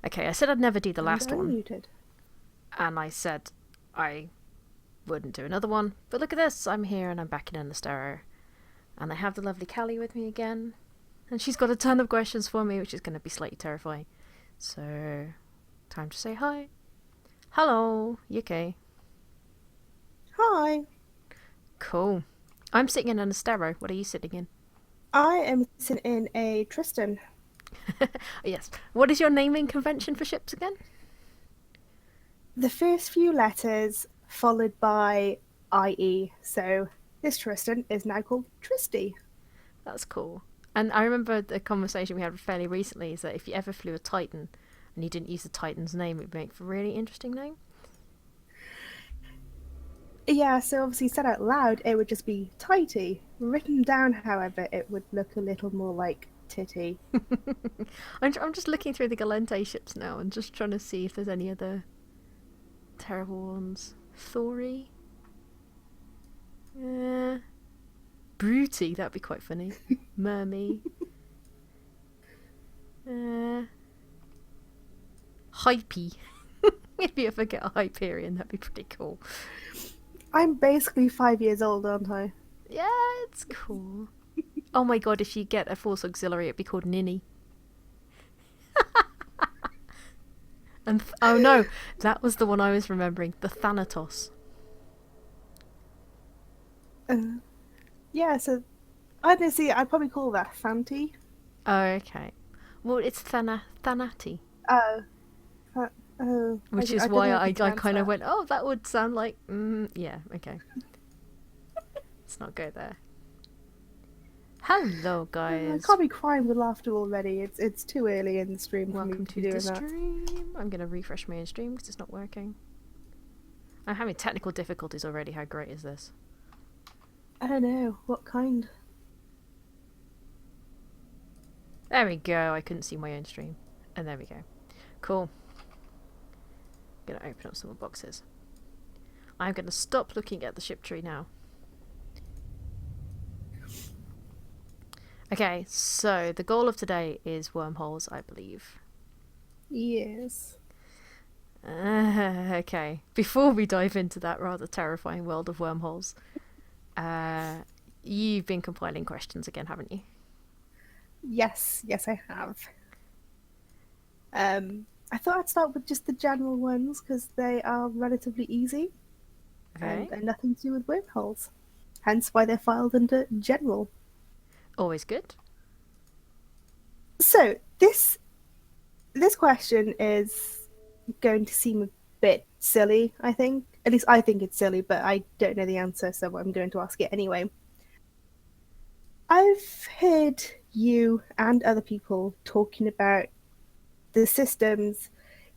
Okay, I said I'd never do the And last one, unmuted. and I said I wouldn't do another one. But look at this, I'm here and I'm back in the stereo. And I have the lovely Callie with me again. And she's got a ton of questions for me, which is going to be slightly terrifying. So, time to say hi. Hello, you okay? Hi, Cool. I'm sitting in a stereo. What are you sitting in? I am sitting in a Tristan. Yes. What is your naming convention for ships again? The first few letters followed by IE. So this Tristan is now called Tristy. That's cool. And I remember the conversation we had fairly recently is that if you ever flew a Titan and you didn't use the Titan's name, it would make for a really interesting name. Yeah, so obviously said out loud, it would just be tighty. Written down, however, it would look a little more like titty. I'm just looking through the Galente ships now and just trying to see if there's any other terrible ones. Thori? Yeah. Broody, that'd be quite funny. Mermy. Uh, Hypey. If you ever get a Hyperion, that'd be pretty cool. I'm basically 5 years old, aren't I? Yeah, it's cool. Oh my god, if you get a Force Auxiliary, it'd be called Ninny. And oh no, that was the one I was remembering. The Thanatos. Uh, yeah, so honestly, I'd probably call that Fanti. Oh, okay. Well, it's Thanati. Oh, that, oh, Which I is don't why know if I you pronounce kind of that. went, oh, that would sound like. Yeah, okay. Let's not go there. Hello, I guys. can't be crying with laughter already. It's too early in the stream for me Welcome to be to the doing that. stream. I'm going to refresh my own stream because it's not working. I'm having technical difficulties already. How great is this? I don't know what kind. There we go. I couldn't see my own stream. And there we go. Cool. Gonna open up some more boxes. I'm gonna stop looking at the ship tree now. Okay, so the goal of today is wormholes, I believe. Yes. Okay, before we dive into that rather terrifying world of wormholes, uh, you've been compiling questions again, haven't you? Yes, I have. I thought I'd start with just the general ones because they are relatively easy and Okay, they're nothing to do with wormholes. Hence why they're filed under general. always good. So this question is going to seem a bit silly, I think. At least I think it's silly, but I don't know the answer, so I'm going to ask it anyway. I've heard you and other people talking about the systems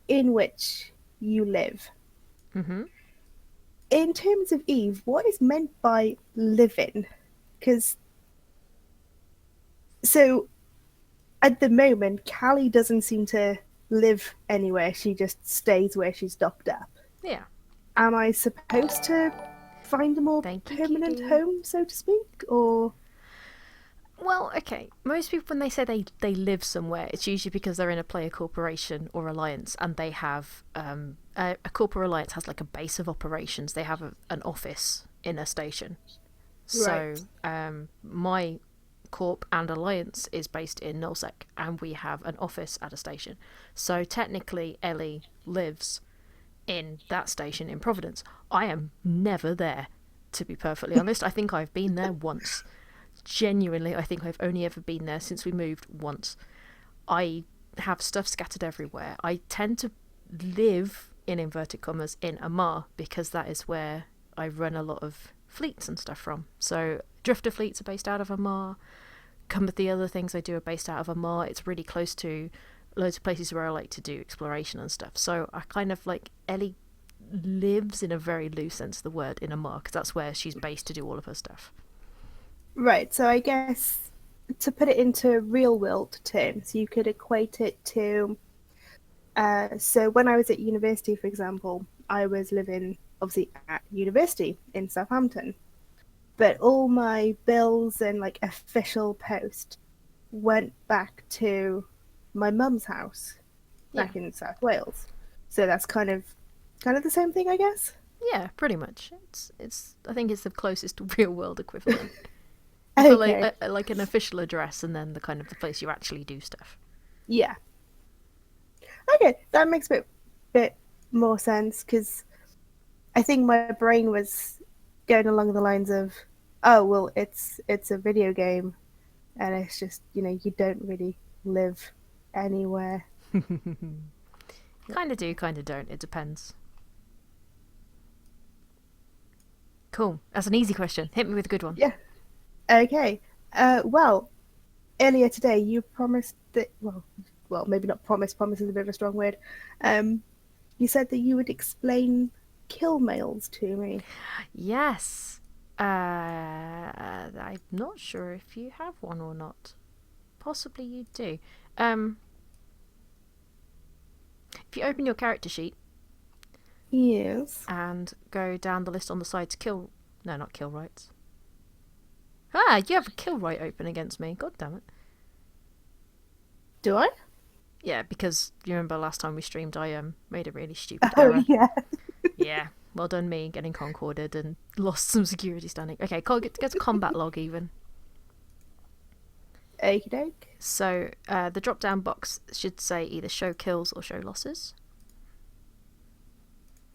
in which you live. Mm-hmm. In terms of Eve, what is meant by living? Because so at the moment, Callie doesn't seem to live anywhere. She just stays where she's docked up. Yeah. Am I supposed to find a more Thank you, permanent kitty. home, so to speak? Or Well, okay. Most people, when they say they live somewhere, it's usually because they're in a player corporation or alliance, and they have a corporate alliance has like a base of operations. They have an office in a station. So right, my corp and alliance is based in Nullsec, and we have an office at a station. So technically, Ellie lives in that station in Providence. I am never there, to be perfectly honest. I think I've been there once. Genuinely, I think I've only ever been there since we moved once. I have stuff scattered everywhere. I tend to live, in inverted commas, in Amar because that is where I run a lot of fleets and stuff from. So drifter fleets are based out of Amar. Some of the other things I do are based out of Amar. It's really close to loads of places where I like to do exploration and stuff. So I kind of like Ellie lives in a very loose sense of the word in Amar because that's where she's based to do all of her stuff. right. So I guess to put it into real world terms, you could equate it to. So when I was at university, for example, I was living obviously at university in Southampton, but all my bills and like official post went back to my mum's house. Yeah. back in South Wales. So that's kind of the same thing, I guess. Yeah, pretty much. It's. I think it's the closest real world equivalent. You've got Okay. like an official address, and then the kind of the place you actually do stuff. Yeah. Okay, that makes a bit more sense because I think my brain was going along the lines of, oh well, it's a video game, and it's just you don't really live anywhere. Kind of do, kind of don't. It depends. Cool. That's an easy question. Hit me with a good one. Yeah. Okay. Well, earlier today you promised that. Well, maybe not promise. Promise is a bit of a strong word. Um, you said that you would explain kill mails to me. Yes. I'm not sure if you have one or not. Possibly you do. Um, if you open your character sheet Yes. and go down the list on the side to kill. No, not kill rights. Ah, you have a kill right open against me. God damn it. Do I? Yeah, because you remember last time we streamed, I made a really stupid Oh error. yeah. Yeah, well done me getting concorded and lost some security standing. Okay, get to combat log even. Okie doke. So the drop down box should say either show kills or show losses.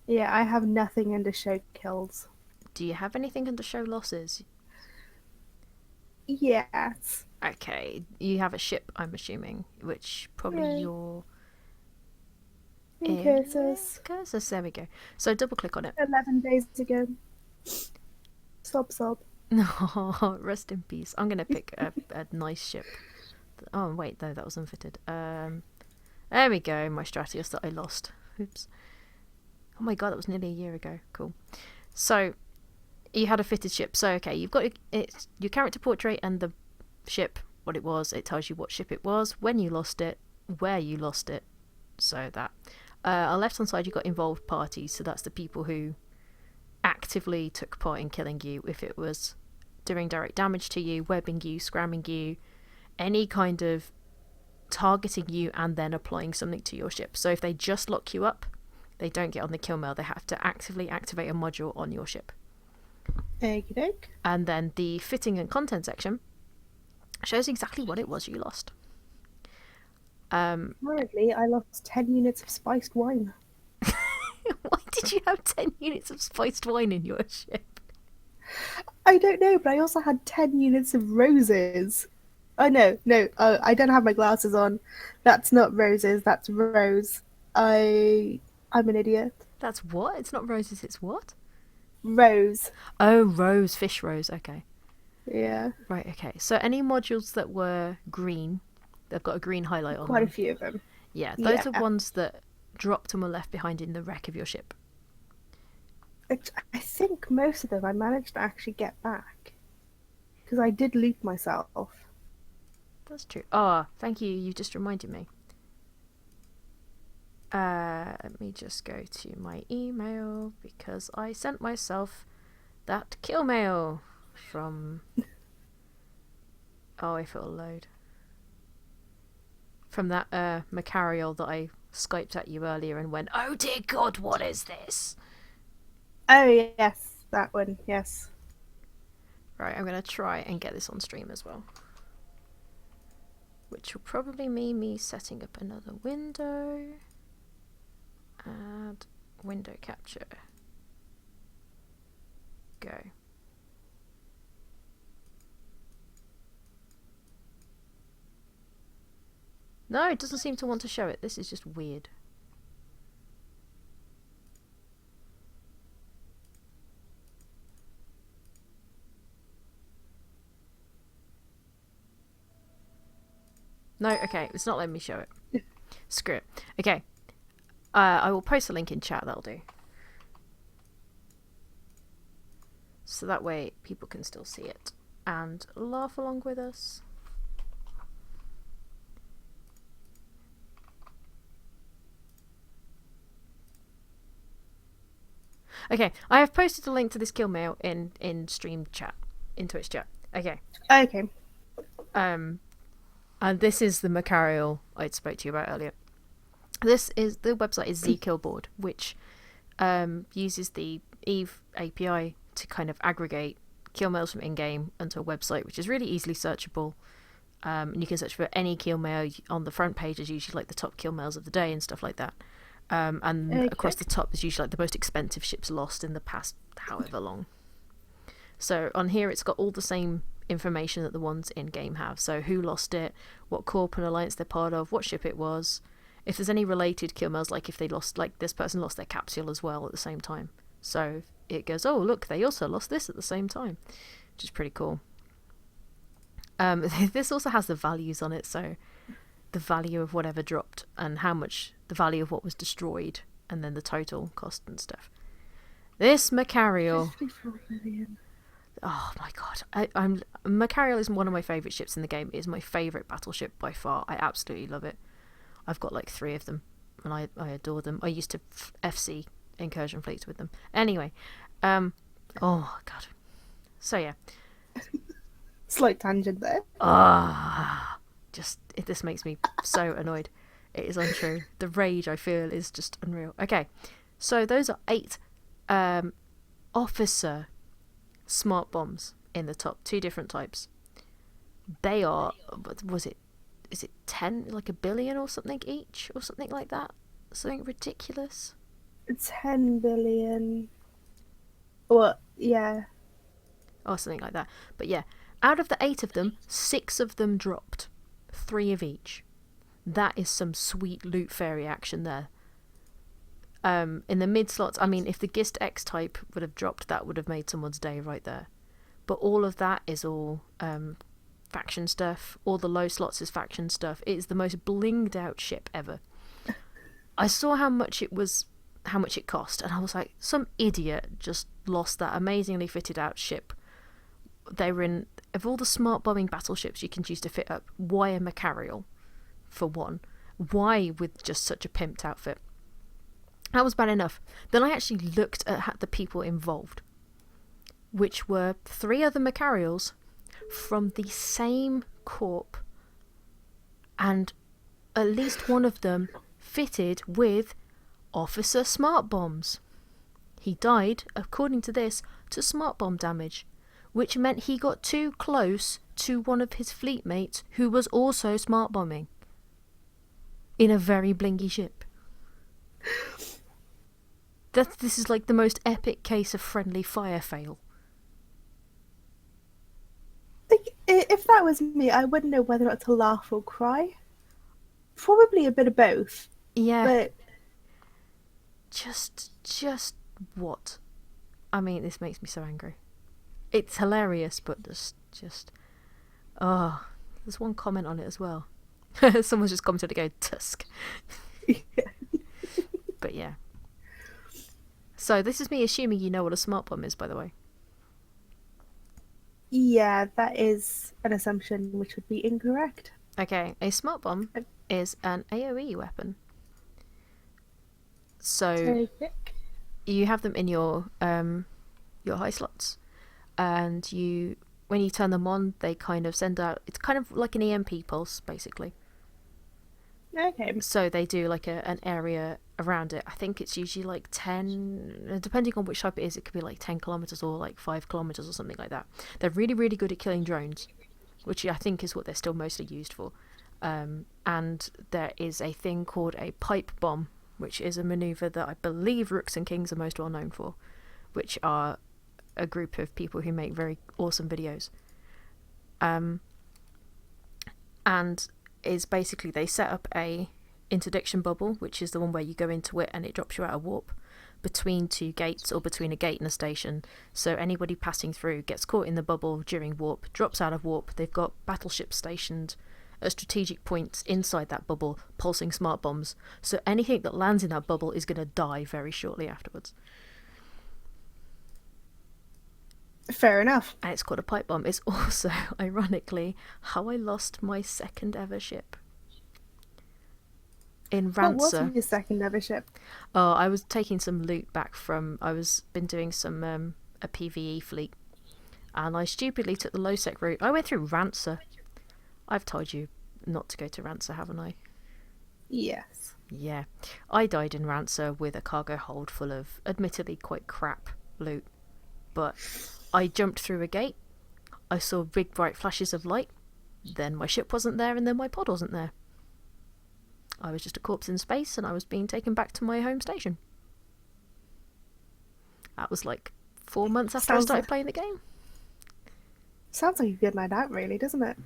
Yeah, I have nothing under show kills. Do you have anything under show losses? Yes. Okay, you have a ship, I'm assuming, which probably Yay. your Cursors. cursors. There we go. So double click on it. 11 days ago. Sob sob. No, rest in peace. I'm gonna pick a nice ship. Oh wait, no, that was unfitted. There we go. My Stratius that I lost. Oops. Oh my god, that was nearly a year ago. Cool. So you had a fitted ship. So okay, you've got your character portrait and the ship. What it was. It tells you what ship it was, when you lost it, where you lost it. So that. On the left hand side, you've got involved parties. So that's the people who actively took part in killing you. If it was doing direct damage to you, webbing you, scramming you, any kind of targeting you and then applying something to your ship. So if they just lock you up, they don't get on the kill mail. They have to actively activate a module on your ship. Okie doke. And then the fitting and content section shows exactly what it was you lost. Currently, I lost 10 units of spiced wine. Why did you have 10 units of spiced wine in your ship? I don't know, but I also had 10 units of roses. Oh, no, I don't have my glasses on. That's not roses, that's rose. I'm an idiot. That's what? It's not roses, it's what? Rose. Oh, rose, fish rose, okay. Yeah. Right, okay. So any modules that were green, they've got a green highlight on Quite them. a few of them. Yeah, those Yeah. are ones that dropped and were left behind in the wreck of your ship. I think most of them I managed to actually get back. Because I did loot myself. That's true. Ah, thank you. You just reminded me. Let me just go to my email because I sent myself that kill mail from. Oh, if it'll load. From that Macariel that I Skyped at you earlier and went, "Oh dear God, what is this?" Oh, yes, that one, yes. Right, I'm gonna try and get this on stream as well. Which will probably mean me setting up another window. Add window capture. Go. No, it doesn't seem to want to show it. This is just weird. No, okay, it's not letting me show it. Screw it. Okay. I will post a link in chat, that'll do. So that way people can still see it and laugh along with us. Okay, I have posted a link to this kill mail in stream chat, in Twitch chat. Okay. Okay. And this is the Macariel I spoke to you about earlier. The website is zkillboard, which uses the Eve API to kind of aggregate kill mails from in-game onto a website, which is really easily searchable. And you can search for any kill mail. On the front page is usually like the top kill mails of the day and stuff like that. And Okay. across the top is usually like the most expensive ships lost in the past however long. So on here it's got all the same information that the ones in game have. So who lost it, what corp and alliance they're part of, what ship it was, if there's any related kill mails, like if they lost, like this person lost their capsule as well at the same time. So it goes, oh look, they also lost this at the same time, which is pretty cool. This also has the values on it, so the value of whatever dropped and how much the value of what was destroyed, and then the total cost and stuff. This Macarial. 54 million. Oh my god, Macarial is one of my favourite ships in the game. It is my favourite battleship by far. I absolutely love it. I've got like 3 of them, and I adore them. I used to FC incursion fleets with them. Anyway, oh god. So yeah. Slight tangent there. This makes me so annoyed. It is untrue. The rage I feel is just unreal. Okay, so those are 8 officer smart bombs in the top, 2 different types. They are, is it 10, like a billion or something each, or something like that? Something ridiculous. 10 billion. Well, yeah. Or something like that. But yeah, out of the 8 of them, 6 of them dropped. 3 of each. That is some sweet loot fairy action there. In the mid slots, I mean, if the Gist X type would have dropped, that would have made someone's day right there. But all of that is all faction stuff. All the low slots is faction stuff. It is the most blinged out ship ever. I saw how much it cost, and I was like, some idiot just lost that amazingly fitted out ship. They were in, of all the smart bombing battleships you can choose to fit up, why a Macarial, for one? Why with just such a pimped outfit? That was bad enough. Then I actually looked at the people involved, which were 3 other Macarials from the same corp, and at least one of them fitted with officer smart bombs. He died, according to this, to smart bomb damage, which meant he got too close to one of his fleet mates who was also smart bombing in a very blingy ship. This is like the most epic case of friendly fire fail. Like, if that was me, I wouldn't know whether or not to laugh or cry. Probably a bit of both. Yeah. But just what? I mean, this makes me so angry. It's hilarious, but just there's one comment on it as well. Someone's just commented again, Tusk. But yeah. So this is me assuming you know what a smart bomb is, by the way. yeah, that is an assumption which would be incorrect. Okay, a smart bomb is an AoE weapon. So you have them in your high slots, and when you turn them on, they kind of send out. It's kind of like an EMP pulse, basically. Okay. So they do like an area around it. I think it's usually like 10, depending on which type it is, it could be like 10 kilometers or like 5 kilometers or something like that. They're really, really good at killing drones, which I think is what they're still mostly used for. And there is a thing called a pipe bomb, which is a maneuver that I believe Rooks and Kings are most well known for, which are a group of people who make very awesome videos. And is basically they set up a interdiction bubble, which is the one where you go into it and it drops you out a warp between 2 gates or between a gate and a station. So anybody passing through gets caught in the bubble during warp, drops out of warp. They've got battleships stationed at strategic points inside that bubble, pulsing smart bombs. So anything that lands in that bubble is going to die very shortly afterwards. Fair enough. And it's called a pipe bomb. It's also, ironically, how I lost my second ever ship. In Rancer. What was your second ever ship? Oh, I was taking some loot back from... been doing some a PvE fleet. And I stupidly took the low-sec route. I went through Rancer. I've told you not to go to Rancer, haven't I? Yes. Yeah. I died in Rancer with a cargo hold full of admittedly quite crap loot, but I jumped through a gate, I saw big bright flashes of light, then my ship wasn't there, and then my pod wasn't there. I was just a corpse in space, and I was being taken back to my home station. That was like 4 months after I Sounds started playing the game. sounds like a good night out, really, doesn't it?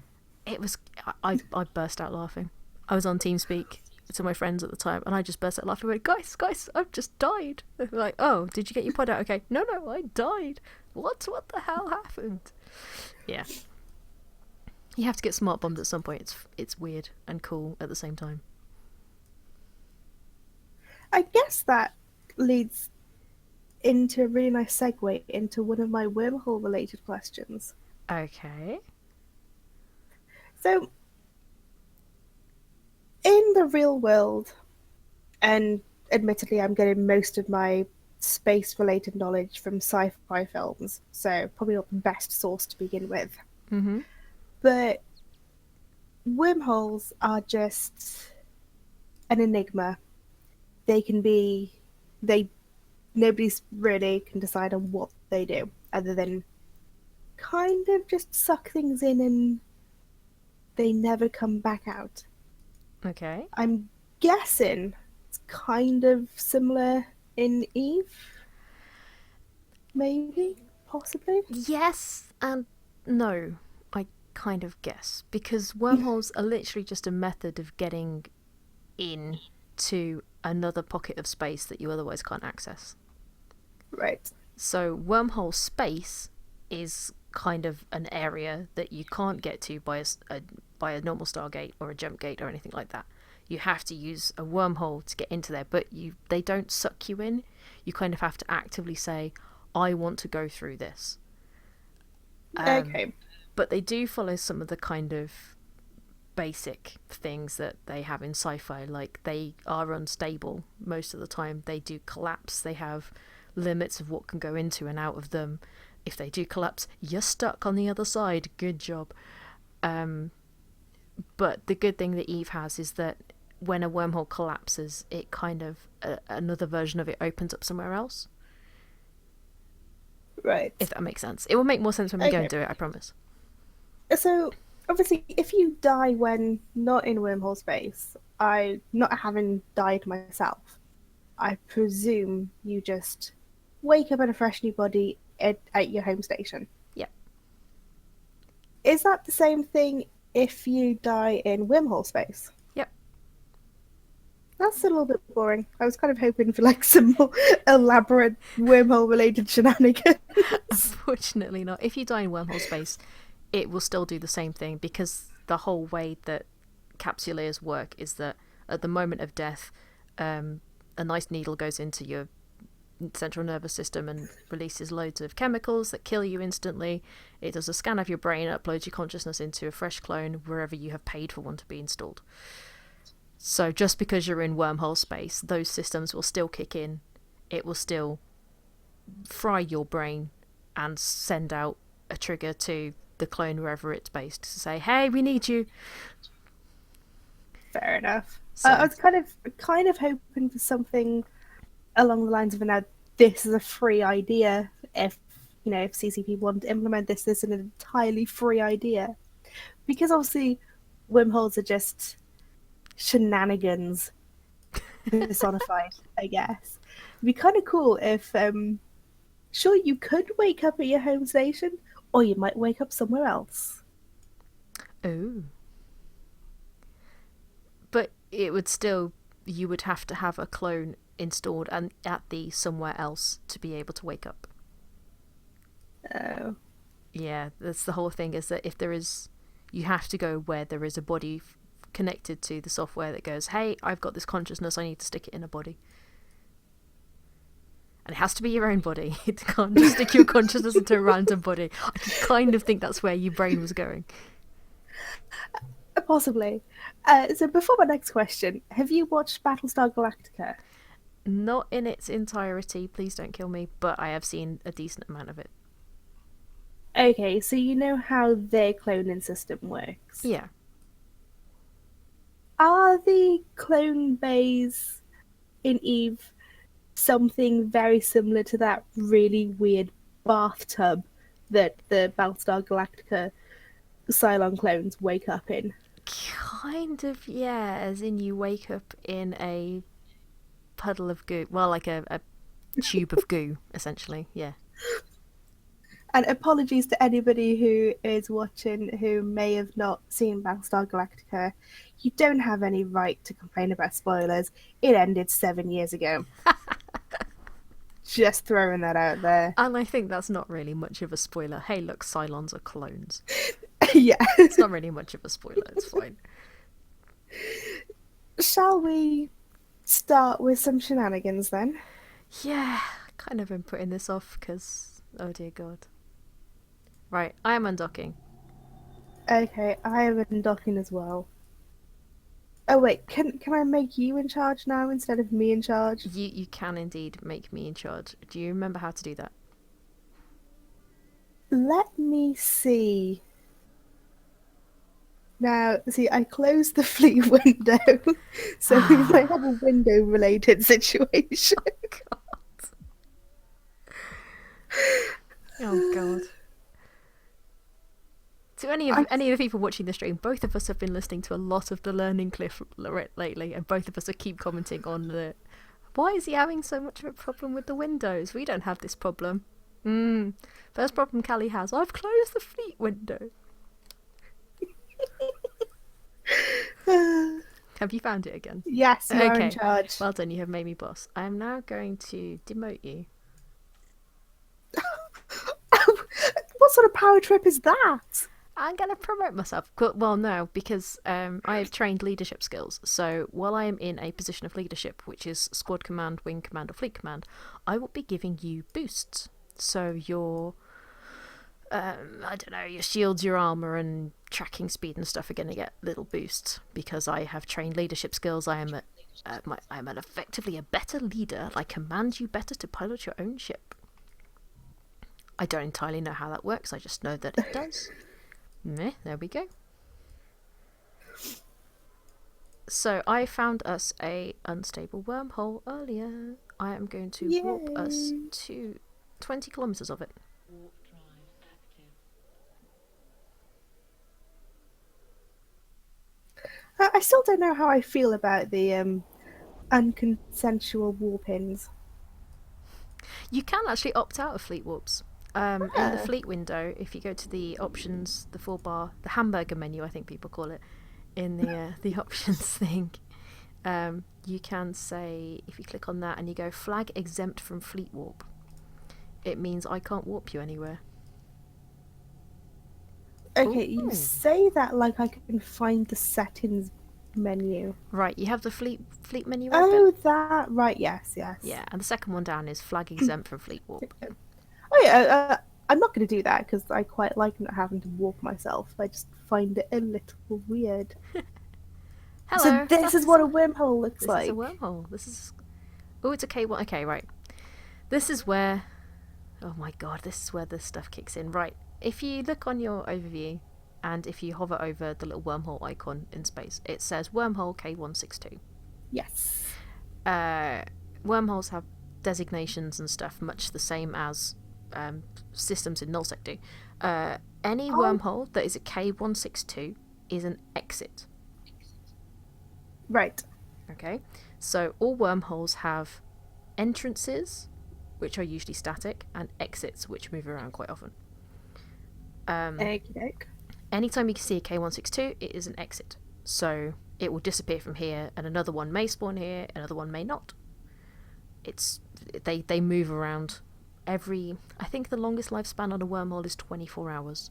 It was. I burst out laughing. I was on TeamSpeak to my friends at the time, and I just burst out laughing. I went, guys, I've just died. They were like, oh, did you get your pod out? Okay, no, I died. What the hell happened? Yeah, you have to get smart bombed at some point. It's weird and cool at the same time. I guess that leads into a really nice segue into one of my wormhole related questions. Okay. So, in the real world, and admittedly, I'm getting most of my space related knowledge from sci fi films, so probably not the best source to begin with. Mm-hmm. But wormholes are just an enigma. They can be, they, nobody's really can decide on what they do, other than kind of just suck things in and they never come back out. Okay. I'm guessing it's kind of similar in Eve, maybe, possibly. Yes and no. I kind of guess because wormholes are literally just a method of getting in to another pocket of space that you otherwise can't access. Right. So wormhole space is kind of an area that you can't get to by by a normal Stargate or a jump gate or anything like that. You have to use a wormhole to get into there, but they don't suck you in. You kind of have to actively say, I want to go through this. Okay. But they do follow some of the kind of basic things that they have in sci-fi. Like, they are unstable most of the time. They do collapse. They have limits of what can go into and out of them. If they do collapse, you're stuck on the other side. Good job. But the good thing that Eve has is that when a wormhole collapses, it kind of another version of it opens up somewhere else. Right. If that makes sense. It will make more sense when we go Okay. and do it, I promise. So, obviously, if you die when not in wormhole space, I, not having died myself, I presume you just wake up in a fresh new body at your home station. Yep. Is that the same thing if you die in wormhole space? Yep. That's a little bit boring. I was kind of hoping for like some more elaborate wormhole related shenanigans. Unfortunately not. If you die in wormhole space, it will still do the same thing because the whole way that capsuleers work is that at the moment of death, a nice needle goes into your central nervous system and releases loads of chemicals that kill you instantly. It does a scan of your brain, uploads your consciousness into a fresh clone wherever you have paid for one to be installed. So just because you're in wormhole space, those systems will still kick in. It will still fry your brain and send out a trigger to the clone wherever it's based to say, hey, we need you. Fair enough. So, I was kind of hoping for something along the lines of, now this is a free idea. If if CCP wanted to implement this is an entirely free idea, because obviously wormholes are just shenanigans personified. I guess it'd be kind of cool if sure, you could wake up at your home station, or you might wake up somewhere else. oh. But it would still, you would have to have a clone installed and at the somewhere else to be able to wake up. Oh. Yeah, that's the whole thing, is that if there is, you have to go where there is a body connected to the software that goes, hey, I've got this consciousness, I need to stick it in a body. And it has to be your own body. It can't just stick your consciousness into a random body. I kind of think that's where your brain was going. Possibly. So before my next question, have you watched Battlestar Galactica? Not in its entirety, please don't kill me, but I have seen a decent amount of it. Okay, so you know how their cloning system works. Yeah. Are the clone bays in Eve something very similar to that really weird bathtub that the Battlestar Galactica Cylon clones wake up in? Kind of, yeah, as in you wake up in a puddle of goo. Well, like a tube of goo, essentially, yeah. And apologies to anybody who is watching who may have not seen Battlestar Galactica. You don't have any right to complain about spoilers. It ended 7 years ago. Just throwing that out there. And I think that's not really much of a spoiler. Hey, look, Cylons are clones. Yeah. It's not really much of a spoiler, it's fine. Shall we start with some shenanigans then? Yeah, kind of been putting this off because, oh dear god. Right, I am undocking. Okay, I am undocking as well. Oh wait, can I make you in charge now instead of me in charge? You can indeed make me in charge. Do you remember how to do that? Let me see. Now, see, I closed the fleet window, so we might have a window-related situation. Oh god. To any of the people watching the stream, both of us have been listening to a lot of the Learning Cliff lately, and both of us keep commenting on the. Why is he having so much of a problem with the windows? We don't have this problem. First problem Callie has. I've closed the fleet window. Have you found it again? Yes, you are in charge. Well done, you have made me boss. I am now going to demote you. What sort of power trip is that? I'm going to promote myself. Well, no, because I have trained leadership skills. So while I am in a position of leadership, which is squad command, wing command, or fleet command, I will be giving you boosts. So your, I don't know, your shields, your armor, and tracking speed and stuff are going to get little boosts because I have trained leadership skills. I am effectively a better leader. I command you better to pilot your own ship. I don't entirely know how that works. I just know that it does. There we go. So I found us a unstable wormhole earlier. I am going to warp us to 20 kilometers of it. Warp drive active. I still don't know how I feel about the unconsensual warp-ins. You can actually opt out of fleet warps. In the fleet window, if you go to the options, the 4-bar, the hamburger menu, I think people call it, in the options thing, you can say, if you click on that and you go flag exempt from fleet warp, it means I can't warp you anywhere. Okay, Ooh. you say that like I can find the settings menu. Right, you have the fleet menu open. open? Oh, that, right, yes. Yeah, and the second one down is flag exempt from fleet warp. Oh yeah, I'm not going to do that because I quite like not having to warp myself. I just find it a little weird. Hello. So this is what a wormhole looks like. This is a wormhole. This is. Oh, it's a K1. Okay, right. This is where. Oh my god, this is where this stuff kicks in. Right. If you look on your overview, and if you hover over the little wormhole icon in space, it says wormhole K162. Yes. Wormholes have designations and stuff much the same as systems in nullsec do. Any wormhole that is a K162 is an exit. Right. Okay, so all wormholes have entrances, which are usually static, and exits, which move around quite often. Anytime you can see a K162, it is an exit. So it will disappear from here, and another one may spawn here, another one may not. They move around every. I think the longest lifespan on a wormhole is 24 hours.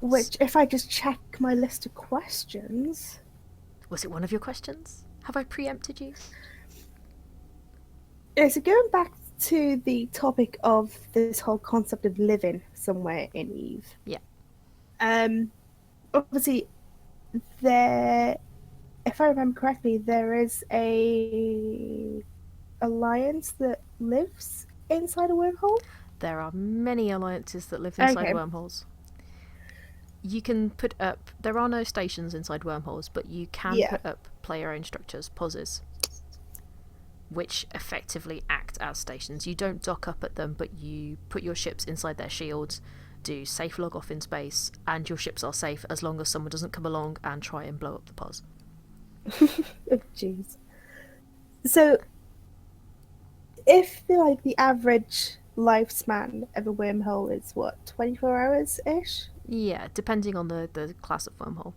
Which, if I just check my list of questions. Was it one of your questions? Have I preempted you? So going back to the topic of this whole concept of living somewhere in Eve. Yeah. Obviously, if I remember correctly, there is a alliance that lives inside a wormhole. There are many alliances that live inside wormholes. you can put up. There are no stations inside wormholes, but you can Yeah. put up player-owned structures, POSs, which effectively act as stations. You don't dock up at them, but you put your ships inside their shields, do safe log off in space, and your ships are safe as long as someone doesn't come along and try and blow up the POS. Oh, jeez. So, if the average lifespan of a wormhole is what, 24 hours ish? Yeah, depending on the class of wormhole.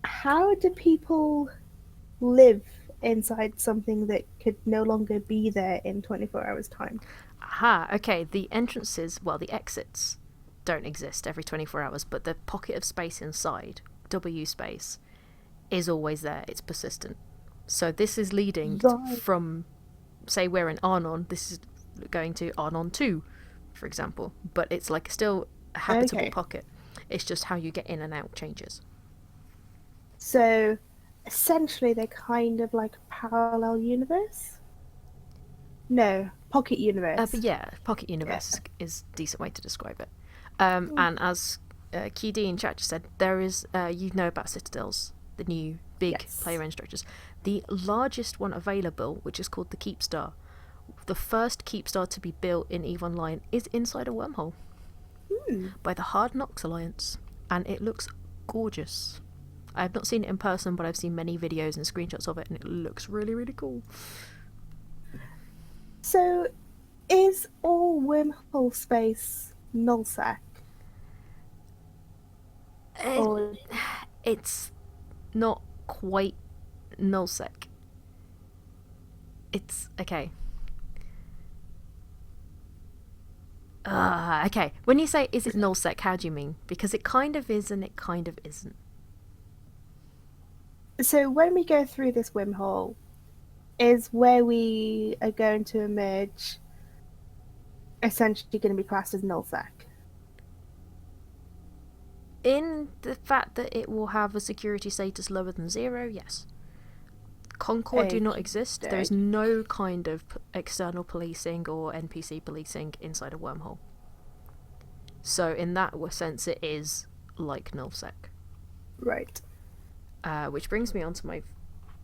How do people live inside something that could no longer be there in 24 hours' time? Aha, okay, the entrances, well, the exits don't exist every 24 hours, but the pocket of space inside, W space, is always there. It's persistent. So this is leading Right. from, say we're in Arnon, this is going to Arnon 2, for example, but it's like still a habitable Okay. pocket. It's just how you get in and out changes. So, essentially, they're kind of like a parallel universe? No, pocket universe. But yeah, pocket universe is a decent way to describe it. And as Key in chat just said, there is, you know about Citadels, the new big Yes. player-owned structures. The largest one available, which is called the Keepstar. The first Keepstar to be built in EVE Online is inside a wormhole by the Hard Knocks Alliance, and it looks gorgeous. I have not seen it in person, but I've seen many videos and screenshots of it, and it looks really, really cool. So, is all wormhole space nullsec? Or It's not quite nullsec. It's okay. Okay. When you say is it nullsec, how do you mean? Because it kind of is and it kind of isn't. so when we go through this wormhole, is where we are going to emerge essentially going to be classed as nullsec? In the fact that it will have a security status lower than 0, yes. Concord do not exist. There is no kind of external policing or NPC policing inside a wormhole. So in that sense, it is like nullsec. Right. Which brings me on to my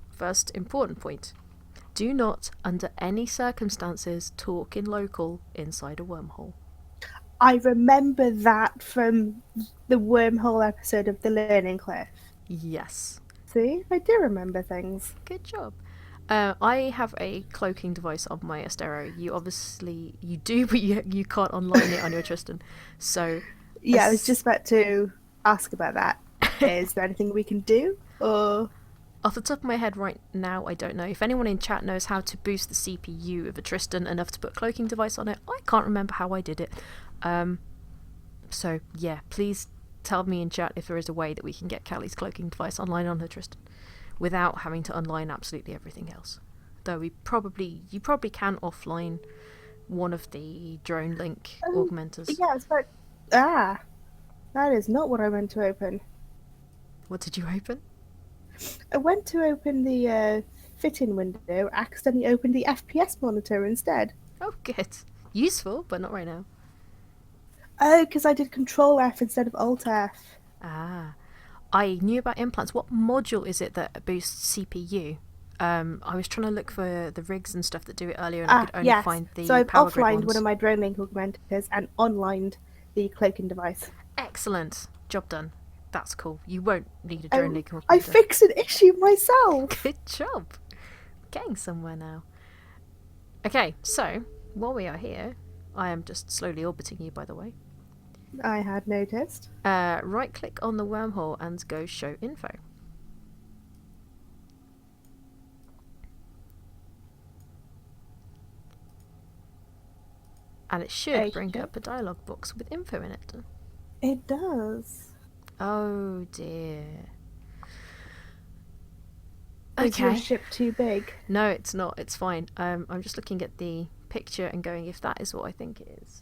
first important point. Do not, under any circumstances, talk in local inside a wormhole. I remember that from the wormhole episode of The Learning Cliff. Yes. See, I do remember things. Good job. I have a cloaking device on my Astero. You do, but you can't online it on your Tristan. So Yeah, I was just about to ask about that. Is there anything we can do? Or off the top of my head right now, I don't know. If anyone in chat knows how to boost the CPU of a Tristan enough to put a cloaking device on it, I can't remember how I did it. So yeah, please tell me in chat if there is a way that we can get Callie's cloaking device online on her Tristan without having to unline absolutely everything else. Though you probably can offline one of the drone link augmenters. yeah, it's about that is not what I went to open. What did you open? I went to open the fit-in window, accidentally opened the FPS monitor instead. Oh, good. Useful, but not right now. Oh, because I did Control F instead of Alt F. Ah, I knew about implants. What module is it that boosts CPU? I was trying to look for the rigs and stuff that do it earlier, and I could only find the so I've power grid offlined ones. one of my drone link augmenters and onlined the cloaking device. Excellent. Job done. That's cool. You won't need a drone link augmenter. I fixed an issue myself. Good job. Getting somewhere now. Okay, so while we are here, I am just slowly orbiting you, by the way. I had noticed. Right click on the wormhole and go show info. And it should bring up a dialog box with info in it. It does. Oh dear. Is your Okay. ship too big? No, it's not. It's fine. I'm just looking at the picture and going, if that is what I think it is.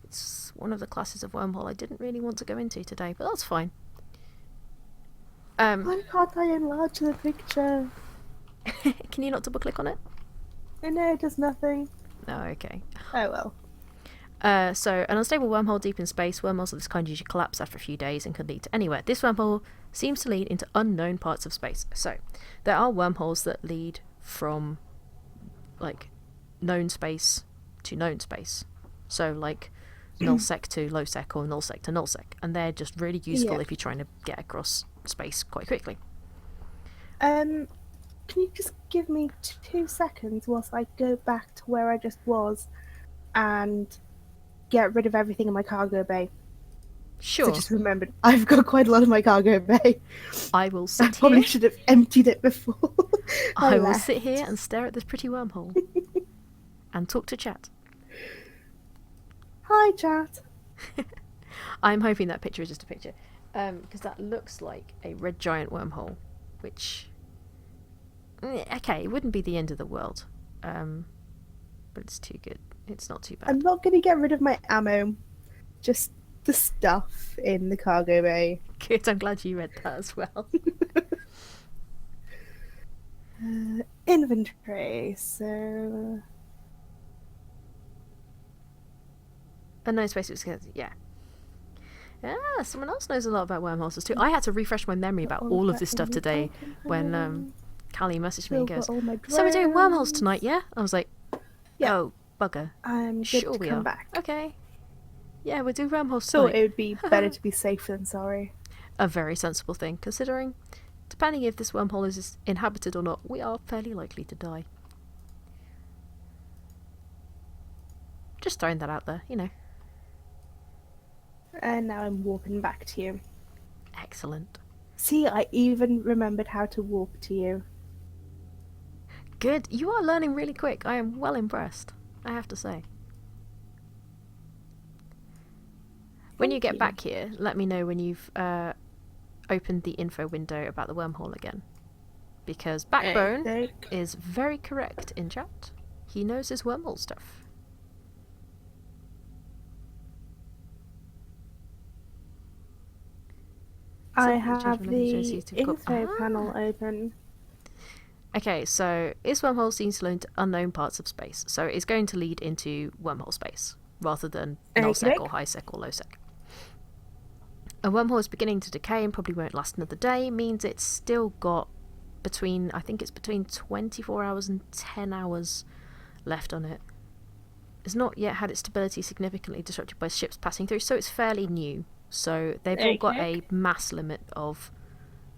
It's one of the classes of wormhole I didn't really want to go into today, but that's fine. Why can't I enlarge the picture? Can you not double click on it? No, it does nothing. No, okay. Oh well. So, an unstable wormhole deep in space. Wormholes of this kind usually collapse after a few days and can lead to anywhere. This wormhole seems to lead into unknown parts of space. So, there are wormholes that lead from, like, known space to known space. So, like, nullsec to lowsec or nullsec to nullsec. And they're just really useful if you're trying to get across space quite quickly. Can you just give me 2 seconds whilst I go back to where I just was and get rid of everything in my cargo bay? Sure. I just remembered I've got quite a lot in my cargo bay. I will I sit probably here. should have emptied it before. I will left. sit here and stare at this pretty wormhole and talk to chat. Hi, chat. I'm hoping that picture is just a picture, because that looks like a red giant wormhole, which, okay, it wouldn't be the end of the world, but it's too good. It's not too bad. I'm not going to get rid of my ammo, just the stuff in the cargo bay. Good, I'm glad you read that as well. Inventory, so... Unknown space, yeah. Ah, someone else knows a lot about wormholes too. I had to refresh my memory about all of this stuff today when Callie messaged me and goes, "So we're doing wormholes tonight, yeah?" I was like, Yeah. "Oh, bugger. I'm good Sure to we come are. back. Okay. Yeah, we'll do wormholes Thought tonight." it would be better to be safe than sorry. A very sensible thing, considering, depending if this wormhole is inhabited or not, we are fairly likely to die. Just throwing that out there, you know. And now I'm warping back to you. Excellent. See, I even remembered how to warp to you. Good. You are learning really quick. I am well impressed, I have to say. When you get back here, let me know when you've opened the info window about the wormhole again. Because Backbone is very correct in chat. He knows his wormhole stuff. I have the info panel open. Okay, so this wormhole seems to lead to unknown parts of space. So it's going to lead into wormhole space rather than nullsec or highsec or lowsec. A wormhole is beginning to decay and probably won't last another day. Means it's still got between 24 hours and 10 hours left on it. It's not yet had its stability significantly disrupted by ships passing through, so it's fairly new. So they've all got a mass limit of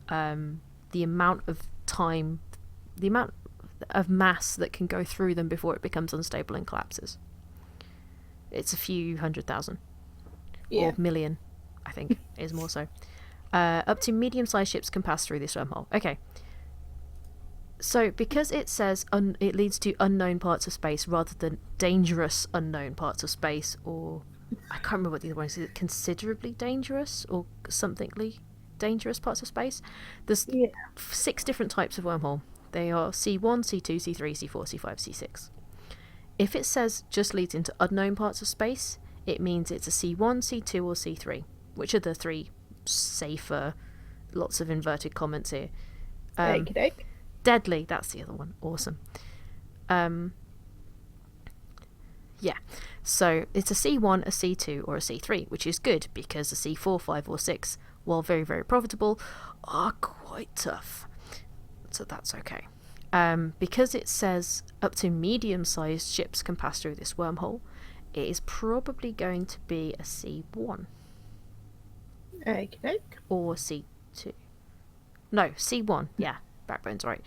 the amount of time, the amount of mass that can go through them before it becomes unstable and collapses. It's a few 100,000 or million, I think, is more so. Up to medium-sized ships can pass through this wormhole. Okay. So because it says it leads to unknown parts of space rather than dangerous unknown parts of space, or I can't remember what the other one is. Is it considerably dangerous or somethingly dangerous parts of space? There's 6 different types of wormhole. They are C1, C2, C3, C4, C5, C6. If it says just leads into unknown parts of space, it means it's a C1, C2, or C3, which are the 3 safer, lots of inverted comments here. Deadly, that's the other one. Awesome. Yeah, so it's a C1, a C2, or a C3, which is good because a C4, 5, or 6, while very, very profitable, are quite tough. So that's okay. Because it says up to medium-sized ships can pass through this wormhole, it is probably going to be a C1. Or C2. No, C1, yeah. Backbone's right.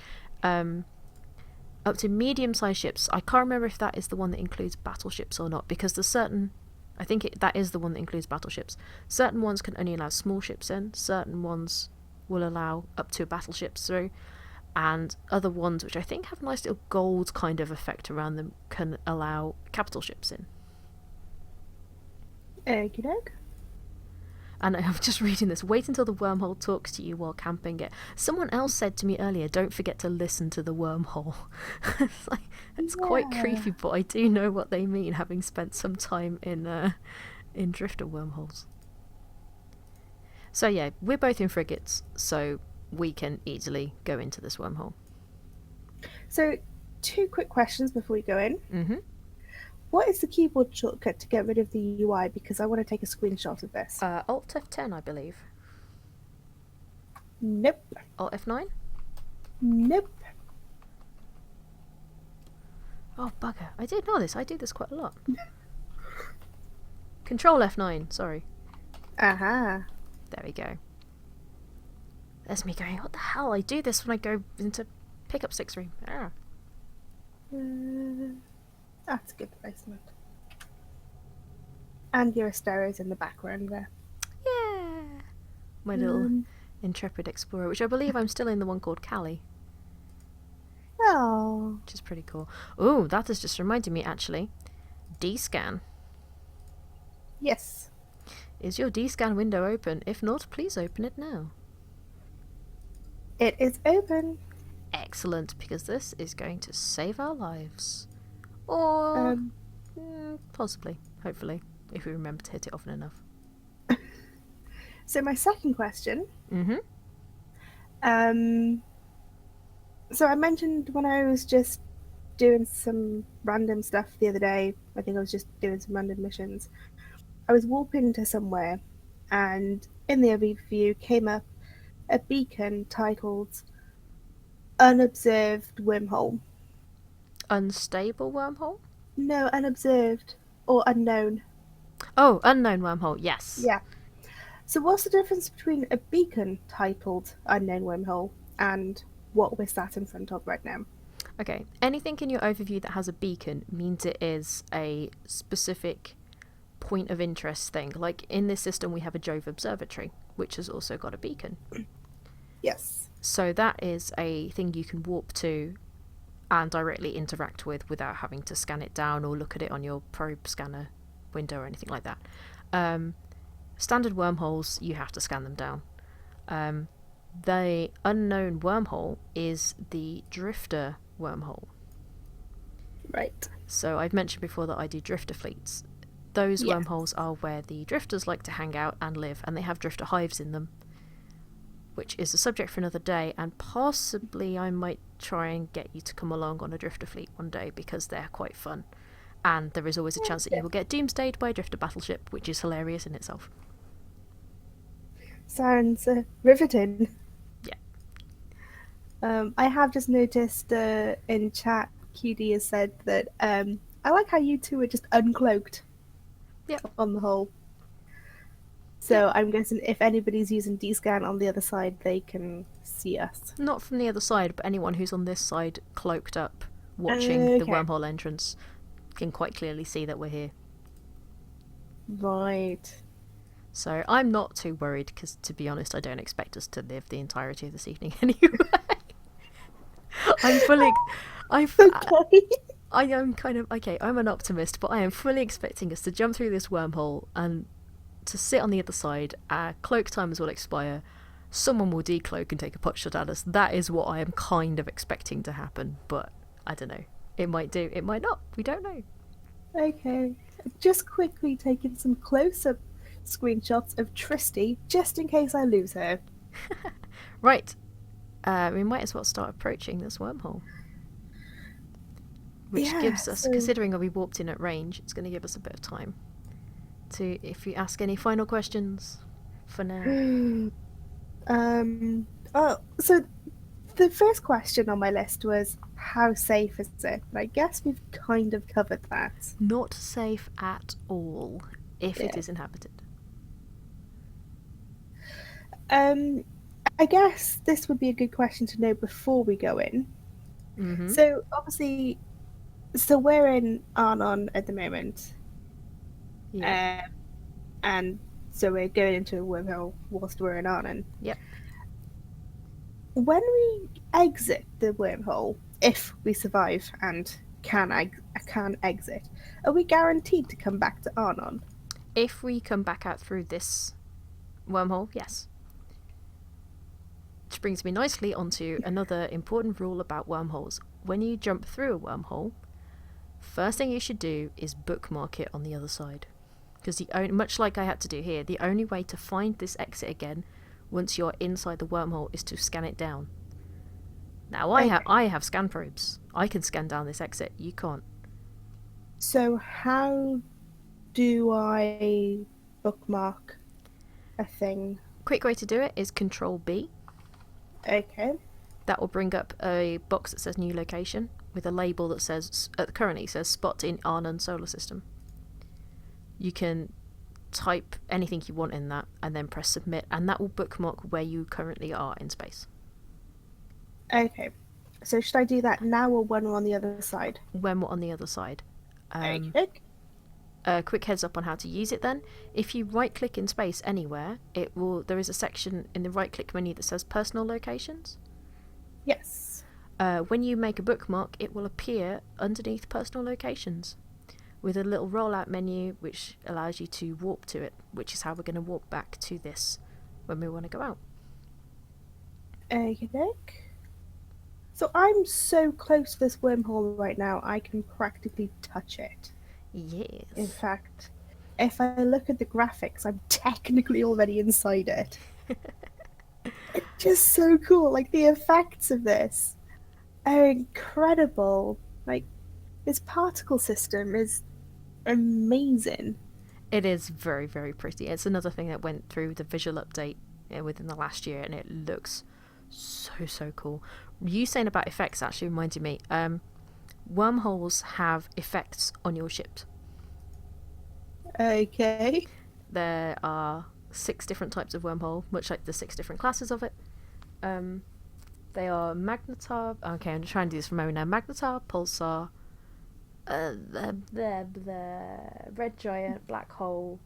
Up to medium-sized ships. I can't remember if that is the one that includes battleships or not, because there's certain... I think that is the one that includes battleships. Certain ones can only allow small ships in. Certain ones will allow up to battleships through. And other ones, which I think have a nice little gold kind of effect around them, can allow capital ships in. And I'm just reading this. Wait until the wormhole talks to you while camping it. Someone else said to me earlier, don't forget to listen to the wormhole. It's quite creepy, but I do know what they mean, having spent some time in drifter wormholes. So yeah, we're both in frigates, so we can easily go into this wormhole. So, 2 quick questions before we go in. Mm-hmm. What is the keyboard shortcut to get rid of the UI? Because I want to take a screenshot of this. Alt F10, I believe. Nope. Alt F9? Nope. Oh, bugger. I did know this. I do this quite a lot. Control F9, sorry. Aha. There we go. There's me going, what the hell? I do this when I go into pickup stick stream. Ah. That's a good placement. And your stereo's in the background there. Yeah! My little intrepid explorer, which I believe I'm still in the one called Cali, Oh. which is pretty cool. Oh, that has just reminded me, actually. D-scan. Yes. Is your D-scan window open? If not, please open it now. It is open. Excellent, because this is going to save our lives. Or possibly, hopefully, if we remember to hit it often enough. So my second question. Mm-hmm. So I mentioned when I was just doing some random stuff the other day, I think I was just doing some random missions, I was warping to somewhere, and in the overview came up a beacon titled Unobserved Wormhole. Unstable wormhole? No, unobserved or unknown. Oh, unknown wormhole, yes. Yeah. So what's the difference between a beacon titled Unknown Wormhole and what we're sat in front of right now? Okay, anything in your overview that has a beacon means it is a specific point of interest thing. Like in this system we have a Jove Observatory, which has also got a beacon. Yes. So that is a thing you can warp to and directly interact with without having to scan it down or look at it on your probe scanner window or anything like that. Standard wormholes, you have to scan them down. The unknown wormhole is the drifter wormhole. Right. So I've mentioned before that I do drifter fleets. Those Yes. wormholes are where the drifters like to hang out and live, and they have drifter hives in them, which is a subject for another day, and possibly I might try and get you to come along on a drifter fleet one day because they're quite fun. And there is always a chance that you will get doomsdayed by a drifter battleship, which is hilarious in itself. Sounds riveting. Yeah. I have just noticed in chat, QD has said that I like how you two are just uncloaked. Yeah. On the whole. So I'm guessing if anybody's using D-scan on the other side, they can see us. Not from the other side, but anyone who's on this side cloaked up, watching the Okay. wormhole entrance, can quite clearly see that we're here. Right. So I'm not too worried because, to be honest, I don't expect us to live the entirety of this evening anyway. I'm fully... Okay. I am kind of... Okay, I'm an optimist, but I am fully expecting us to jump through this wormhole and to sit on the other side. Our cloak timers will expire. Someone will decloak and take a pot shot at us. That is what I am kind of expecting to happen, but I don't know. It might do, it might not. We don't know. Okay. Just quickly taking some close-up screenshots of Tristy, just in case I lose her. Right. We might as well start approaching this wormhole. Which gives us, considering we warped in at range, it's going to give us a bit of time to, if you ask any final questions for now. So the first question on my list was, how safe is it? I guess we've kind of covered that. Not safe at all, if it is inhabited. I guess this would be a good question to know before we go in. Mm-hmm. So obviously, we're in Arnon at the moment. Yeah. And so we're going into a wormhole whilst we're in Arnon. Yep. When we exit the wormhole, if we survive and can exit, are we guaranteed to come back to Arnon? If we come back out through this wormhole, yes. Which brings me nicely onto another important rule about wormholes. When you jump through a wormhole, first thing you should do is bookmark it on the other side. Because much like I had to do here, the only way to find this exit again once you're inside the wormhole is to scan it down. Now I have scan probes. I can scan down this exit. You can't. So how do I bookmark a thing? Quick way to do it is Control B. Okay. That will bring up a box that says new location with a label that says currently says spot in Arnon solar system. You can type anything you want in that and then press submit, and that will bookmark where you currently are in space. Okay. So should I do that now or when we're on the other side? When we're on the other side. Okay. A quick heads up on how to use it then. If you right click in space anywhere, there is a section in the right click menu that says personal locations. Yes. When you make a bookmark, it will appear underneath personal locations with a little rollout menu which allows you to warp to it, which is how we're going to warp back to this when we want to go out. Okay. So I'm so close to this wormhole right now, I can practically touch it. In Yes. fact, if I look at the graphics, I'm technically already inside it. It's just so cool. Like, the effects of this are incredible. Like, this particle system is amazing. It is very, very pretty. It's another thing that went through the visual update within the last year, and it looks so cool. You saying about effects actually reminded me. Wormholes have effects on your ship. Okay. There are 6 different types of wormhole, much like the 6 different classes of it. They are magnetar. Okay, I'm just trying to do this from memory now. Magnetar, pulsar, the red giant, black hole,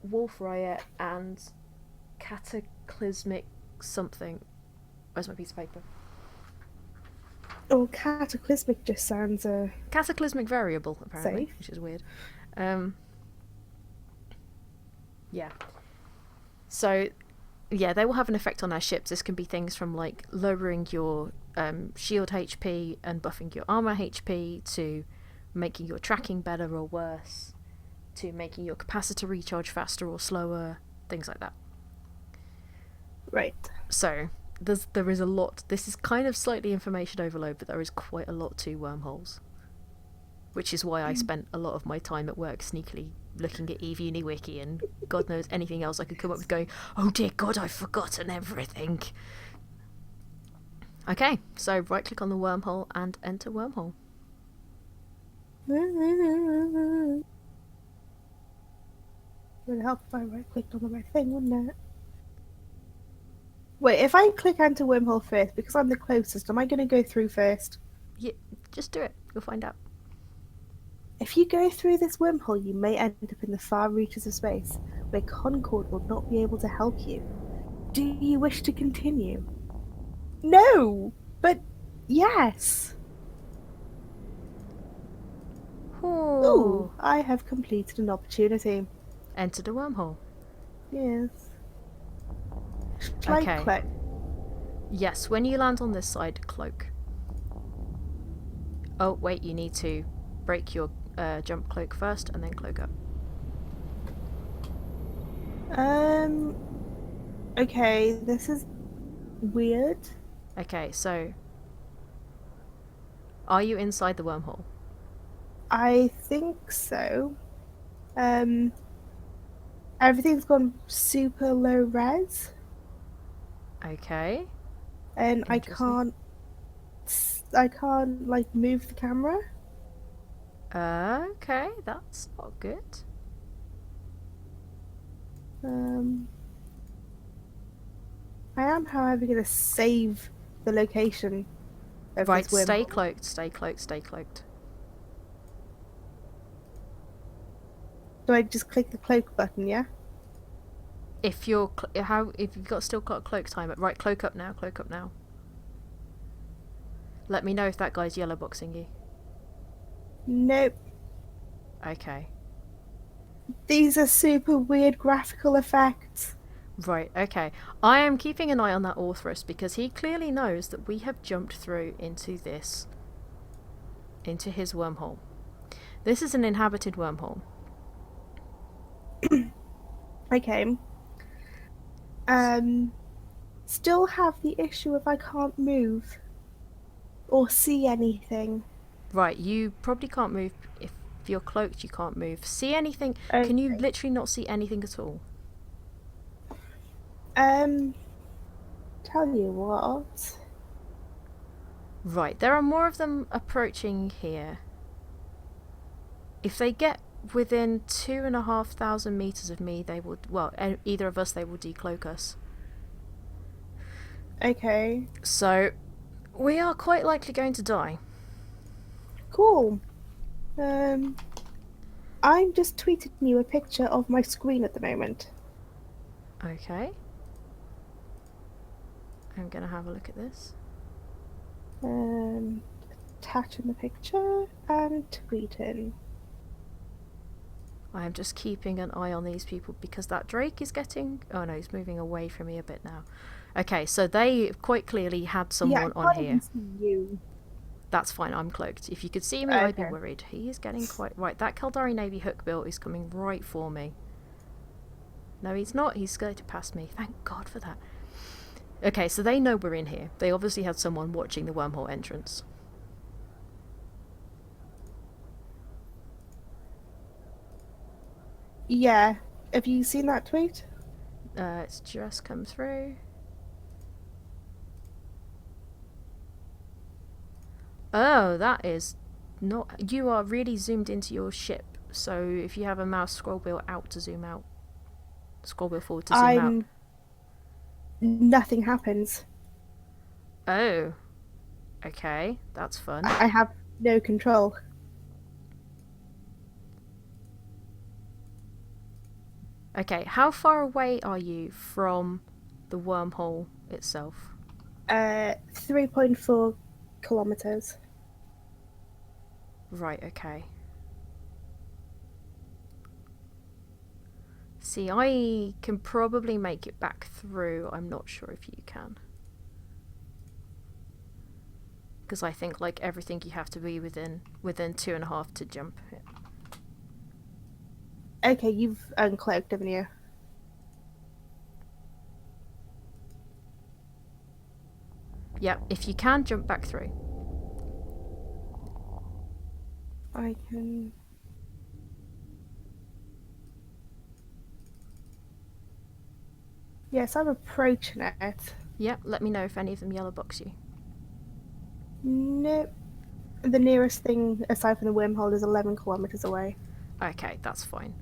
wolf riot, and cataclysmic something. Where's my piece of paper? Oh, cataclysmic just sounds Cataclysmic variable, apparently, safe. which is weird. Yeah. So, yeah, they will have an effect on our ships. This can be things from like lowering your shield HP and buffing your armor HP, to making your tracking better or worse, to making your capacitor recharge faster or slower, things like that. Right. So there is a lot. This is kind of slightly information overload, but there is quite a lot to wormholes, which is why I spent a lot of my time at work sneakily looking at Eve UniWiki and God knows anything else I could come up with, going, oh dear God, I've forgotten everything. Okay, so right click on the wormhole and enter wormhole. Would help if I right clicked on the right thing, wouldn't it? Wait, if I click enter wormhole first, because I'm the closest, am I going to go through first? Yeah, just do it. You'll find out. If you go through this wormhole, you may end up in the far reaches of space, where Concord will not be able to help you. Do you wish to continue? No! But yes! Ooh, I have completed an opportunity. Enter the wormhole. Yes. Shall Okay. I click? Yes, when you land on this side, cloak. Oh, wait, you need to break your jump cloak first and then cloak up. Okay, this is weird. Okay, so are you inside the wormhole? I think so. Everything's gone super low res, Okay. and I Interesting. can't like move the camera. Okay, that's not good. I am, however, going to save the location of Right, this wormhole. stay cloaked, stay cloaked, stay cloaked. Do I just click the cloak button? Yeah. If you're if you've got still got a cloak timer, right, cloak up now, cloak up now. Let me know if that guy's yellow boxing you. Nope. Okay. These are super weird graphical effects. Right, okay. I am keeping an eye on that Orthrus because he clearly knows that we have jumped through into his wormhole. This is an inhabited wormhole. Okay. Still have the issue if I can't move or see anything. Right, you probably can't move. If you're cloaked, you can't move. See anything? Can you Okay. literally not see anything at all? Um, tell you what. Right, there are more of them approaching here. If they get within 2,500 meters of me, they would. Well, either of us, they will decloak us. Okay. So, we are quite likely going to die. Cool. I'm just tweeting you a picture of my screen at the moment. Okay. I'm gonna have a look at this. Attaching the picture and tweeting. I am just keeping an eye on these people because that Drake is getting. Oh no, he's moving away from me a bit now. Okay, so they quite clearly had someone I on can't here. even see you. That's fine, I'm cloaked. If you could see me, I'd be worried. He is getting quite. Right, that Kaldari Navy hook bill is coming right for me. No, he's not. He's skirted past me. Thank God for that. Okay, so they know we're in here. They obviously had someone watching the wormhole entrance. Yeah. Have you seen that tweet? It's just come through. Oh, that is not. You are really zoomed into your ship. So if you have a mouse, scroll wheel out to zoom out. Scroll wheel forward to zoom out. Nothing happens. Oh. Okay, that's fun. I have no control. Okay, how far away are you from the wormhole itself? 3.4 kilometers. Right, okay. See, I can probably make it back through. I'm not sure if you can. Because I think, like, everything you have to be within 2.5 to jump it. Okay, you've uncloaked, haven't you? Yep, if you can, jump back through. I can. Yes, I'm approaching it. Yep, let me know if any of them yellow box you. Nope. The nearest thing aside from the wormhole is 11 kilometers away. Okay, that's fine.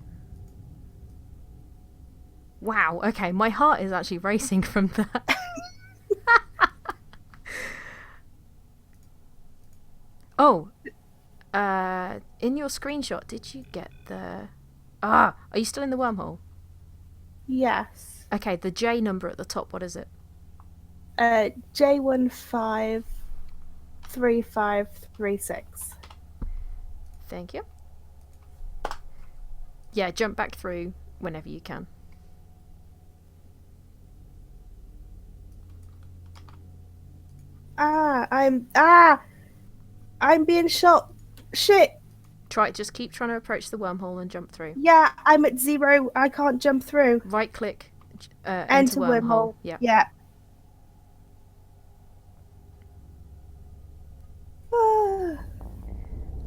Wow, okay, my heart is actually racing from that. Oh, in your screenshot, did you get the... are you still in the wormhole? Yes. Okay, the J number at the top, what is it? J153536. Thank you. Yeah, jump back through whenever you can. I'm being shot. Shit. Just keep trying to approach the wormhole and jump through. Yeah, I'm at 0. I can't jump through. Right click, Enter wormhole. Yep. Yeah.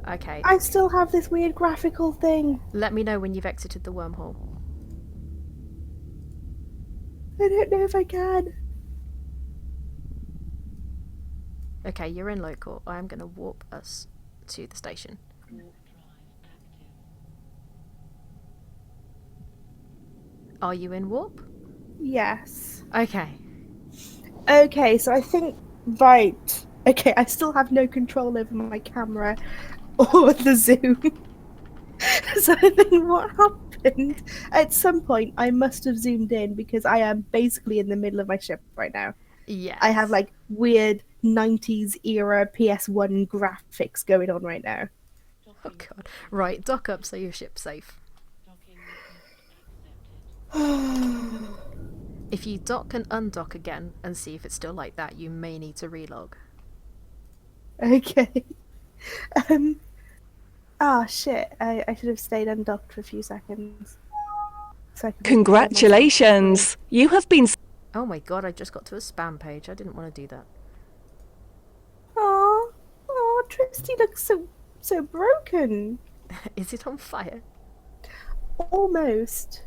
Okay. I still have this weird graphical thing. Let me know when you've exited the wormhole. I don't know if I can. Okay, you're in local. I'm going to warp us to the station. Warp drive active. Are you in warp? Yes. Okay. Okay, so I think... Right. Okay, I still have no control over my camera or the zoom. So I think what happened... At some point, I must have zoomed in because I am basically in the middle of my ship right now. Yes. I have, like, weird 90s era PS1 graphics going on right now. Oh god. Right, dock up so your ship's safe. Docking request accepted. If you dock and undock again and see if it's still like that, you may need to relog. Okay. Shit. I should have stayed undocked for a few seconds. So I could Congratulations! You have been... Oh my god, I just got to a spam page. I didn't want to do that. Oh, Tristy looks so broken. Is it on fire? Almost.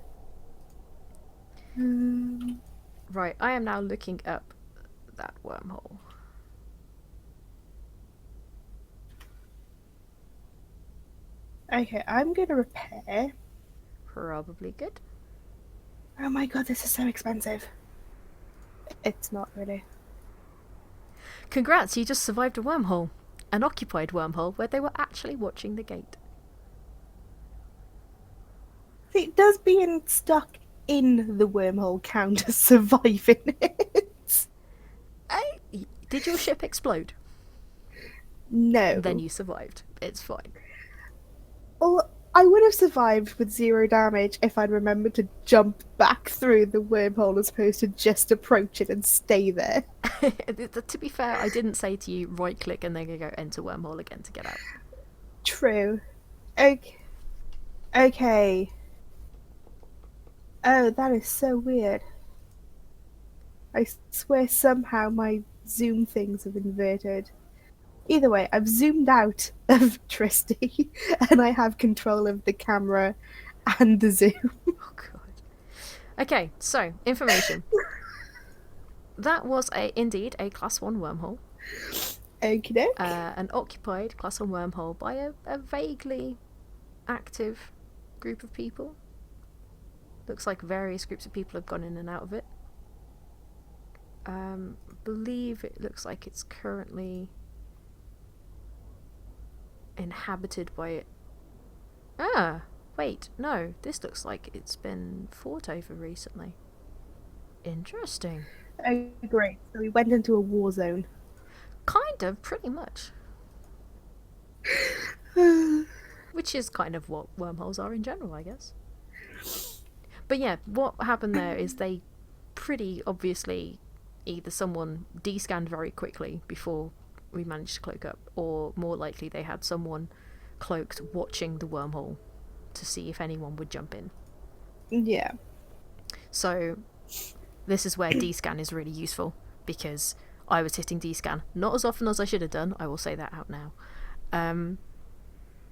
Right, I am now looking up that wormhole. Okay, I'm gonna repair. Probably good. Oh my god, this is so expensive. It's not really. Congrats, you just survived a wormhole. An occupied wormhole where they were actually watching the gate. See, does being stuck in the wormhole count as surviving it? Did your ship explode? No. Then you survived. It's fine. Well, I would have survived with 0 damage if I'd remembered to jump back through the wormhole as opposed to just approach it and stay there. To be fair, I didn't say to you right click and then go enter wormhole again to get out. True. Okay. Oh, that is so weird. I swear somehow my zoom things have inverted. Either way, I've zoomed out of Tristy and I have control of the camera and the zoom. Oh god. Okay, so information. That was indeed a class 1 wormhole. Okie doke. An occupied class 1 wormhole by a vaguely active group of people. Looks like various groups of people have gone in and out of it. Believe it looks like it's currently inhabited by... wait, no. This looks like it's been fought over recently. Interesting. Oh, great. So we went into a war zone. Kind of, pretty much. Which is kind of what wormholes are in general, I guess. But yeah, what happened there is they pretty obviously either someone descanned very quickly before we managed to cloak up, or more likely they had someone cloaked watching the wormhole to see if anyone would jump in. Yeah. So this is where descan is really useful, because I was hitting descan not as often as I should have done, I will say that out now.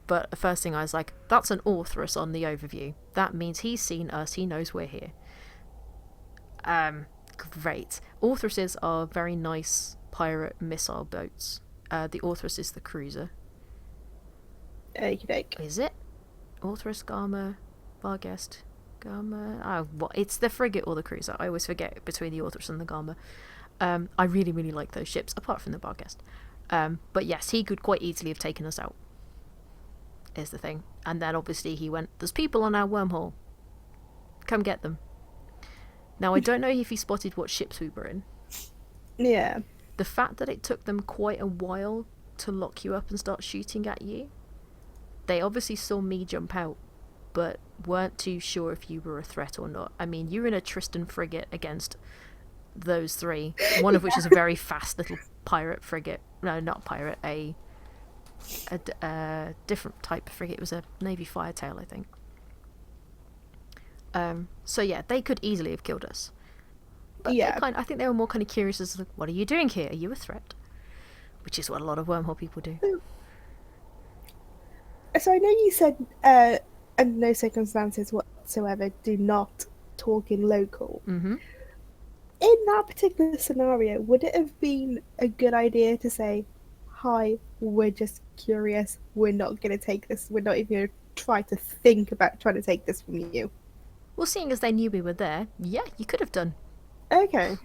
But the first thing I was like, that's an Orthrus on the overview. That means he's seen us, he knows we're here. Great. Orthruses are very nice pirate missile boats. The Orthrus is the cruiser. Okie doke. Is it? Orthrus, Garma, Barghest, Garma... Oh, what? It's the frigate or the cruiser. I always forget between the Orthrus and the Garma. I really, really like those ships, apart from the Barghest. But yes, he could quite easily have taken us out, is the thing. And then obviously he went, there's people on our wormhole. Come get them. Now, I don't know if he spotted what ships we were in. Yeah. The fact that it took them quite a while to lock you up and start shooting at you, they obviously saw me jump out, but weren't too sure if you were a threat or not. I mean, you're in a Tristan frigate against those three, one of which is a very fast little pirate frigate. No, not pirate, a different type of frigate. It was a Navy Firetail, I think. So yeah, they could easily have killed us. But Yeah. I think they were more kind of curious as to, what are you doing here? Are you a threat? Which is what a lot of wormhole people do. So I know you said, under no circumstances whatsoever, do not talk in local. Mm-hmm. In that particular scenario, would it have been a good idea to say, hi, we're just curious, we're not going to take this, we're not even going to try to think about trying to take this from you? Well, seeing as they knew we were there, yeah, you could have done. Okay.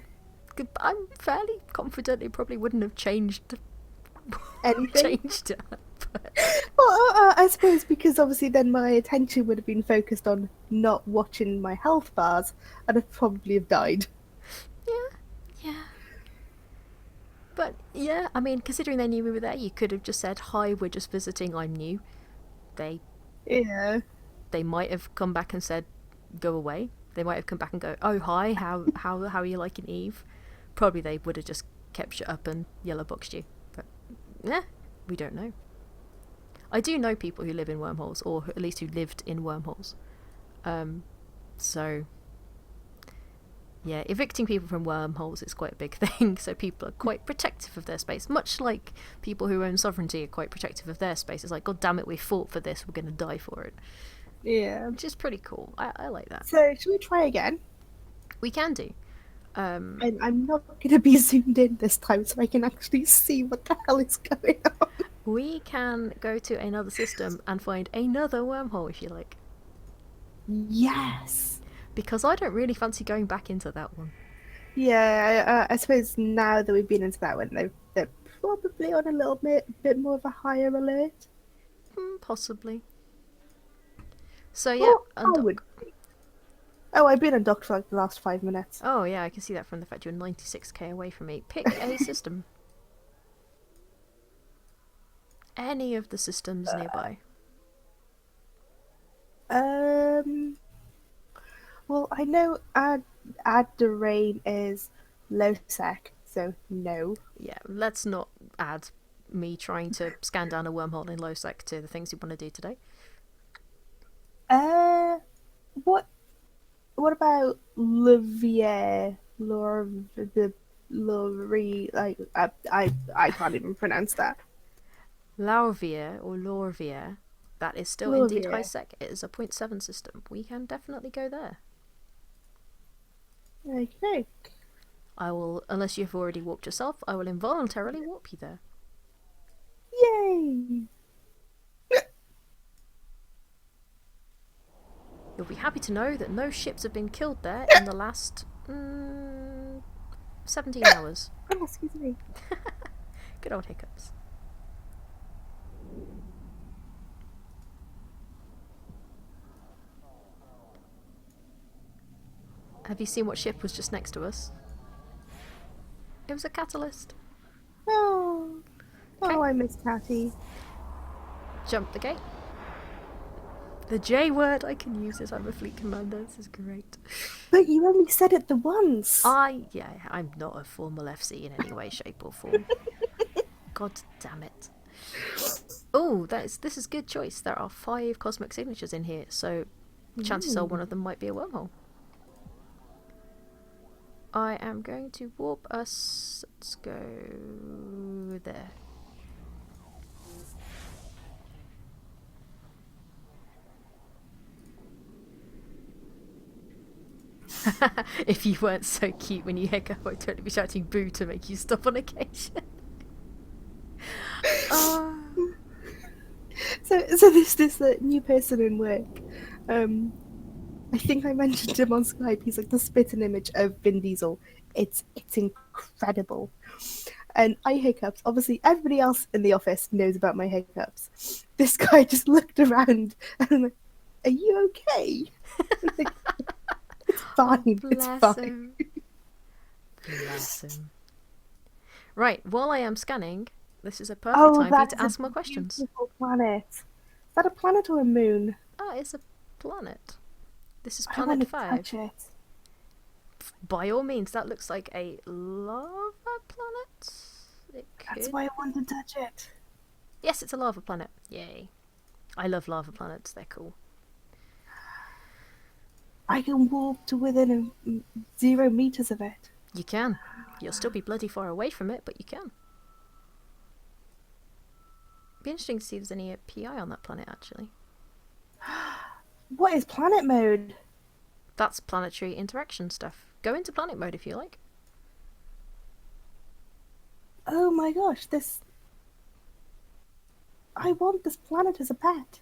I'm fairly confident it probably wouldn't have changed Anything? it. But Well, I suppose because obviously then my attention would have been focused on not watching my health bars, and I'd probably have died. yeah. But yeah, I mean, considering they knew we were there, you could have just said, hi, we're just visiting, I'm new. They Yeah. might have come back and said, go away. They might have come back and go, oh, hi, how are you liking Eve? Probably they would have just kept shut up and yellow boxed you. But yeah, we don't know. I do know people who live in wormholes, or at least who lived in wormholes. So Yeah, evicting people from wormholes is quite a big thing, so people are quite protective of their space, much like people who own sovereignty are quite protective of their space. It's like, God damn it, we fought for this, we're going to die for it. Yeah. Which is pretty cool. I like that. So, should we try again? We can do. And I'm not going to be zoomed in this time so I can actually see what the hell is going on. We can go to another system and find another wormhole if you like. Yes. Because I don't really fancy going back into that one. Yeah, I suppose now that we've been into that one, they're probably on a little bit more of a higher alert. Possibly. So yeah, Well, I would. Oh, I've been undocked for like the last 5 minutes. Oh yeah, I can see that from the fact you're 96k away from me. Pick a system. Any of the systems nearby. Well, I know add the rain is low sec, so no. Yeah, let's not add me trying to scan down a wormhole in low sec to the things you want to do today. What about Laurier? Laurie, like I can't even pronounce that. Laurier or Laurier, that is still indeed Laurier. high sec. It is a 0.7 system. We can definitely go there. Okay. I will, unless you've already warped yourself, I will involuntarily warp you there. Yay! You'll be happy to know that no ships have been killed there in the last 17 hours. Oh, excuse me. Good old hiccups. Have you seen what ship was just next to us? It was a catalyst. Oh, Okay. I miss Catty. Jump the gate. The J word, I can use this. I'm a fleet commander. This is great. But you only said it the once. I'm not a formal FC in any way, shape, or form. God damn it. Oh, this is good choice. There are 5 cosmic signatures in here, so chances are one of them might be a wormhole. I am going to warp us. Let's go there. If you weren't so cute when you hiccup, I'd totally be shouting boo to make you stop on occasion. So this new person in work. I think I mentioned him on Skype. He's like the spitting image of Vin Diesel. It's incredible. And I hiccups. Obviously, everybody else in the office knows about my hiccups. This guy just looked around and I'm like, "Are you okay?" Like, it's fine. Oh, it's bless fine. him. Bless him. Right, while I am scanning, this is a perfect time for you that's to ask more questions. Beautiful planet. Is that a planet or a moon? Ah, it's a planet. This is I planet want to 5. touch it. By all means, that looks like a lava planet. It could. That's why I want to touch it. Yes, it's a lava planet. Yay. I love lava planets, they're cool. I can walk to within 0 meters of it. You can. You'll still be bloody far away from it, but you can. Be interesting to see if there's any PI on that planet, actually. What is planet mode? That's planetary interaction stuff. Go into planet mode if you like. Oh my gosh, this... I want this planet as a pet.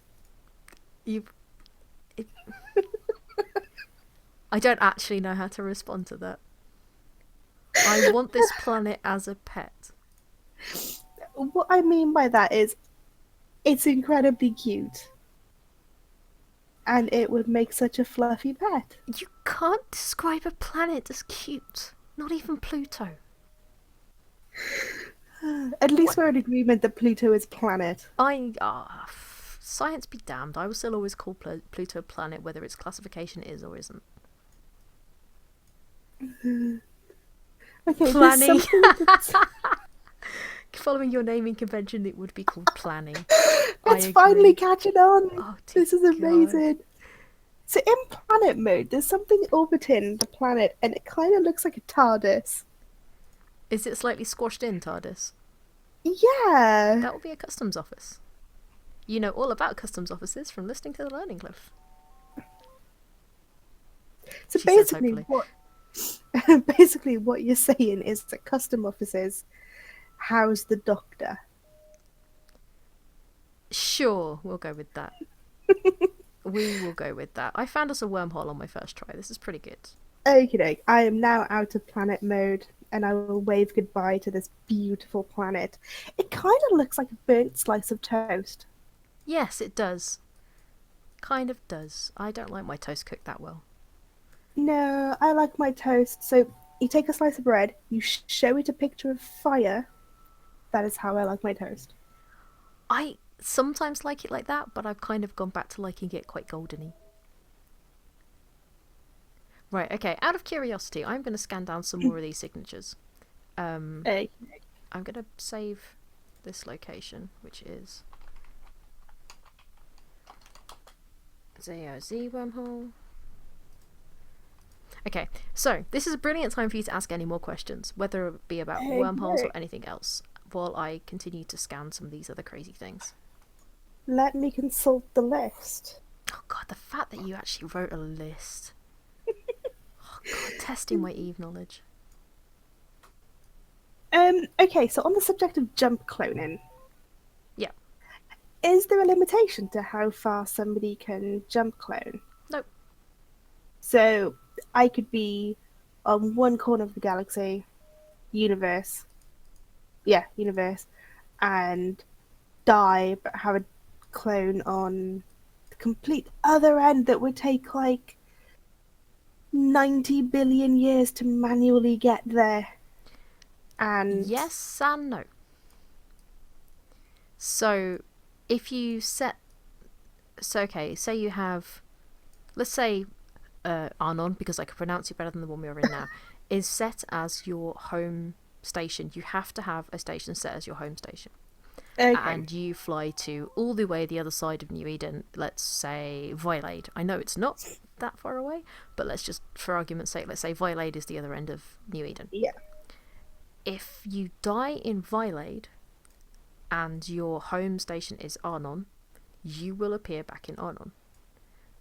I don't actually know how to respond to that. I want this planet as a pet. What I mean by that is, it's incredibly cute. And it would make such a fluffy pet. You can't describe a planet as cute. Not even Pluto. At least we're in agreement that Pluto is planet. Science be damned. I will still always call Pluto a planet, whether its classification is or isn't. Okay, Planning. there's something that's... Following your naming convention, it would be called planning. It's finally catching on. Oh, dear This is God. amazing. So in planet mode, there's something orbiting the planet, and it kind of looks like a TARDIS. Is it slightly squashed in, TARDIS? Yeah. That will be a customs office. You know all about customs offices from listening to the Learning Cliff. So She says hopefully. basically what you're saying is that custom officers house the Doctor. Sure, we'll go with that. We will go with that. I found us a wormhole on my first try. This is pretty good. Okay, I am now out of planet mode, and I will wave goodbye to this beautiful planet. It kind of looks like a burnt slice of toast. Yes, it does. Kind of does. I don't like my toast cooked that well. No, I like my toast. So you take a slice of bread, you show it a picture of fire. That is how I like my toast. I sometimes like it like that, but I've kind of gone back to liking it quite goldeny. Right, okay, out of curiosity, I'm going to scan down some more of these signatures. I'm Okay. going to save this location, which is Z wormhole. Okay, so this is a brilliant time for you to ask any more questions, whether it be about wormholes or anything else, while I continue to scan some of these other crazy things. Let me consult the list. Oh god, the fact that you actually wrote a list. Oh god, testing my Eve knowledge. Okay, so on the subject of jump cloning. Yeah. Is there a limitation to how far somebody can jump clone? Nope. So I could be on one corner of the galaxy, universe, and die, but have a clone on the complete other end that would take like 90 billion years to manually get there. And Yes and no. So, if you set... So, okay, say you have... Let's say Arnon, because I can pronounce it better than the one we're in now, is set as your home station. You have to have a station set as your home station. okay. And you fly to all the way the other side of New Eden, let's say Violade. I know it's not that far away, but let's just, for argument's sake, let's say Violade is the other end of New Eden. Yeah. If you die in Violade and your home station is Arnon, you will appear back in Arnon.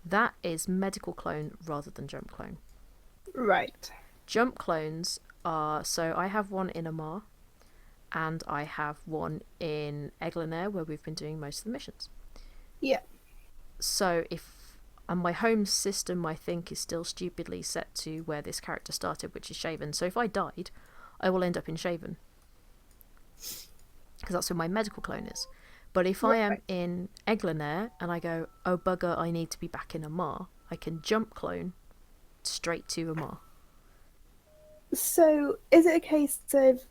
That is medical clone rather than jump clone. Right. Jump clones are... So I have one in Amar, and I have one in Eglaner, where we've been doing most of the missions. Yeah. So if... And my home system, I think, is still stupidly set to where this character started, which is Shaven. So if I died, I will end up in Shaven, because that's where my medical clone is. But if I am in Eglaner and I go, oh bugger, I need to be back in Amar, I can jump clone straight to Amar. So is it a case of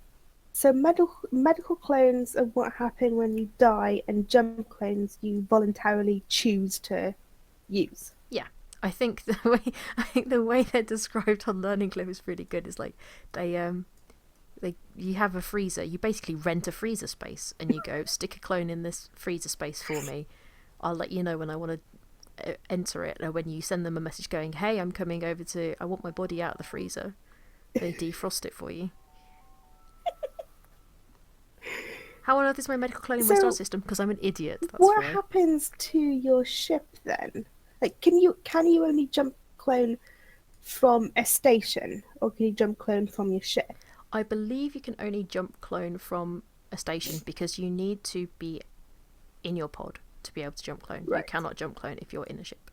medical clones are what happen when you die, and jump clones you voluntarily choose to use? Yeah, I think the way they're described on Learning Cliff is really good. It's like you have a freezer. You basically rent a freezer space, and you go, stick a clone in this freezer space for me. I'll let you know when I want to enter it. Or when you send them a message going, hey, I'm coming over to... I want my body out of the freezer. They defrost it for you. How on earth is my medical clone in my star system? Because I'm an idiot. That's what why. happens to your ship then? Like, can you only jump clone from a station, or can you jump clone from your ship? I believe you can only jump clone from a station because you need to be in your pod to be able to jump clone. Right. You cannot jump clone if you're in a ship.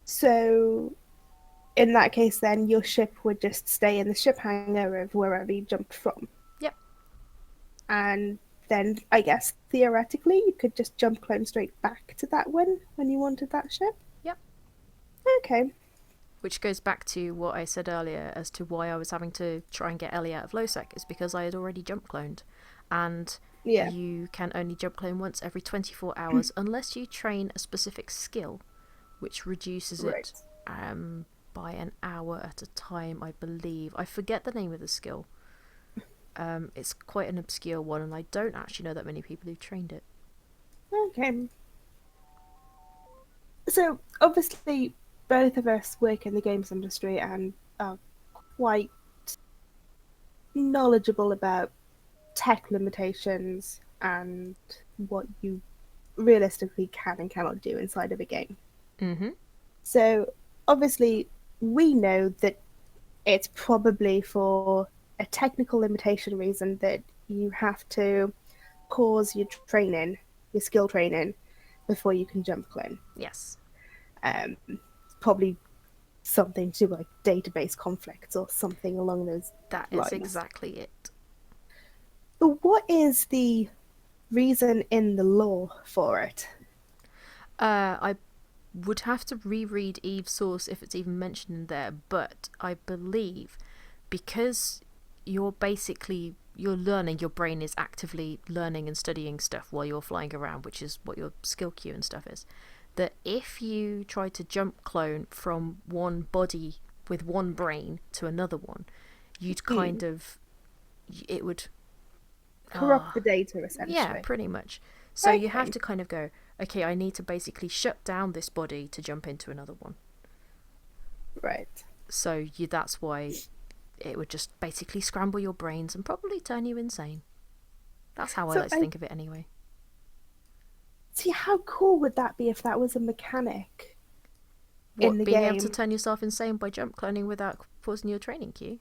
So, in that case, then your ship would just stay in the ship hangar of wherever you jumped from. Yep. And then, I guess, theoretically, you could just jump clone straight back to that one when you wanted that ship? Yep. Okay. Which goes back to what I said earlier as to why I was having to try and get Ellie out of Losec, is because I had already jump cloned. And Yeah. you can only jump clone once every 24 hours unless you train a specific skill, which reduces Right. it by an hour at a time, I believe. I forget the name of the skill. It's quite an obscure one, and I don't actually know that many people who've trained it. Okay. So obviously, both of us work in the games industry and are quite knowledgeable about tech limitations and what you realistically can and cannot do inside of a game. Mm-hmm. So obviously, we know that it's probably for a technical limitation reason that you have to pause your training, your skill training, before you can jump clone. Yes. Um, probably something to do like database conflicts or something along those That is lines. exactly it. But what is the reason in the law for it? I would have to reread Eve's source if it's even mentioned in there, but I believe because you're learning, your brain is actively learning and studying stuff while you're flying around, which is what your skill queue and stuff is, that if you try to jump clone from one body with one brain to another one, you'd kind of, it would Corrupt the data, essentially. yeah, pretty much. So you have Okay. to kind of go, okay, I need to basically shut down this body to jump into another one. Right. So that's why it would just basically scramble your brains and probably turn you insane. That's how I So like to think of it anyway. see, how cool would that be if that was a mechanic in the Being game? able to turn yourself insane by jump cloning without pausing your training queue?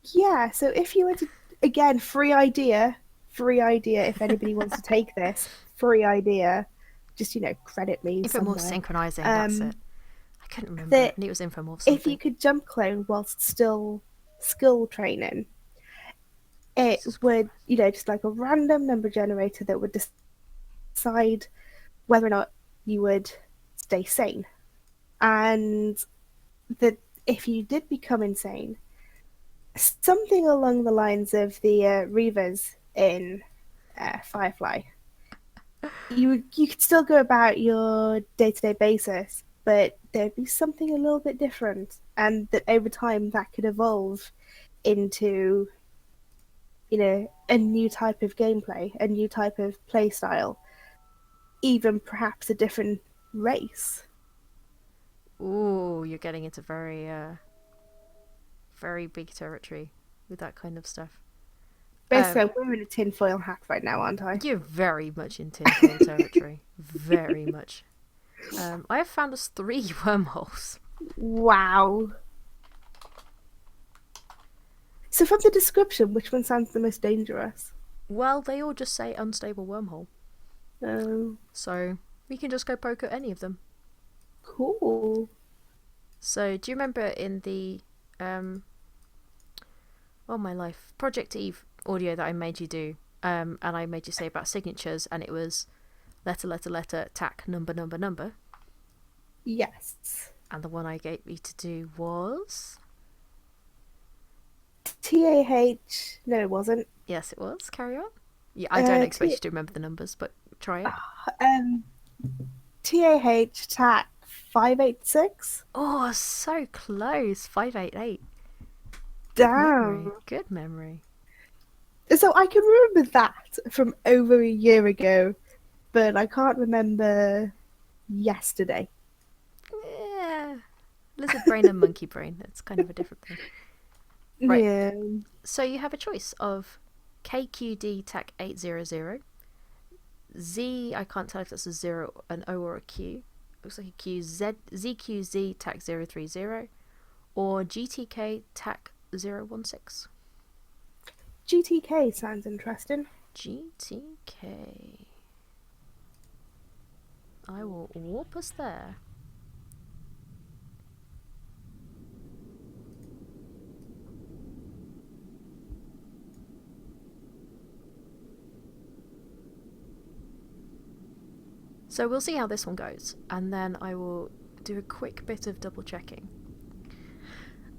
Yeah, so if you were to, again, free idea, if anybody wants to take this, free idea, just, credit me Infomorph somewhere. synchronizing, that's it. I couldn't remember. That I knew it was Infomorph if something. you could jump clone whilst still skill training, it Jesus would, Christ. just like a random number generator that would decide whether or not you would stay sane. And that if you did become insane, something along the lines of the Reavers in Firefly, you could still go about your day-to-day basis, but there'd be something a little bit different, and that over time that could evolve into a new type of gameplay, a new type of play style, even perhaps a different race. Ooh, you're getting into very big territory with that kind of stuff. Basically, I'm wearing a tinfoil hat right now, aren't I? You're very much in tinfoil territory. Very much. I have found us 3 wormholes. Wow. So from the description, which one sounds the most dangerous? Well, they all just say unstable wormhole. Oh, So we can just go poke at any of them. cool. So do you remember in the oh my life, Project Eve audio that I made you do, and I made you say about signatures, and it was letter, tack, number, Yes. and the one I gave you to do was TAH. No, it wasn't. yes, it was. Carry on. Yeah, I don't expect T- you to remember the numbers, but try it. um, TAH TAC 586. Oh, so close. 588. Good memory. Damn. Good memory. So I can remember that from over a year ago, but I can't remember yesterday. Yeah. Lizard brain and monkey brain. It's kind of a different thing. Right. Yeah. So you have a choice of KQD TAC 800, Z, I can't tell if that's a 0, an O or a Q. Looks like a Q, ZQZ TAC 030, or GTK TAC 016. GTK sounds interesting. GTK. I will warp us there. So we'll see how this one goes, and then I will do a quick bit of double checking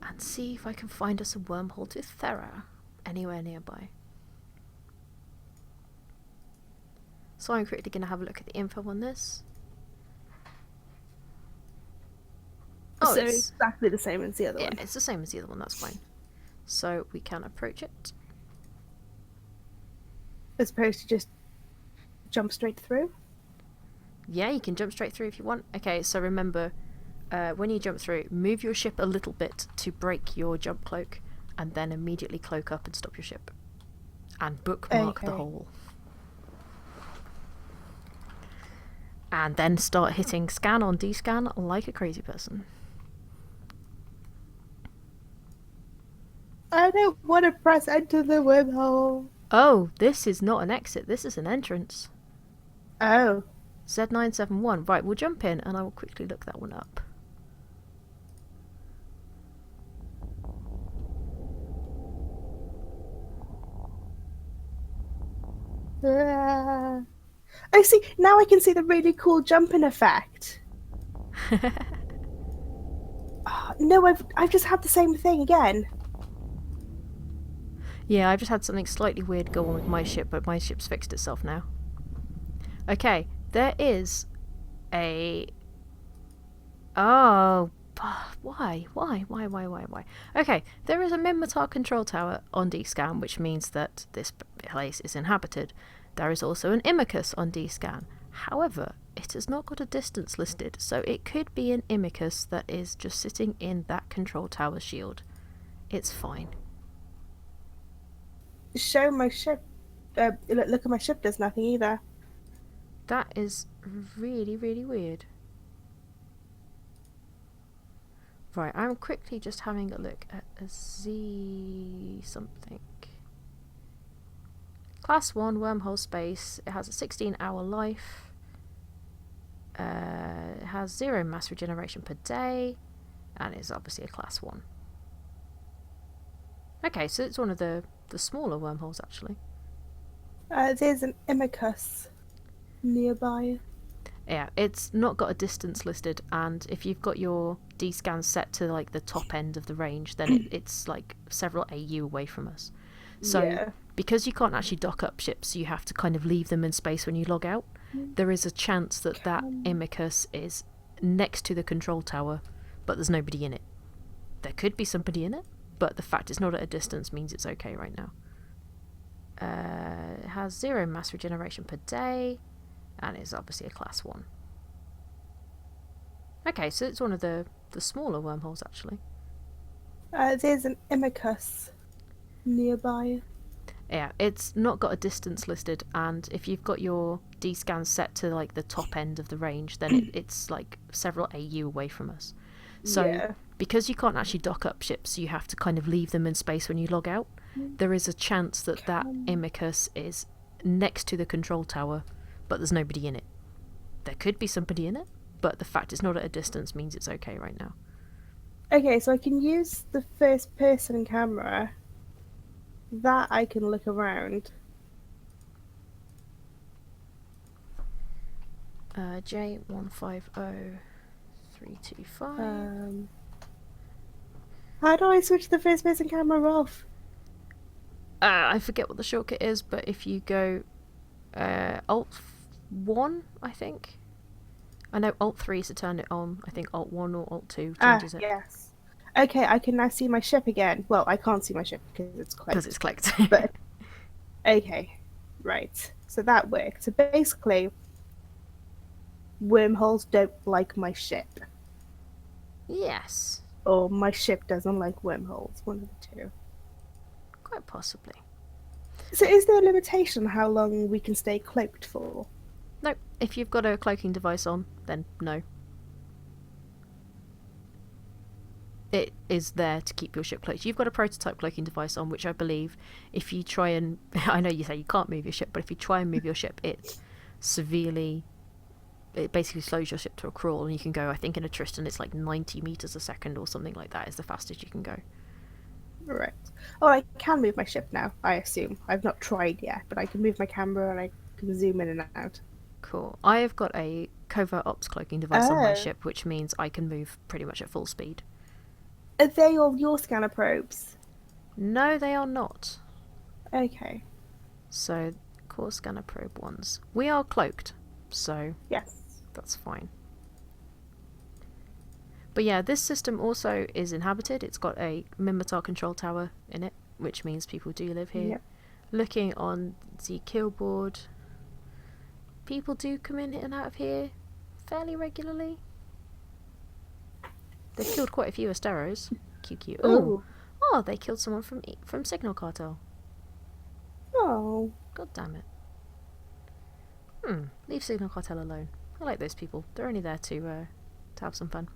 and see if I can find us a wormhole to Thera anywhere nearby. So I'm quickly going to have a look at the info on this. Oh, So it's exactly the same as the other one. it's the same as the other one, that's fine. So we can approach it. As opposed to just jump straight through. Yeah, you can jump straight through if you want. Okay, so remember, when you jump through, move your ship a little bit to break your jump cloak, and then immediately cloak up and stop your ship. And bookmark the Okay. hole. And then start hitting scan on D-scan like a crazy person. I don't want to press enter the wormhole. Oh, this is not an exit, this is an entrance. Oh. Z971. Right, we'll jump in and I will quickly look that one up. I see. Now I can see the really cool jumping effect. Oh, no, I've just had the same thing again. Yeah, I've just had something slightly weird go on with my ship, but my ship's fixed itself now. Okay, there is a... Oh, why? Okay, there is a Minmatar control tower on D-scan, which means that this place is inhabited. There is also an Imicus on D-scan. However, it has not got a distance listed, so it could be an Imicus that is just sitting in that control tower shield. It's fine. Show my ship. Look at my ship. Does nothing either. That is really, really weird. Right, I'm quickly just having a look at a Z something. Class 1 wormhole space. It has a 16-hour life. It has 0 mass regeneration per day. And it's obviously a class 1. Okay, so it's one of the smaller wormholes actually. There's an Imicus nearby. Yeah, it's not got a distance listed, and if you've got your D-scan set to like the top end of the range, then it's like several AU away from us. So Yeah. because you can't actually dock up ships, you have to kind of leave them in space when you log out. There is a chance that that Imicus is next to the control tower, but there's nobody in it. There could be somebody in it, but the fact it's not at a distance means it's okay right now. It has 0 mass regeneration per day, and it's obviously a class 1. Okay, so it's one of the smaller wormholes actually. There's an Imicus nearby. Yeah, it's not got a distance listed, and if you've got your D-scan set to like the top end of the range, then it's like several AU away from us. So Yeah. because you can't actually dock up ships, you have to kind of leave them in space when you log out. There is a chance that that Imicus is next to the control tower, but there's nobody in it. There could be somebody in it, but the fact it's not at a distance means it's okay right now. Okay, so I can use the first person camera. That I can look around. J150325. How do I switch the first person camera off? I forget what the shortcut is, but if you go Alt 1, I think. I know Alt 3 is to turn it on. I think Alt 1 or Alt 2 changes it. Yes. Okay, I can now see my ship again. Well, I can't see my ship because it's closed. Because it's clicked. But okay, right. So that worked. So basically, wormholes don't like my ship, Yes, or my ship doesn't like wormholes. One of the two. quite possibly. So is there a limitation on how long we can stay cloaked for? No, if you've got a cloaking device on, then no. It is there to keep your ship cloaked. You've got a prototype cloaking device on, which I believe if you try and... I know you say you can't move your ship, but if you try and move your ship, it basically slows your ship to a crawl, and you can go, I think in a Tristan it's like 90 meters a second or something like that is the fastest you can go. Right. Oh, I can move my ship now, I assume. I've not tried yet, but I can move my camera and I can zoom in and out. Cool. I have got a covert ops cloaking device on my Oh. ship, which means I can move pretty much at full speed. Are they all your scanner probes? No, they are not. Okay. So, core scanner probe ones. We are cloaked, so Yes. that's fine. But yeah, this system also is inhabited. It's got a Minmatar control tower in it, which means people do live here. Yep. Looking on the kill board, people do come in and out of here. fairly regularly. They've killed quite a few Asteros. QQ. Oh. Oh, they killed someone from Signal Cartel. Oh. God damn it. Leave Signal Cartel alone. I like those people. They're only there to have some fun.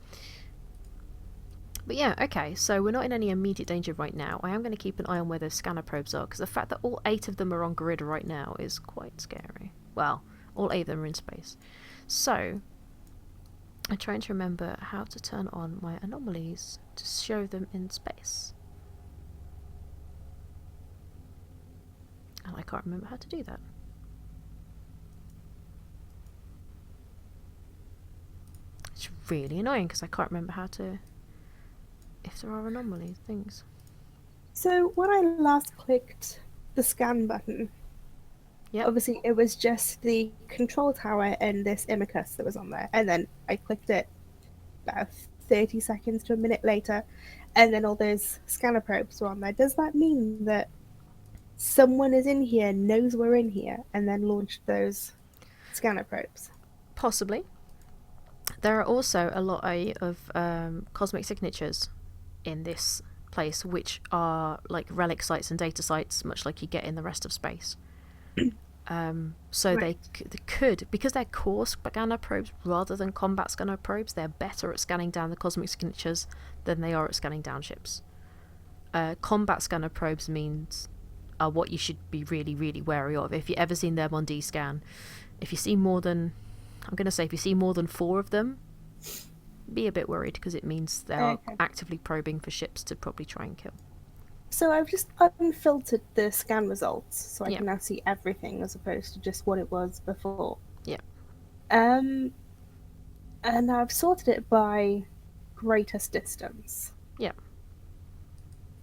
But yeah, okay, so we're not in any immediate danger right now. I am going to keep an eye on where those scanner probes are, because the fact that all 8 of them are on grid right now is quite scary. Well, all 8 of them are in space. So, I'm trying to remember how to turn on my anomalies to show them in space. And I can't remember how to do that. It's really annoying because I can't remember how to... if there are anomaly things. So when I last clicked the scan button, Yep. obviously it was just the control tower and this Imicus that was on there. And then I clicked it about 30 seconds to a minute later, and then all those scanner probes were on there. Does that mean that someone is in here, knows we're in here, and then launched those scanner probes? Possibly. There are also a lot of cosmic signatures in this place, which are like relic sites and data sites, much like you get in the rest of space. So Right. they could, because they're core scanner probes rather than combat scanner probes, they're better at scanning down the cosmic signatures than they are at scanning down ships. Combat scanner probes are what you should be really, really wary of. If you've ever seen them on D-Scan, if you see more than, I'm going to say, if you see more than 4 of them, be a bit worried, because it means they are Okay. actively probing for ships to probably try and kill. So I've just unfiltered the scan results, so I Yeah. can now see everything as opposed to just what it was before. Yeah. And I've sorted it by greatest distance. Yeah.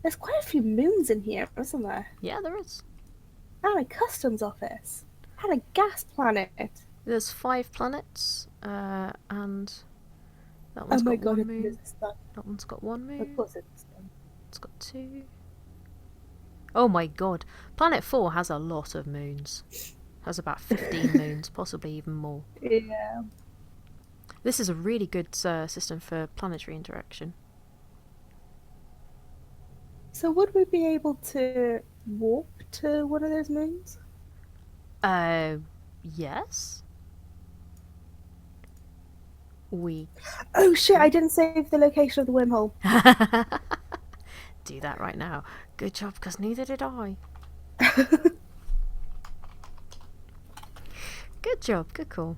There's quite a few moons in here, isn't there? Yeah, there is. And a customs office. And a gas planet. There's 5 planets, and that Oh one's my got god, 1 it moon. is stuff. That one's got 1 moon. Of course it's It's got 2. Oh my god. Planet 4 has a lot of moons. Has about 15 moons, possibly even more. Yeah. This is a really good system for planetary interaction. So would we be able to warp to one of those moons? Yes. We Oh shit, I didn't save the location of the wormhole. do that right now. Good job, because neither did I. Good job, good call.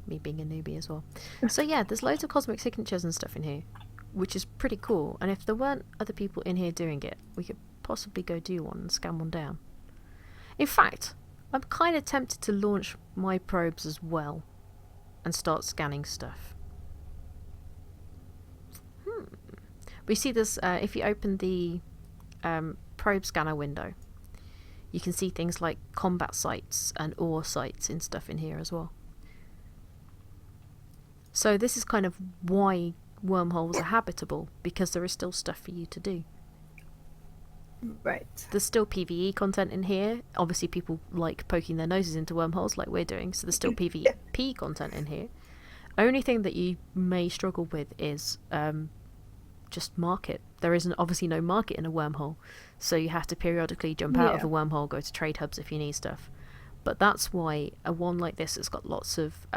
Me being a newbie as well. So yeah, there's loads of cosmic signatures and stuff in here, which is pretty cool. And if there weren't other people in here doing it, we could possibly go do one and scan one down. In fact, I'm kind of tempted to launch my probes as well and start scanning stuff. We see this, if you open the probe scanner window, you can see things like combat sites and ore sites and stuff in here as well. So this is kind of why wormholes are habitable, because there is still stuff for you to do. Right. There's still PvE content in here. Obviously people like poking their noses into wormholes like we're doing, so there's still PvP content in here. Only thing that you may struggle with is just market. There isn't obviously no market in a wormhole, so you have to periodically jump out of the wormhole, go to trade hubs if you need stuff. But that's why a one like this has got lots of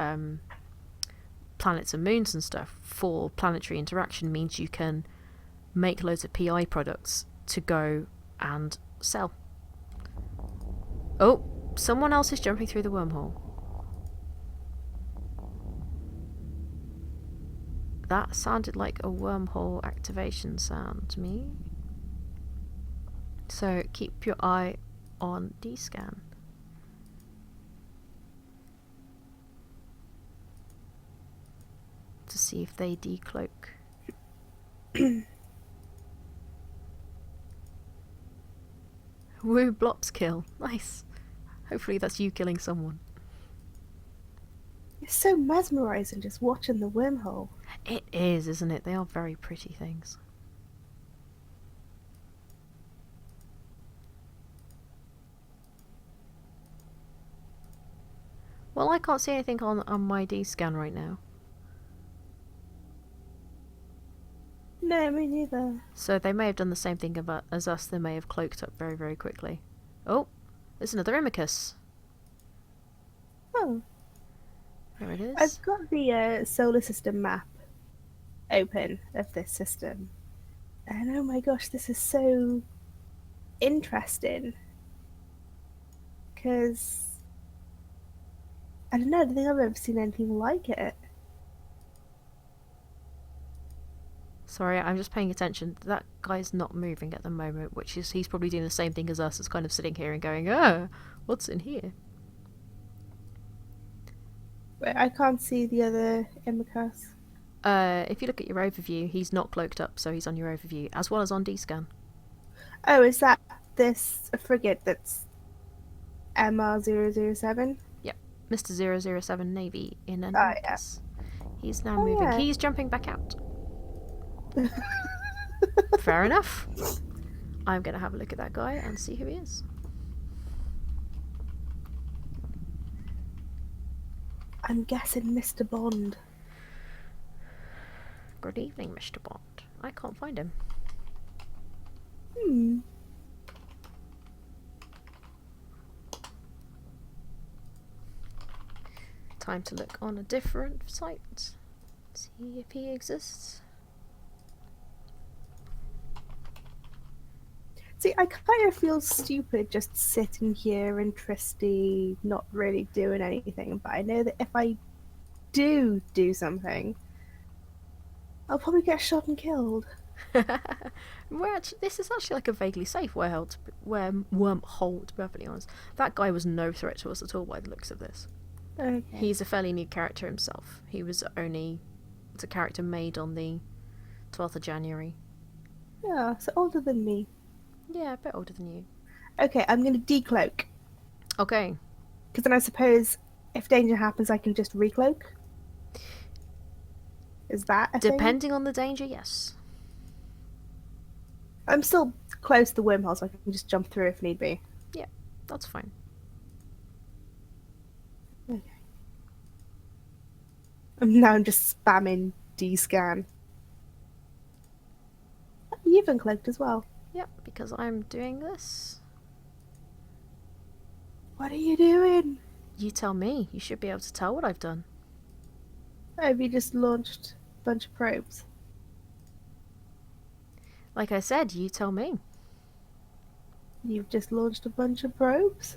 planets and moons and stuff for planetary interaction means you can make loads of PI products to go and sell. Oh, someone else is jumping through the wormhole. That sounded like a wormhole activation sound to me. So keep your eye on D-Scan. To see if they decloak. Woo, Blops kill. Nice. Hopefully that's you killing someone. It's so mesmerizing just watching the wormhole. It is, isn't it? They are very pretty things. Well, I can't see anything on my D scan right now. No, me neither. So they may have done the same thing as us. They may have cloaked up very, very quickly. Oh, there's another Imicus. Oh, Here it is. I've got the solar system map open of this system. And oh my gosh, this is so interesting. Because I don't know, I don't think I've ever seen anything like it. Sorry, I'm just paying attention. That guy's not moving at the moment, which is he's probably doing the same thing as us. It's kind of sitting here and going, what's in here? Wait, I can't see the other Imicus. If you look at your overview, he's not cloaked up, so he's on your overview, as well as on D-scan. Oh, is that this frigate that's MR007? Yep, Mr. 007 Navy in an Oh, yeah. Imicus. He's now Oh, moving. yeah. He's jumping back out. Fair enough. I'm going to have a look at that guy and see who he is. I'm guessing Mr. Bond. Good evening, Mr. Bond. I can't find him. Hmm. Time to look on a different site. See if he exists. See, I kind of feel stupid just sitting here and Tristy not really doing anything, but I know that if I do something, I'll probably get shot and killed. This is actually like a vaguely safe wormhole, to be perfectly honest. That guy was no threat to us at all by the looks of this. Okay. He's a fairly new character himself. It's a character made on the 12th of January. Yeah, so older than me. Yeah, a bit older than you. Okay, I'm going to decloak. Okay. Because then I suppose if danger happens, I can just recloak. Is that a thing? Depending on the danger, yes. I'm still close to the wormhole, so I can just jump through if need be. That's fine. Okay. Now I'm just spamming D-scan. You've uncloaked as well. Yep, because I'm doing this. What are you doing? You tell me. You should be able to tell what I've done. Oh, have you just launched a bunch of probes? Like I said, you tell me. You've just launched a bunch of probes?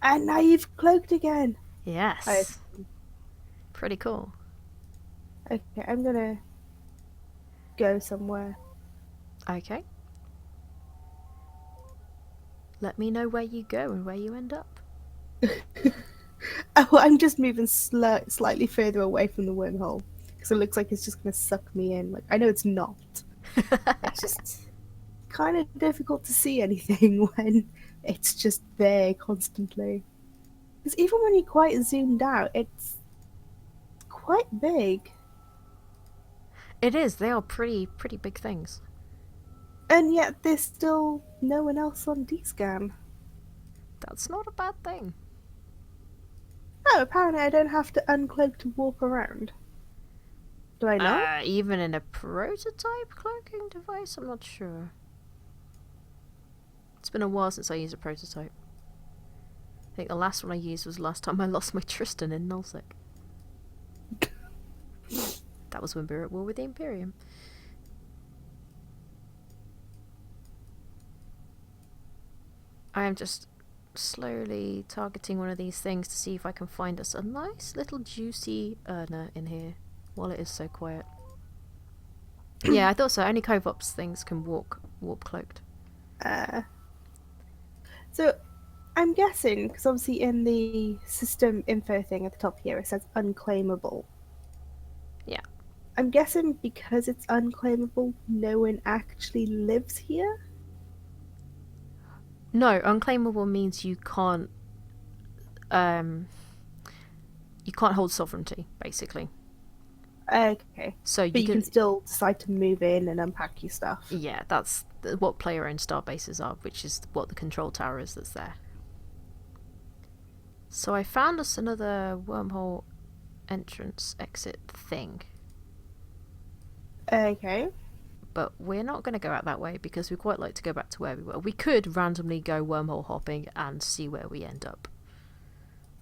And now you've cloaked again. Yes. Pretty cool. Okay, I'm gonna go somewhere. Okay. Let me know where you go and where you end up. Oh, I'm just moving slightly further away from the wormhole because it looks like it's just gonna suck me in. Like, I know it's not. It's just kind of difficult to see anything when it's just there constantly. Because even when you're quite zoomed out, it's quite big. It is. They are pretty big things. And yet there's still no one else on D-scan. That's not a bad thing. Oh, apparently I don't have to uncloak to walk around. Do I not? Even in a prototype cloaking device? I'm not sure. It's been a while since I used a prototype. I think the last one I used was last time I lost my Tristan in Nullsec. That was when we were at war with the Imperium. I am just slowly targeting one of these things to see if I can find us a nice little juicy Urna in here while it is so quiet. Yeah, I thought so. Only Covops things can warp cloaked. So I'm guessing, because obviously in the system info thing at the top here it says unclaimable. Yeah. I'm guessing because it's unclaimable, no one actually lives here? No, unclaimable means you can't hold sovereignty, basically. Okay. So But you can still decide to move in and unpack your stuff. Yeah, that's what player-owned star bases are, which is what the control tower is that's there. So I found us another wormhole entrance exit thing. Okay. But we're not going to go out that way because we quite like to go back to where we were. We could randomly go wormhole hopping and see where we end up.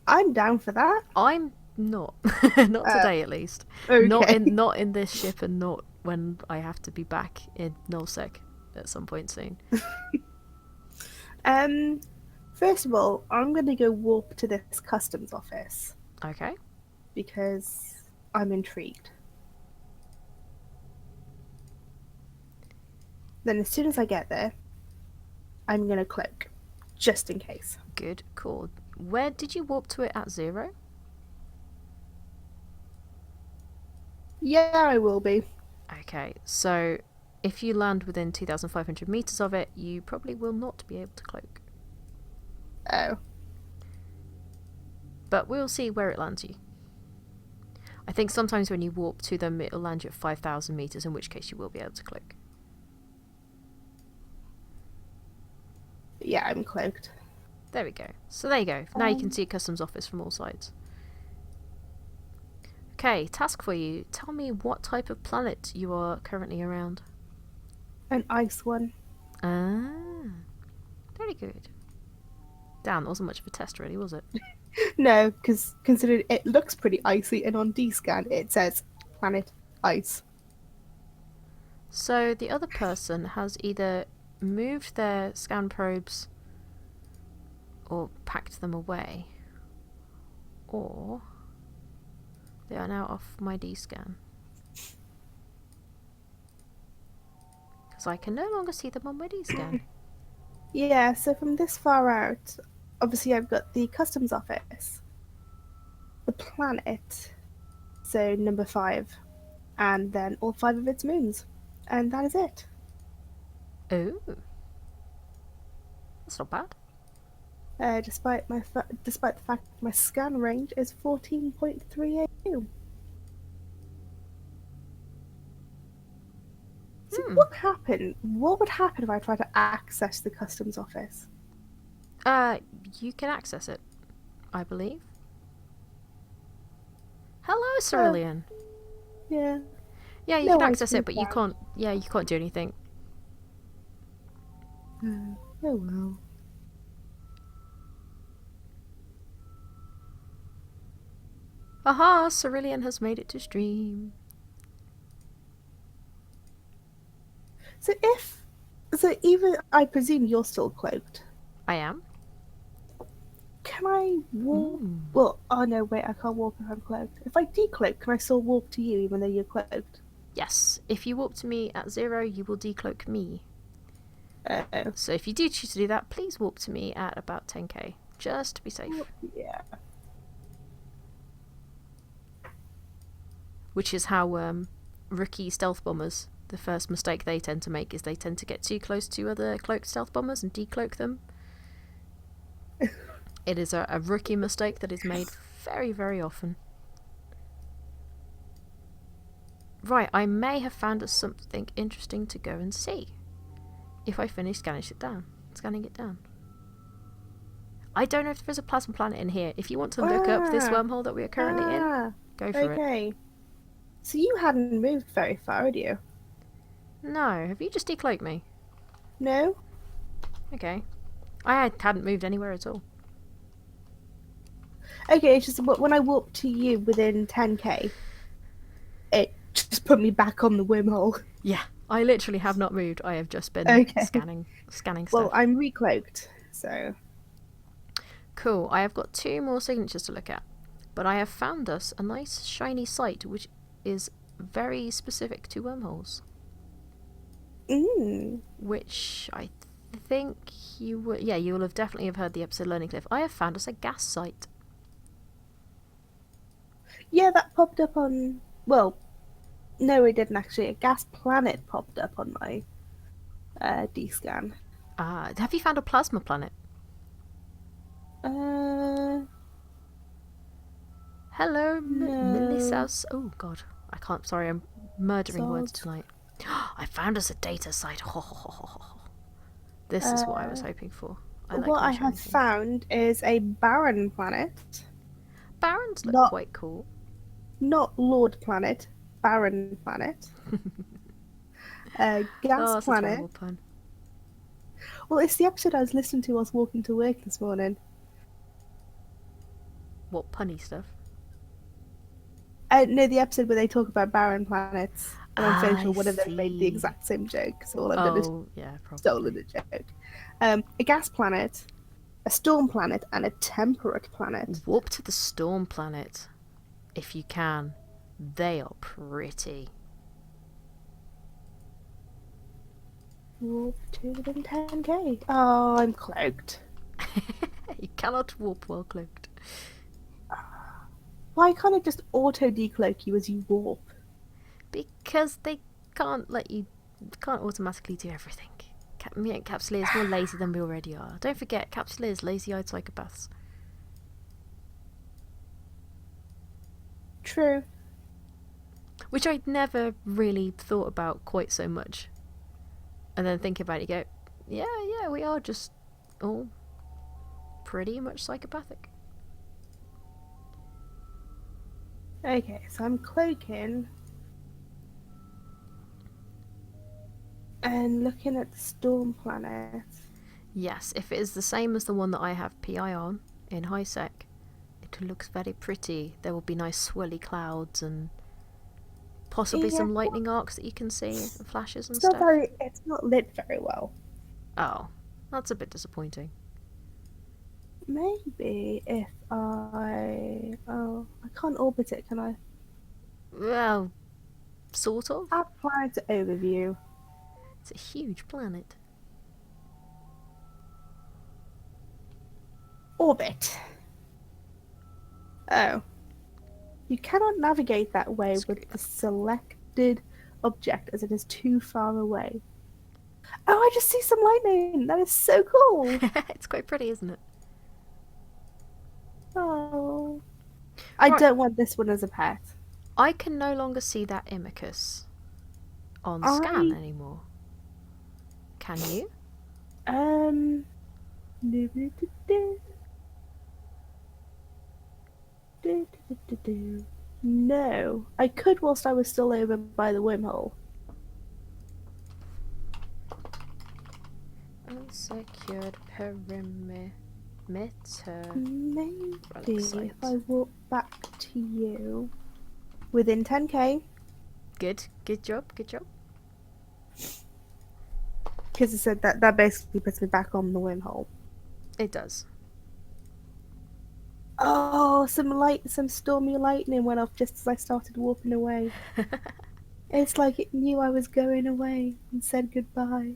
I'm down for that. I'm not. Not today, at least. Okay. Not in this ship, and not when I have to be back in nullsec at some point soon. First of all, I'm going to go warp to this customs office Okay. because I'm intrigued. Then as soon as I get there, I'm going to cloak, just in case. Good call. Where did you warp to it at 0? Yeah, I will be. Okay, so if you land within 2,500 meters of it, you probably will not be able to cloak. Oh. But we'll see where it lands you. I think sometimes when you warp to them, it'll land you at 5,000 meters, in which case you will be able to cloak. Yeah, I'm cloaked. There we go. So there you go. Now you can see a customs office from all sides. Okay, task for you. Tell me what type of planet you are currently around. An ice one. Ah, very good. Damn, that wasn't much of a test, really, was it? No, because considering it looks pretty icy, and on D-scan it says planet ice. So the other person has either moved their scan probes or packed them away, or they are now off my D-scan. Because I can no longer see them on my D-scan. Yeah, so from this far out, obviously I've got the customs office, the planet, so number 5, and then all 5 of its moons. And that is it. Oh, that's not bad. Despite the fact my scan range is 14.3 AU. So what happened? What would happen if I tried to access the customs office? You can access it, I believe. Hello, Cerulean. Yeah. Yeah, you No, can I access see it, but you that. can't. Yeah, you can't do anything. Oh well. Aha! Cerulean has made it to stream. So even I presume you're still cloaked. I am. Can I warp? Mm. Well, oh no, wait, I can't warp if I'm cloaked. If I decloak, can I still warp to you even though you're cloaked? Yes, if you warp to me at 0, you will decloak me. Oh, So if you do choose to do that, please warp to me at about 10k, just to be safe. yeah. Which is how rookie stealth bombers, the first mistake they tend to make is they tend to get too close to other cloaked stealth bombers and decloak them. It is a rookie mistake that is made very, very often. Right, I may have found us something interesting to go and see. If I finish scanning it down. I don't know if there's a plasma planet in here. If you want to look up this wormhole that we are currently in, go for it. Okay. So you hadn't moved very far, had you? No, have you just decloaked me? No? Okay. I hadn't moved anywhere at all. Okay, it's just when I warped to you within 10k, it just put me back on the wormhole. Yeah, I literally have not moved. I have just been Okay. scanning stuff. Well, I'm recloaked, so... Cool, I have got 2 more signatures to look at. But I have found us a nice shiny site which is very specific to wormholes. Which I think you will... Yeah, you will have definitely have heard the episode Learning Cliff. I have found us a gas site. Yeah, that popped up on... Well, no, it didn't actually. A gas planet popped up on my D-scan. Have you found a plasma planet? Hello, No. Melissa's... Oh, God. I can't... Sorry, I'm murdering words tonight. I found us a data site. This is what I was hoping for. I like What I have reassuring things. found is a barren planet, Barons look not quite cool. not Lord Planet, barren planet. Gas Oh, it's a planet. terrible pun. Well, it's the episode I was listening to whilst walking to work this morning. What punny stuff? No, the episode where they talk about barren planets, and I'm fairly I sure one of them made the see. exact same joke. So all I've done is Oh, yeah, probably. stolen the joke. A gas planet, a storm planet, and a temperate planet. Warp to the storm planet, if you can. They are pretty. Warp to within 10k. Oh, I'm cloaked. You cannot warp while cloaked. Why can't it just auto decloak you as you warp? Because they can't let you... can't automatically do everything. Capsuleer's more lazy than we already are. Don't forget, Capsuleer's lazy-eyed psychopaths. True. Which I'd never really thought about quite so much. And then think about it, you go, yeah, we are just all pretty much psychopathic. Okay, so I'm cloaking. And looking at the storm planet. Yes, if it is the same as the one that I have PI on in high sec, it looks very pretty. There will be nice swirly clouds and possibly Yeah, some lightning arcs that you can see and flashes and It's not stuff. very. It's not lit very well. Oh, that's a bit disappointing. Maybe if I. Oh, I can't orbit it, can I? Well, sort of. Add planet overview. It's a huge planet. Orbit. Oh. You cannot navigate that way Screw with the selected object as it is too far away. Oh, I just see some lightning! That is so cool! It's quite pretty, isn't it? Oh. I Right. don't want this one as a pet. I can no longer see that Imicus on scan anymore. Can you? do, do, do, do. Do, do, do, do. No. I could whilst I was still over by the wormhole. Unsecured perimeter. Maybe Relic if site. I walk back to you within 10k, Good job. because I said that basically puts me back on the wormhole. It does. Oh, some stormy lightning went off just as I started walking away. It's like it knew I was going away and said goodbye.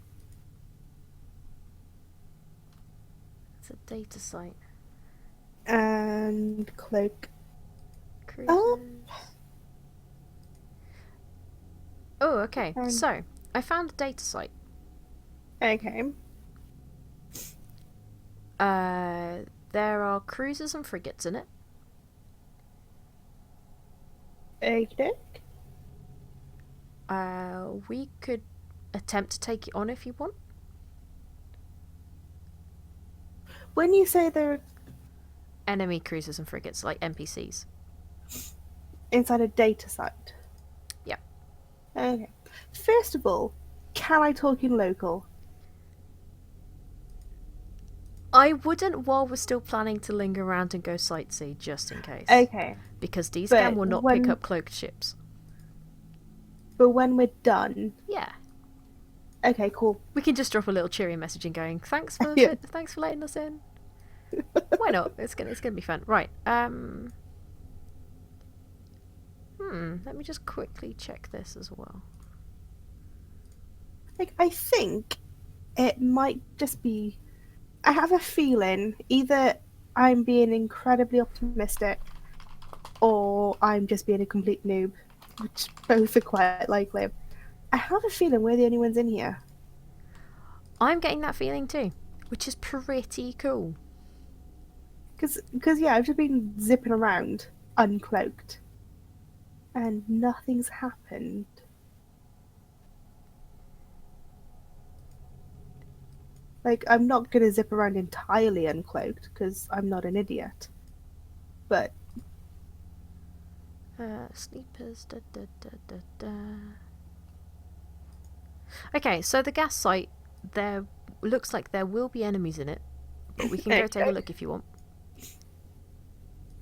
It's a data site. And cloak. Cruisers. Oh. Oh, okay. Um, So, I found a data site. Okay. There are cruisers and frigates in it. Okay. We could attempt to take it on if you want. When you say they're Enemy cruisers and frigates, like NPCs. inside a data site. Yeah. Okay. First of all, can I talk in local? I wouldn't while we're still planning to linger around and go sightsee, just in case. Okay. Because D-Scan But will not when- pick up cloaked ships. But when we're done. Yeah. Okay, cool. We can just drop a little cheery message and going, thanks for Yeah. thanks for letting us in. Why not? It's gonna be fun. Right. Let me just quickly check this as well. Like, I think it might just be. I have a feeling either I'm being incredibly optimistic or I'm just being a complete noob, which both are quite likely. I have a feeling we're the only ones in here. I'm getting that feeling too, which is pretty cool. Because yeah, I've just been zipping around uncloaked and nothing's happened. Like, I'm not going to zip around entirely uncloaked because I'm not an idiot. But Sleepers. Da, da, da, da, da. Okay, so the gas site, there looks like there will be enemies in it, but we can go take a Okay. look if you want.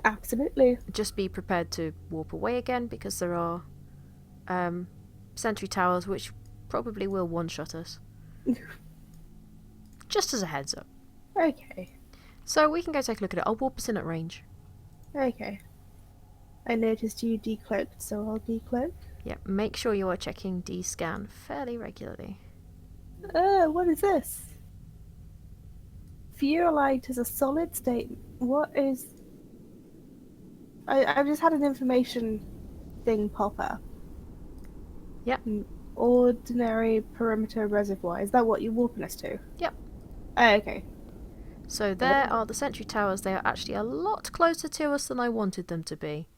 absolutely. Just be prepared to warp away again because there are sentry towers which probably will one-shot us. Just as a heads up. Okay. So we can go take a look at it. I'll warp us in at range. Okay. I noticed you decloaked, so I'll decloak. Yeah, make sure you are checking D-scan fairly regularly. What is this? Furolite is a solid state. What is... I've just had an information thing pop up. Yep. Ordinary perimeter reservoir. Is that what you're warping us to? Yep. Okay. So there are the sentry towers. They are actually a lot closer to us than I wanted them to be.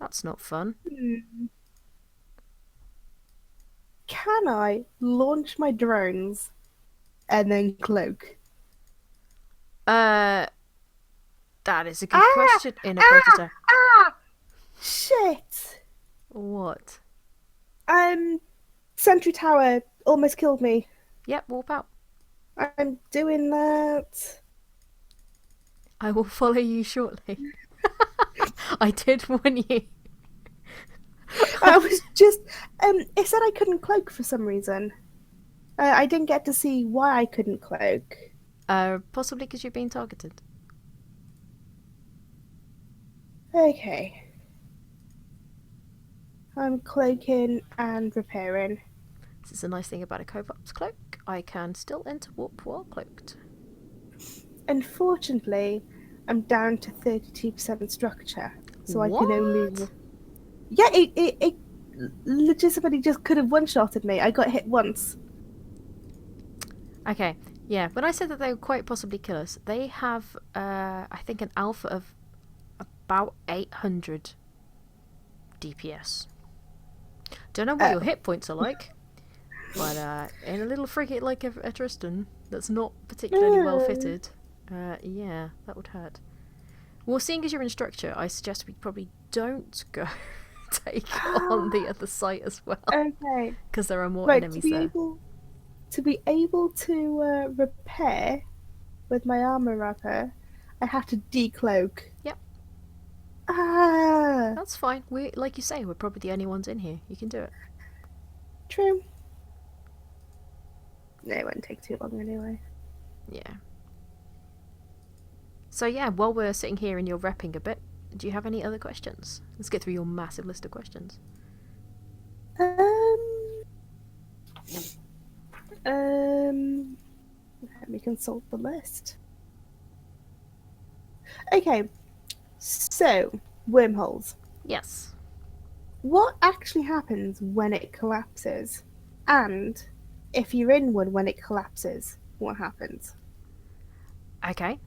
That's not fun. Can I launch my drones and then cloak? That is a good question in a prototype. Shit! What? Sentry tower almost killed me. Yep, warp out. I'm doing that. I will follow you shortly. I did warn you. I was just it said I couldn't cloak for some reason. I didn't get to see why I couldn't cloak. Possibly because you're being targeted. Okay. I'm cloaking and repairing. This is a nice thing about a Covop's cloak. I can still enter warp while cloaked. Unfortunately, I'm down to 32% structure, so I What? can only. Yeah, it legitimately just could have one-shotted me. I got hit once. Okay, yeah. When I said that they would quite possibly kill us, they have, I think, an alpha of about 800 DPS. Don't know what your hit points are like, but in a little frigate like a Tristan that's not particularly well fitted, yeah, that would hurt. Well, seeing as you're in structure, I suggest we probably don't go take on the other site as well, Okay. because there are more Right, enemies there. to be able to repair with my armor wrapper, I have to decloak. Yep. Ah, That's fine. We, like you say, we're probably the only ones in here. You can do it. true. No, it won't take too long anyway. Yeah. So yeah, while we're sitting here and you're repping a bit, do you have any other questions? Let's get through your massive list of questions. Let me consult the list. Okay, so wormholes. Yes. What actually happens when it collapses? And if you're in one when it collapses, what happens? Okay.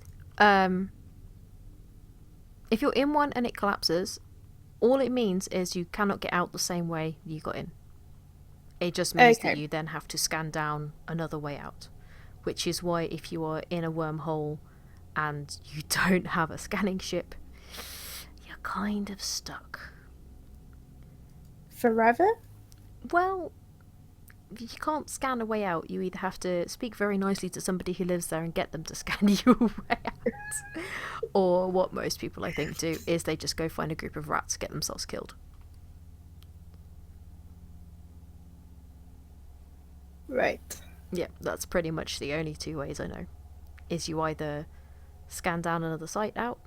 If you're in one and it collapses, all it means is you cannot get out the same way you got in. It just means that Okay. you then have to scan down another way out. Which is why if you are in a wormhole and you don't have a scanning ship, you're kind of stuck. Forever? Well, you can't scan a way out. You either have to speak very nicely to somebody who lives there and get them to scan you a way out, or what most people I think do is they just go find a group of rats, get themselves killed. Right. Yeah, that's pretty much the only two ways I know. Is you either scan down another site out,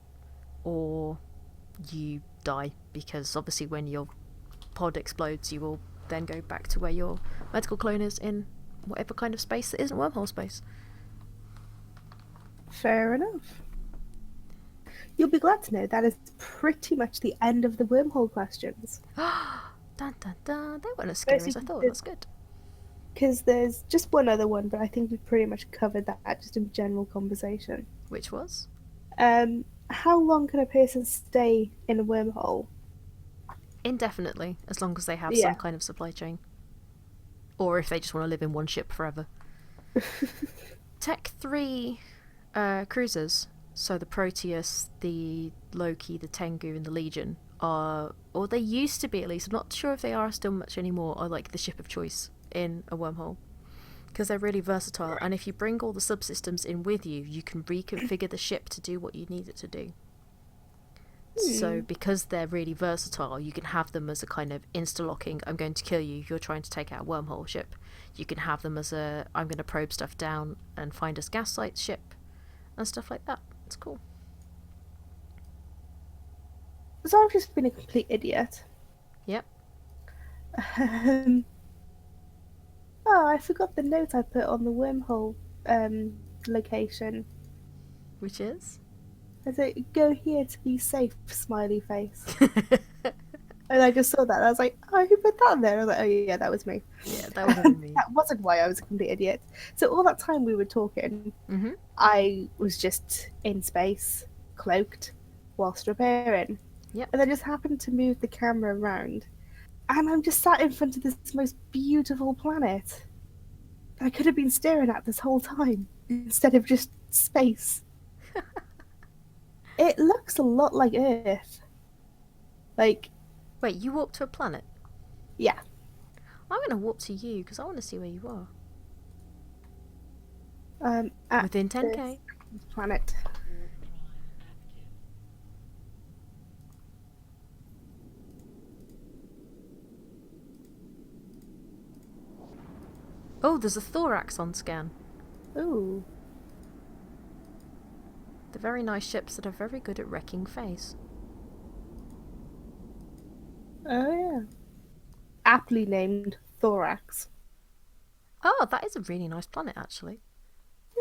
or you die, because obviously when your pod explodes, you will then go back to where your medical clone is in whatever kind of space that isn't wormhole space. Fair enough. You'll be glad to know that is pretty much the end of the wormhole questions. Dun dun dun, they weren't as scary as I thought. That's good. Because there's just one other one, but I think we've pretty much covered that just in general conversation. Which was? How long can a person stay in a wormhole? Indefinitely, as long as they have Yeah. some kind of supply chain. Or if they just want to live in one ship forever. Tech 3 cruisers, so the Proteus, the Loki, the Tengu, and the Legion are, or they used to be at least, I'm not sure if they are still much anymore, are like the ship of choice in a wormhole. Because they're really versatile, and if you bring all the subsystems in with you, you can reconfigure the ship to do what you need it to do. So because they're really versatile, you can have them as a kind of insta-locking, I'm going to kill you, you're trying to take out a wormhole ship. You can have them as a, I'm going to probe stuff down and find us gas sites ship, and stuff like that. It's cool. So I've just been a complete idiot. Yep. Oh, I forgot the note I put on the wormhole location. Which is? I said, go here to be safe, smiley face. And I just saw that. And I was like, oh, who put that there? I was like, oh, yeah, that was me. Yeah, that would have been me. That wasn't why I was a complete idiot. So all that time we were talking, Mm-hmm. I was just in space, cloaked, whilst repairing. Yep. And I just happened to move the camera around. And I'm just sat in front of this most beautiful planet. I could have been staring at this whole time instead of just space. It looks a lot like Earth. Like, Wait, you warped to a planet? yeah. I'm going to warp to you because I want to see where you are. At Within 10k. this planet. Oh, there's a thorax on scan. Ooh. They're very nice ships that are very good at wrecking face. Oh, yeah. Aptly named Thorax. Oh, that is a really nice planet, actually.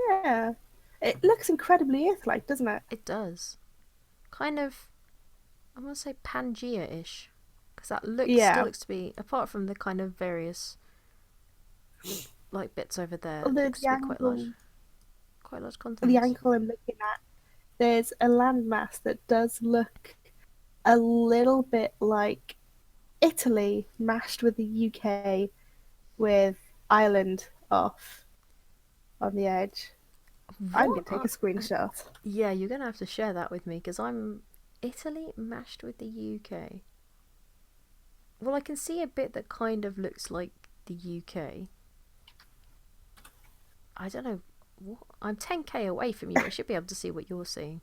Yeah. It looks incredibly Earth-like, doesn't it? It does. Kind of, I'm going to say Pangea-ish. Because that looks, Yeah. still looks to be, apart from the kind of various like bits over there, it Although looks to be quite large continents. the angle I'm looking at, there's a landmass that does look a little bit like Italy mashed with the UK with Ireland off on the edge. I'm going to take a screenshot. Yeah, you're going to have to share that with me because I'm Italy mashed with the UK. Well, I can see a bit that kind of looks like the UK. I don't know. What? I'm 10k away from you. I should be able to see what you're seeing.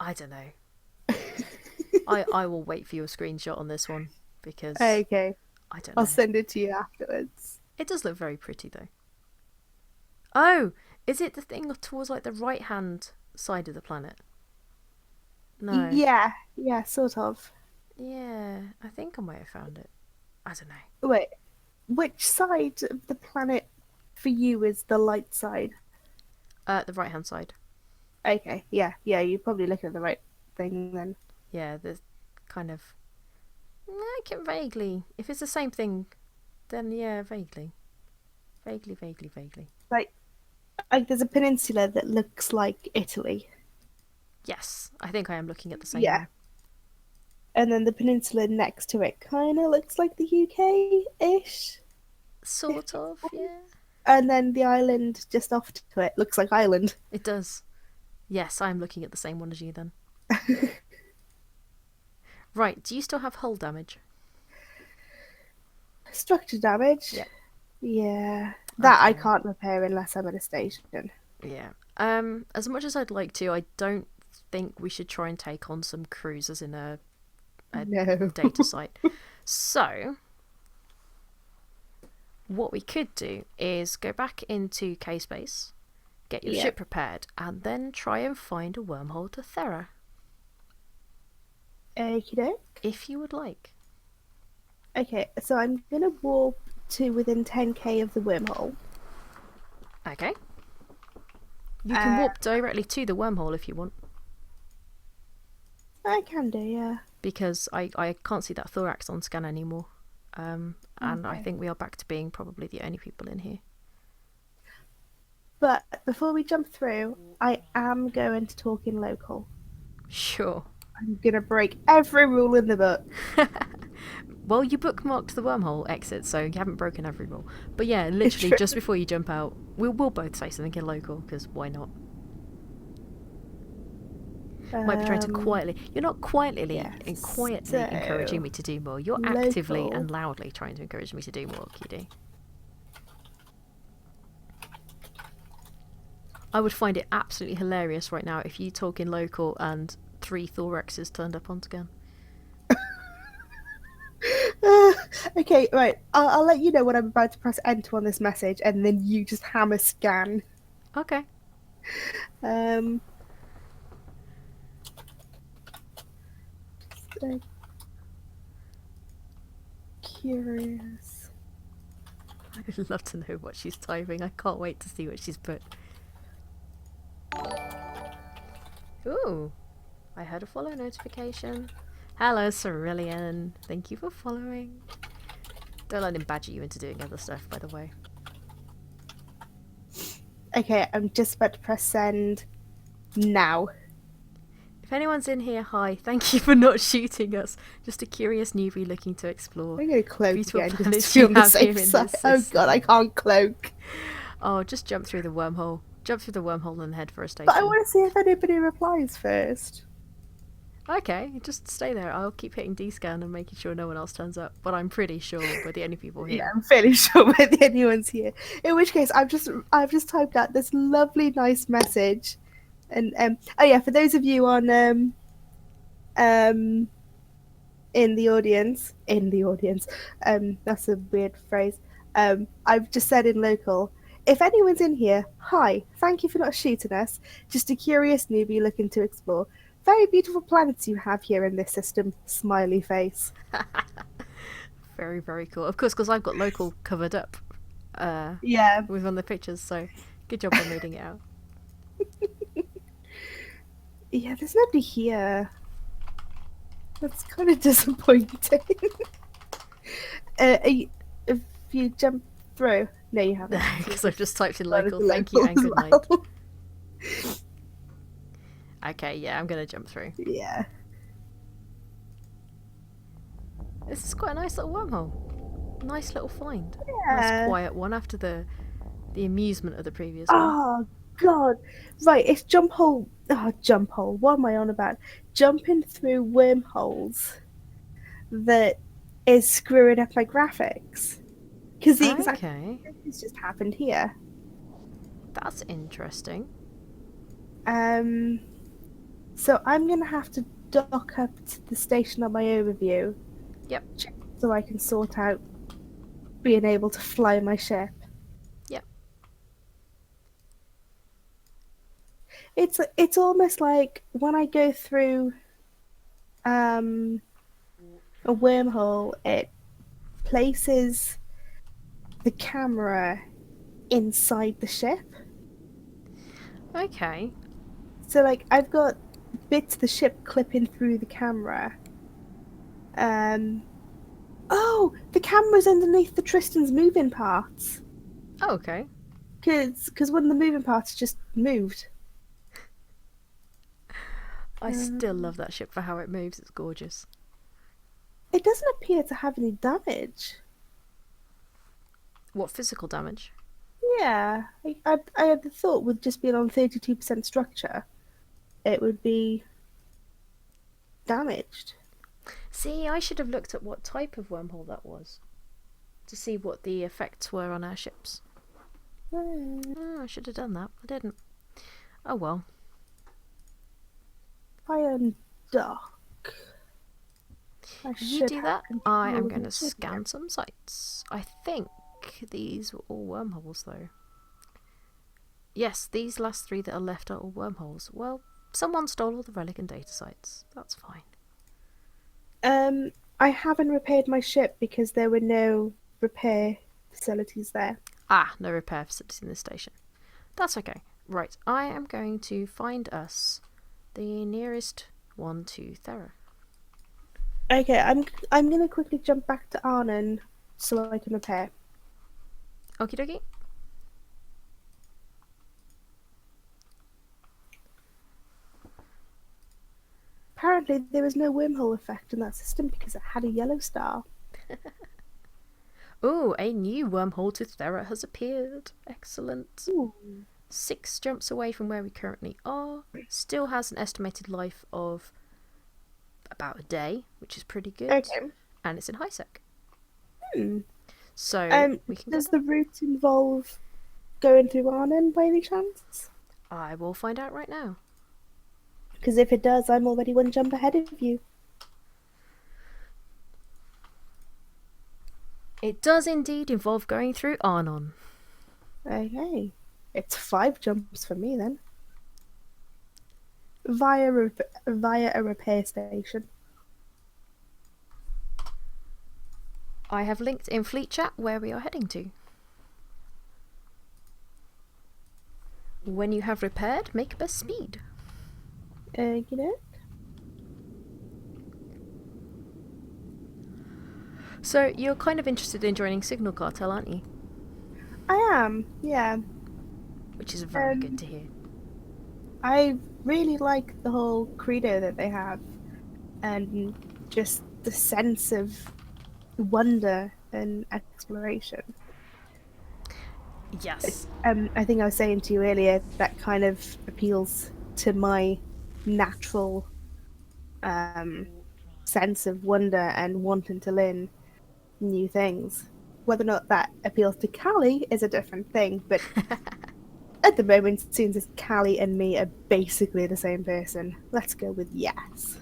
I don't know. I will wait for your screenshot on this one because Okay, I don't know. I'll send it to you afterwards. It does look very pretty though. Oh, is it the thing towards like the right hand side of the planet? No. Yeah, sort of. Yeah, I think I might have found it. I don't know. Wait, which side of the planet for you is the light side? The right hand side. Okay, yeah, you're probably looking at the right thing then. Yeah, the kind of. I can vaguely. If it's the same thing, then yeah, vaguely. Vaguely. Like there's a peninsula that looks like Italy. Yes, I think I am looking at the same Yeah. one. And then the peninsula next to it kind of looks like the UK-ish. Sort of, yeah. And then the island just off to it looks like Ireland. It does. Yes, I'm looking at the same one as you then. Right, do you still have hull damage? Structure damage? Yeah. Yeah. That I Okay. can't repair unless I'm at a station. Yeah. As much as I'd like to, I don't think we should try and take on some cruisers in a No. data site. So, what we could do is go back into K-Space, get your Yeah. ship prepared, and then try and find a wormhole to Thera, Okie doke. if you would like. Okay, so I'm gonna warp to within 10k of the wormhole. Okay. You can warp directly to the wormhole if you want, I can do, yeah. because I can't see that thorax on scan anymore. And I Okay. think we are back to being probably the only people in here. But before we jump through, I am going to talk in local. Sure. I'm gonna break every rule in the book. Well, you bookmarked the wormhole exit, so you haven't broken every rule. But yeah, literally True. just before you jump out, we'll both say something in local, because why not? Might be trying to quietly. You're not quietly yes, quietly encouraging so, me to do more. You're actively local. and loudly trying to encourage me to do more, QD. I would find it absolutely hilarious right now if you talk in local and 3 Thorexes turned up once again. Okay, right. I'll let you know when I'm about to press enter on this message, and then you just hammer scan. Okay. Um. So curious. I'd love to know what she's typing. I can't wait to see what she's put. Ooh. I heard a follow notification. Hello, Cerulean. Thank you for following. Don't let him badger you into doing other stuff, by the way. Okay, I'm just about to press send now. If anyone's in here, hi. Thank you for not shooting us. Just a curious newbie looking to explore I'm gonna cloak beautiful again just planets to be you on the have here safe in side. this Oh system. god, I can't cloak. Oh, just jump through the wormhole. Jump through the wormhole and head for a But I station. want to see if anybody replies first. Okay, just stay there. I'll keep hitting D-scan and making sure no one else turns up. But I'm pretty sure we're the only people Yeah, here. I'm fairly sure whether anyone's here. In which case, I've just typed out this lovely, nice message, and oh yeah, for those of you on um in the audience, that's a weird phrase. I've just said in local, if anyone's in here, hi, thank you for not shooting us. Just a curious newbie looking to explore. Very beautiful planets you have here in this system. Smiley face. Very, very cool. Of course, because I've got local covered up Yeah. with on the pictures, so good job on reading it out. Yeah, there's nobody here. That's kind of disappointing. If you jump through, no, you haven't. Because I've just typed in That is local. Thank you and as good night. well. Okay, yeah, I'm gonna jump through. Yeah. This is quite a nice little wormhole. Nice little find. Yeah. Nice quiet one after the amusement of the previous one. Oh god. Right, it's jump hole. Oh, jump hole. What am I on about? Jumping through wormholes that is screwing up my graphics. Because the exact Okay, thing has just happened here. that's interesting. So I'm gonna have to dock up to the station on my overview. Yep. So I can sort out being able to fly my ship. Yep. It's almost like when I go through a wormhole, it places the camera inside the ship. Okay. So like I've got bits of the ship clipping through the camera. Oh, the camera's underneath the Tristan's moving parts. Oh, okay. Because one of the moving parts just moved. I still love that ship for how it moves. It's gorgeous. It doesn't appear to have any damage. What physical damage? Yeah, I had the thought with just being on 32% structure, it would be damaged. See, I should have looked at what type of wormhole that was to see what the effects were on our ships. Oh, I should have done that. I didn't. Oh well. Iron dock. You do that. I am going to scan some sites. I think these were all wormholes, though. Yes, these last 3 that are left are all wormholes. Well, someone stole all the relic and data sites. That's fine. I haven't repaired my ship because there were no repair facilities there. Ah, no repair facilities in this station. That's okay. Right, I am going to find us the nearest one to Thera. Okay, I'm gonna quickly jump back to Arnon so I can repair. Okie dokie. Apparently there was no wormhole effect in that system because it had a yellow star. Ooh, a new wormhole to Thera has appeared. Excellent. Ooh. 6 jumps away from where we currently are. Still has an estimated life of about a day, which is pretty good. Okay. And it's in high sec. Hmm. So we can Does go the route involve going through Arnhem by any chance? I will find out right now. Because if it does, I'm already one jump ahead of you. It does indeed involve going through Arnon. Okay. It's 5 jumps for me then. Via a repair station. I have linked in Fleet Chat where we are heading to. When you have repaired, make best speed. You know? So you're kind of interested in joining Signal Cartel, aren't you? I am, yeah. Which is very good to hear. I really like the whole credo that they have, and just the sense of wonder and exploration. Yes. I think I was saying to you earlier that kind of appeals to my natural sense of wonder and wanting to learn new things. Whether or not that appeals to Cali is a different thing, but at the moment, it seems as Cali and me are basically the same person. Let's go with yes.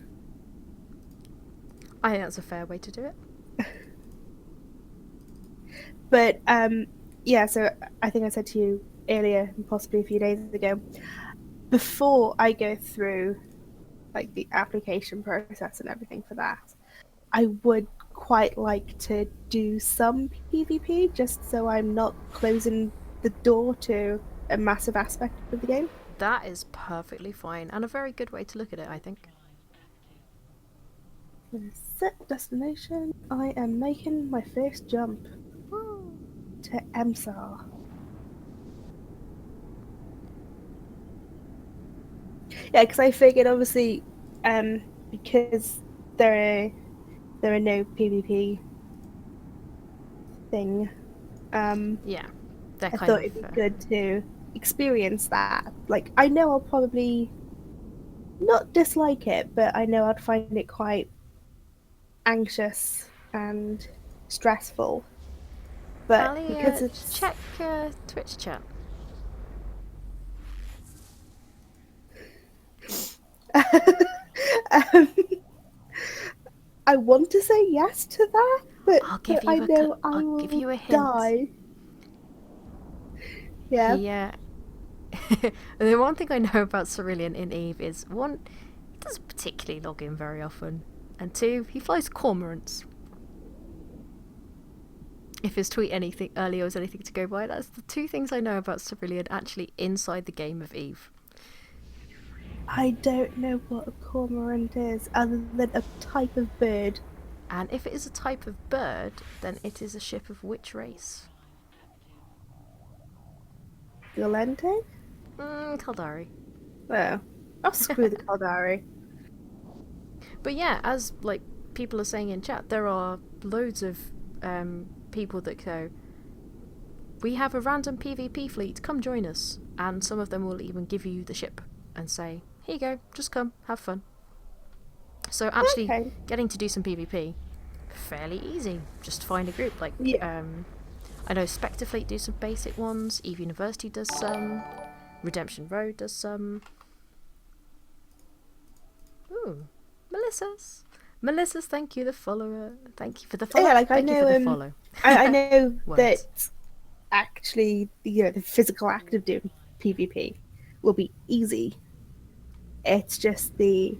I think that's a fair way to do it. But yeah, so I think I said to you earlier, and possibly a few days ago, before I go through like the application process and everything for that, I would quite like to do some PvP just so I'm not closing the door to a massive aspect of the game. That is perfectly fine and a very good way to look at it, I think. Set destination. I am making my first jump Woo. to MSAR. Yeah, because I figured obviously, because there are no PvP thing. Yeah, they're I kind thought of. it'd be good to experience that. Like, I know I'll probably not dislike it, but I know I'd find it quite anxious and stressful. But Callie, because it's check Twitch chat. um, I want to say yes to that, but, I'll give I you know I I'll will give you a hint. die. Yeah. Yeah. The one thing I know about Cerulean in Eve is one, he doesn't particularly log in very often, and two, he flies cormorants. If his tweet anything earlier was anything to go by, that's the 2 things I know about Cerulean actually inside the game of Eve. I don't know what a cormorant is, other than a type of bird. And if it is a type of bird, then it is a ship of which race? Galente? Kaldari. Oh, I'll screw the Caldari. But yeah, as like people are saying in chat, there are loads of people that go, we have a random PvP fleet, come join us. And some of them will even give you the ship and say, here you go, just come, have fun. So actually Okay. getting to do some PvP, fairly easy. Just find a group. Like, Yeah. I know Spectre Fleet do some basic ones, Eve University does some, Redemption Road does some. Ooh, Melissa's, thank you, the follower. Thank you for the follow. Yeah, like thank I you know, for the follow. I know Words. that actually, the physical act of doing PvP will be easy. It's just the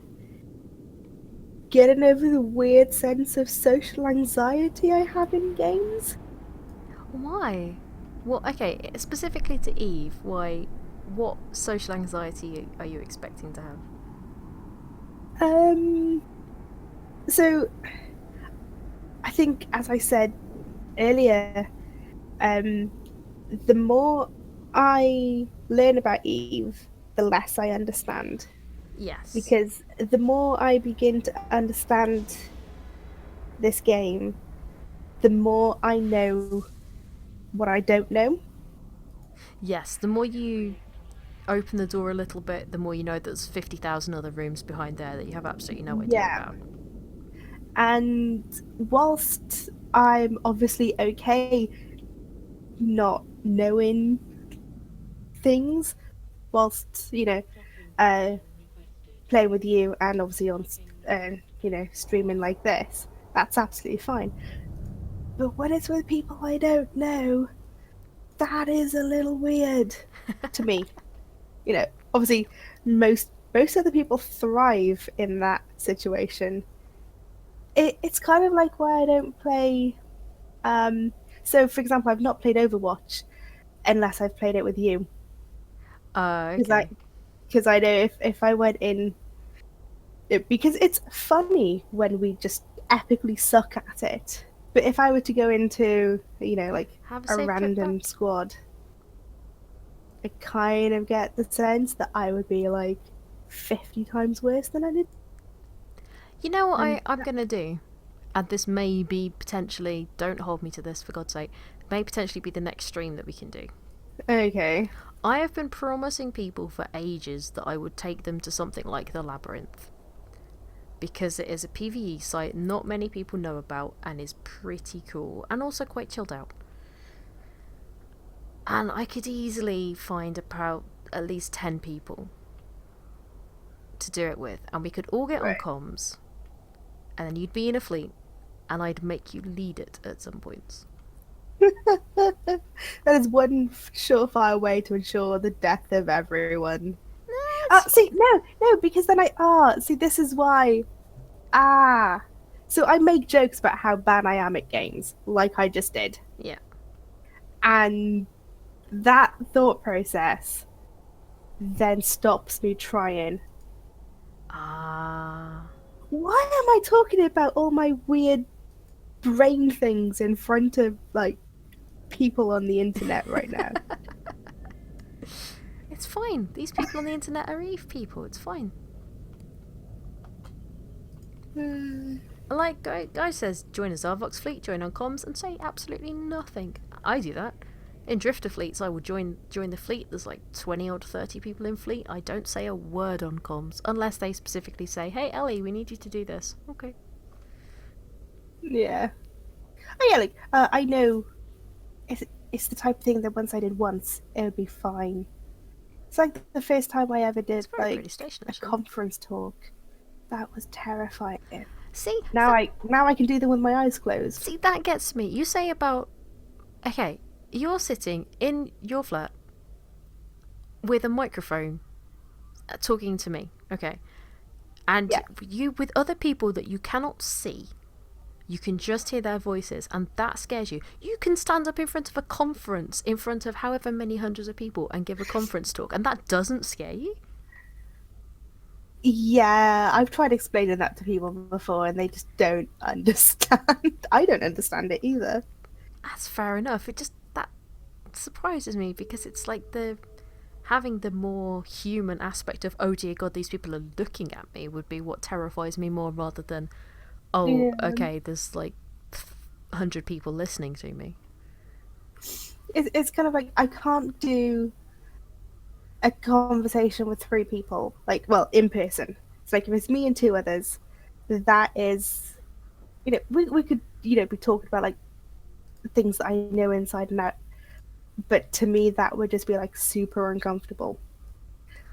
getting over the weird sense of social anxiety I have in games. Why? Well, okay, specifically to Eve, why? What social anxiety are you expecting to have? So I think, as I said earlier, the more I learn about Eve, the less I understand. Yes. Because the more I begin to understand this game, the more I know what I don't know. Yes, the more you open the door a little bit, the more you know there's 50,000 other rooms behind there that you have absolutely no idea Yeah. about. And whilst I'm obviously okay not knowing things, whilst, playing with you and obviously on, streaming like this, that's absolutely fine. But when it's with people I don't know, that is a little weird to me. Obviously, most other people thrive in that situation. It's kind of like why I don't play. So, for example, I've not played Overwatch unless I've played it with you, because I Okay. because I know if I went in, because it's funny when we just epically suck at it. But if I were to go into, like Have a a safe trip random back. squad, I kind of get the sense that I would be like 50 times worse than I did. You know what And I'm gonna do? And this may be potentially, don't hold me to this for God's sake, may potentially be the next stream that we can do. okay, I have been promising people for ages that I would take them to something like the Labyrinth. Because it is a PvE site not many people know about and is pretty cool and also quite chilled out. And I could easily find about at least 10 people to do it with, and we could all get on right. comms, and then you'd be in a fleet, and I'd make you lead it at some points. That is one surefire way to ensure the death of everyone. See, no, because then see, this is why. So I make jokes about how bad I am at games, like I just did. Yeah. And that thought process then stops me trying. Why am I talking about all my weird brain things in front of, like, people on the internet right now? It's fine. These people on the internet are Eve people. It's fine. Like Guy says, join a Zarvox fleet, join on comms, and say absolutely nothing. I do that. In drifter fleets, I will join the fleet. There's like 20 or 30 people in fleet. I don't say a word on comms unless they specifically say, "Hey Ellie, we need you to do this." Okay. Yeah. Oh yeah, like I know it's the type of thing that once I did once, it would be fine. It's like the first time I ever did It's a very like pretty station, a actually. conference talk. That was terrifying. See, Now I can do them with my eyes closed. see that gets me. You say about, okay, you're sitting in your flat with a microphone talking to me, okay, and Yeah. you with other people that you cannot see. You can just hear their voices, and that scares you. You can stand up in front of a conference, in front of however many hundreds of people, and give a conference talk, and that doesn't scare you? Yeah, I've tried explaining that to people before and they just don't understand. I don't understand it either. That's fair enough. That surprises me, because it's like having the more human aspect of, oh dear god, these people are looking at me, would be what terrifies me more, rather than, oh, Yeah. okay, there's like 100 people listening to me. It's kind of like I can't do a conversation with three people, like, well, in person. It's like if it's me and two others, that is, we could, be talking about like things that I know inside and out. But to me, that would just be like super uncomfortable.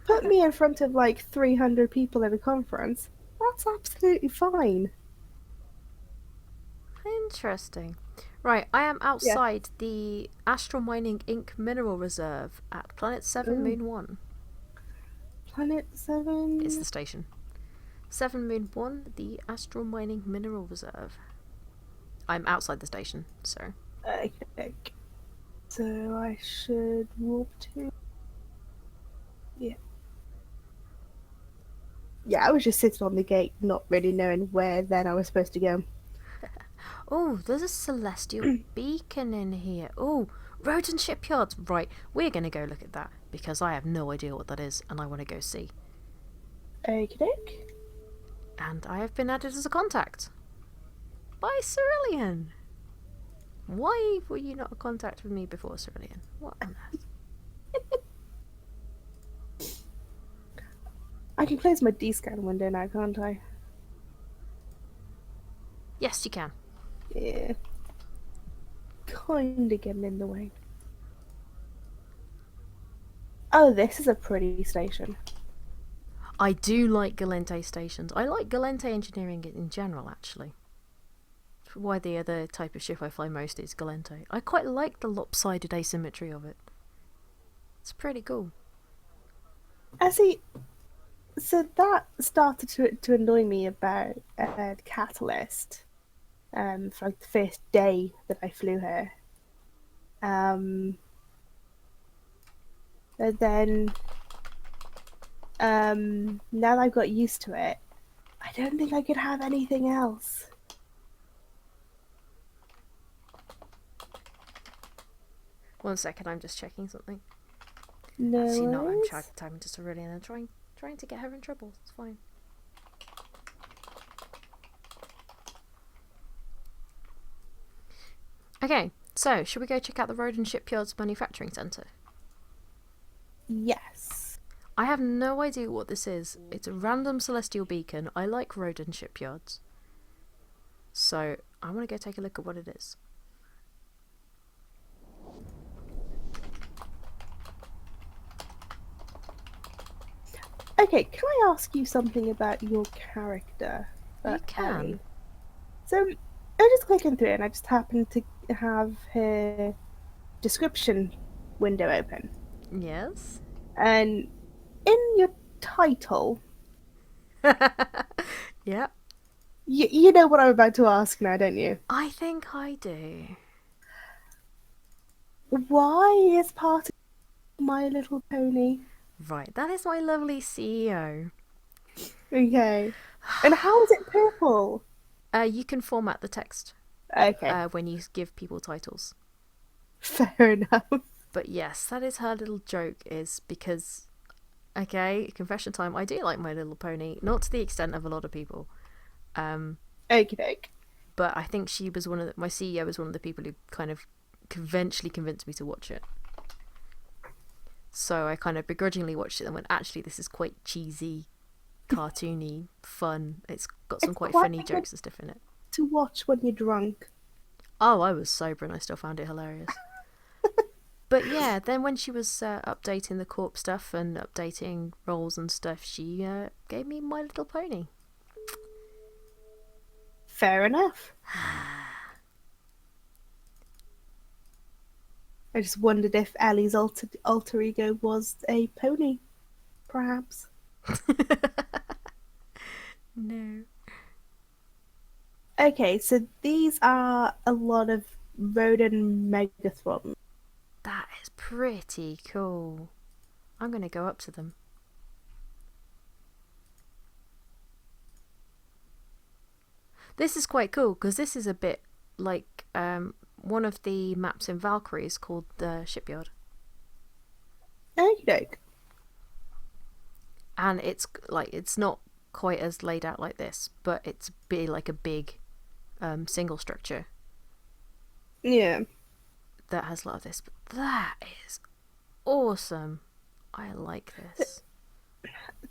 Put me in front of like 300 people at a conference. That's absolutely fine. Interesting. Right, I am Yeah. outside the Astral Mining Inc. Mineral Reserve at Planet 7 Ooh. Moon 1. Planet 7. It's the station. 7 Moon 1, the Astral Mining Mineral Reserve. I'm outside the station, so. Okay. So I should walk to. Yeah. Yeah, I was just sitting on the gate, not really knowing where then I was supposed to go. Oh, there's a celestial beacon in here. Oh, Roden Shipyards. Right, we're going to go look at that, because I have no idea what that is, and I want to go see. Okay. And I have been added as a contact by Cerulean. Why were you not in contact with me before, Cerulean? What on earth? I can close my D-scan window now, can't I? Yes, you can. Yeah. Kinda getting in the way. Oh, this is a pretty station. I do like Galente stations. I like Galente engineering in general, actually. Why the other type of ship I fly most is Galente. I quite like the lopsided asymmetry of it. It's pretty cool. I see. So that started to annoy me about Catalyst. For like the first day that I flew her. But then, now that I've got used to it, I don't think I could have anything else. One second, I'm just checking something. No Actually, no, I'm worries. typing to Cerulean and trying to get her in trouble. It's fine. Okay, so should we go check out the Road and Shipyards Manufacturing Centre? Yes. I have no idea what this is. It's a random celestial beacon. I like Road and Shipyards. So, I want to go take a look at what it is. Okay, can I ask you something about your character? You can. Ellie? So, I was just clicking through it and I just happened to have her description window open. Yes? And in your title, Yeah. you know what I'm about to ask now, don't you? I think I do. Why is part of My Little Pony? Right, that is my lovely CEO. Okay. And how is it purple? You can format the text Okay, when you give people titles. fair enough. But yes, that is her little joke, is because, okay, confession time, I do like My Little Pony, not to the extent of a lot of people. Okay. But I think she was my CEO was one of the people who kind of eventually convinced me to watch it. So I kind of begrudgingly watched it and went, actually, this is quite cheesy, cartoony, fun. It's got some It's quite quite funny good. jokes and stuff in it. To watch when you're drunk. Oh, I was sober and I still found it hilarious. But yeah, then when she was updating the corp stuff and updating roles and stuff, she gave me My Little Pony. Fair enough. I just wondered if Ellie's alter ego was a pony, perhaps. No. Okay, so these are a lot of rodent megathrons. That is pretty cool. I'm going to go up to them. This is quite cool because this is a bit like one of the maps in Valkyrie is called the Shipyard. Okey-doke. And it's not quite as laid out like this, but it's like a big single structure Yeah. that has a lot of this. But that is awesome. I like this.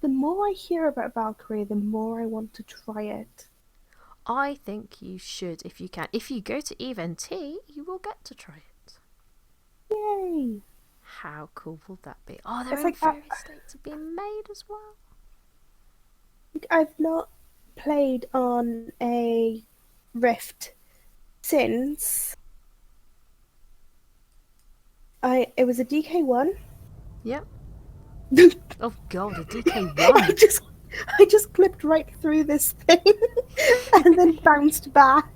The more I hear about Valkyrie, the more I want to try it. I think you should if you can. If you go to Event, you will get to try it. Yay! How cool will that be? Oh, they're It's in like various states of being made as well. I've not played on a Rift since it was a DK1. Yep. Oh god, a I DK1. I just clipped right through this thing and then bounced back.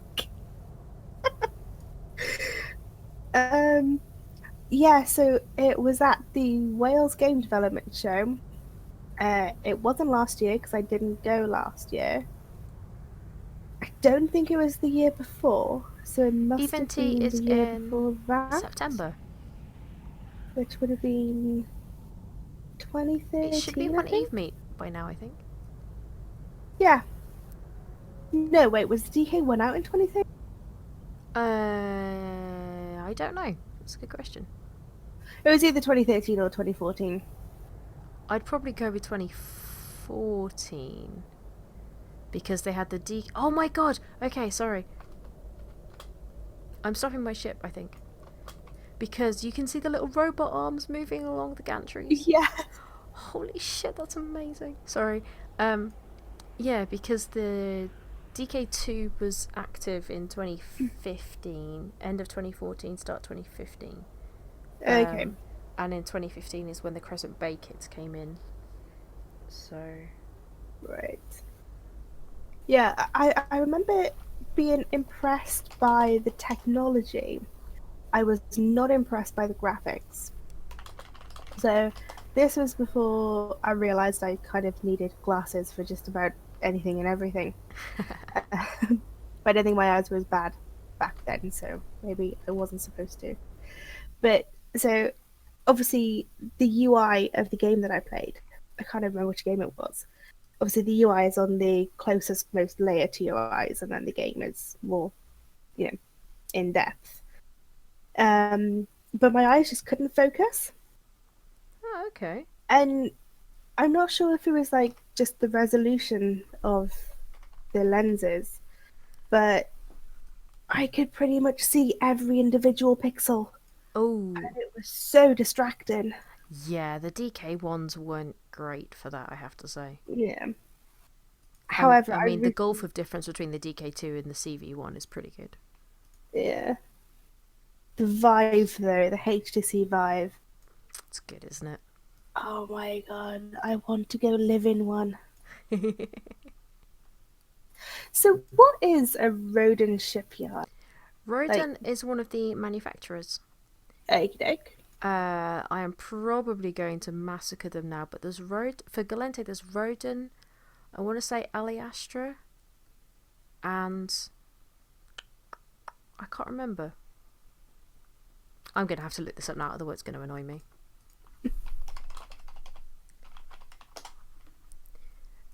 Yeah, so it was at the Wales Game Development Show. It wasn't last year because I didn't go last year. I don't think it was the year before, so it must have Event been is the year in before that, September. which would have been It should be 2013, I on think. Eve Meet by now, I think. Yeah. No, wait, was DK1 out in 2013? I don't know. That's a good question. It was either 2013 or 2014. I'd probably go with 2014 because they had the D. Oh my god! Okay, sorry. I'm stopping my ship, I think. Because you can see the little robot arms moving along the gantries. Yeah. Holy shit, that's amazing. Sorry. Yeah, because the DK2 was active in 2015, end of 2014, start 2015. Okay. And in 2015 is when the Crescent Bay kits came in. So. Right. Yeah, I remember being impressed by the technology. I was not impressed by the graphics. So this was before I realized I kind of needed glasses for just about anything and everything. But I don't think my eyes was bad back then, so maybe I wasn't supposed to. But so obviously the UI of the game that I played, I can't remember which game it was. Obviously the UI is on the closest most layer to your eyes, and then the game is more, in depth. But my eyes just couldn't focus, Oh, okay. and I'm not sure if it was like just the resolution of the lenses, but I could pretty much see every individual pixel. Oh, And it was so distracting. yeah, the DK ones weren't great for that, I have to say. Yeah. However, I mean, the gulf of difference between the DK2 and the CV1 is pretty good. yeah. The Vive though, the HTC Vive. It's good, isn't it? Oh my god, I want to go live in one. So, what is a Rodin shipyard? Rodin is one of the manufacturers. Okey-doke. I am probably going to massacre them now, but there's for Galente. There's Rodin. I want to say Aliastra, and I can't remember. I'm gonna have to look this up now, otherwise it's going to annoy me.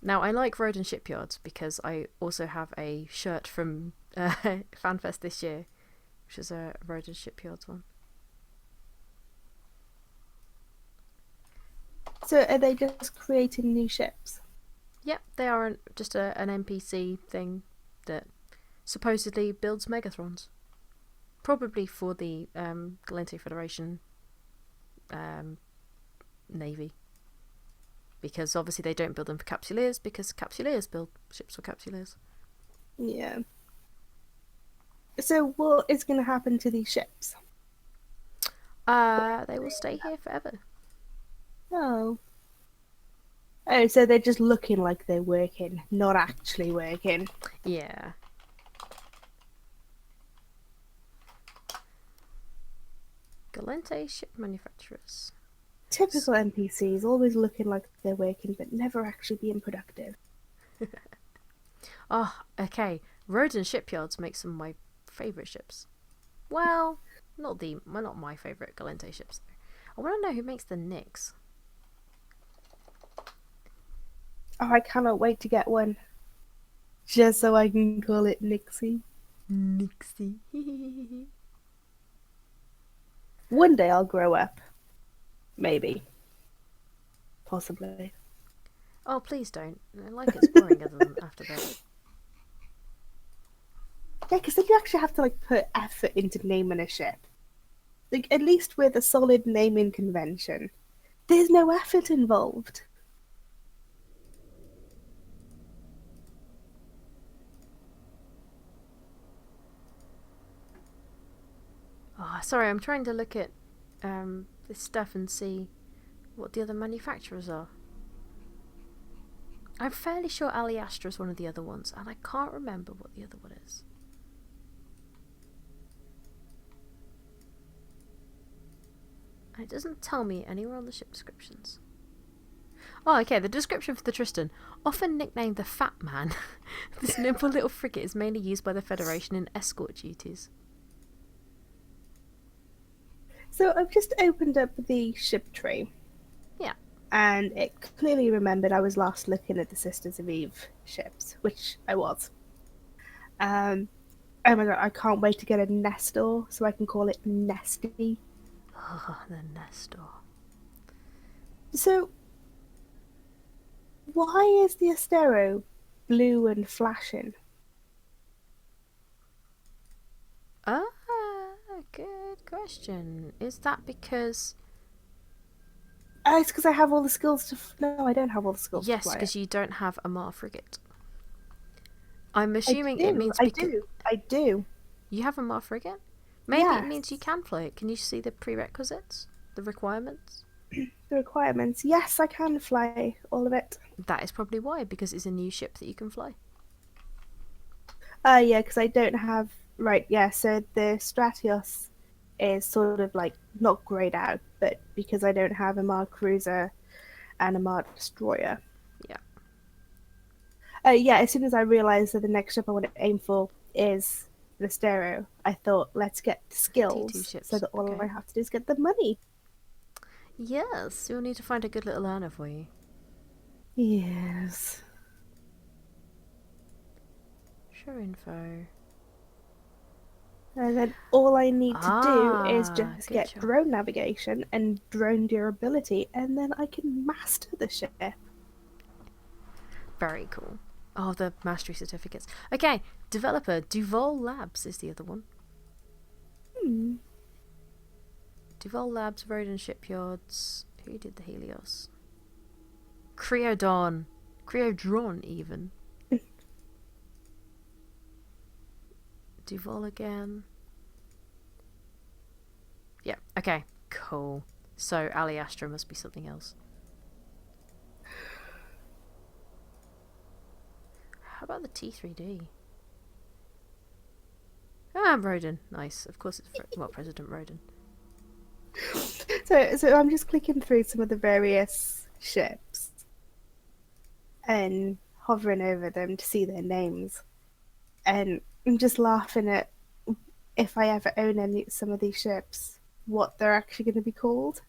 Now, I like Rodin Shipyards because I also have a shirt from FanFest this year, which is a Rodin Shipyards one. So, are they just creating new ships? Yep, they are just an NPC thing that supposedly builds Megathrons. Probably for the Galente Federation Navy. Because obviously they don't build them for Capsuleers, because Capsuleers build ships for Capsuleers. Yeah. So, what is going to happen to these ships? They will stay here forever. Oh. Oh, so they're just looking like they're working, not actually working. Yeah. Galente ship manufacturers. Typical NPCs, always looking like they're working, but never actually being productive. Oh, okay. Rodin Shipyards make some of my favourite ships. Well, not my favourite Galente ships though. I want to know who makes the Nyx. Oh, I cannot wait to get one. Just so I can call it Nixie. Nixie. One day I'll grow up. Maybe. Possibly. Oh, please don't. I like exploring other than after that. Yeah, because then you actually have to put effort into naming a ship. At least with a solid naming convention, there's no effort involved. Oh, sorry, I'm trying to look at this stuff and see what the other manufacturers are. I'm fairly sure Aliastra is one of the other ones, and I can't remember what the other one is. And it doesn't tell me anywhere on the ship descriptions. Oh, okay, the description for the Tristan. Often nicknamed the Fat Man, this nimble little frigate is mainly used by the Federation in escort duties. So I've just opened up the ship tree. Yeah. And it clearly remembered I was last looking at the Sisters of Eve ships, which I was. Oh my god, I can't wait to get a Nestor so I can call it Nesty. Oh, the Nestor. So, why is the Astero blue and flashing? Ah, good question. Is that because... Oh, it's because I have all the skills to. No, I don't have all the skills to Yes, fly it. because you don't have a Mar frigate. I'm I assuming it do. means I because... do. I do. You have a Mar frigate? Maybe it means you Yes. can fly it. Can you see the prerequisites? The requirements? The requirements. Yes, I can fly all of it. That is probably why, because it's a new ship that you can fly. Yeah, because I don't have. Right, yeah, so the Stratios is sort of like not grayed out, but because I don't have a Mar Cruiser and a Mar Destroyer. Yeah. Yeah, as soon as I realised that the next ship I want to aim for is the Stero, I thought, let's get T2 skills so ships. that all Okay. I have to do is get the money. Yes, you'll need to find a good little earner for you. Yes. Show info. And then all I need to do is just Good get job. drone navigation and drone durability, and then I can master the ship. Very cool. Oh, the mastery certificates. Okay, developer Duval Labs is the other one. Hmm. Duval Labs, Rodin Shipyards. Who did the Helios? Creodon. Creodron, even. Duval again. Yeah, okay, cool. So, Ali Astra must be something else. How about the T3D? Ah, Rodin. Nice. Of course it's... President Rodin. So I'm just clicking through some of the various ships and hovering over them to see their names, and I'm just laughing at if I ever own some of these ships, what they're actually going to be called.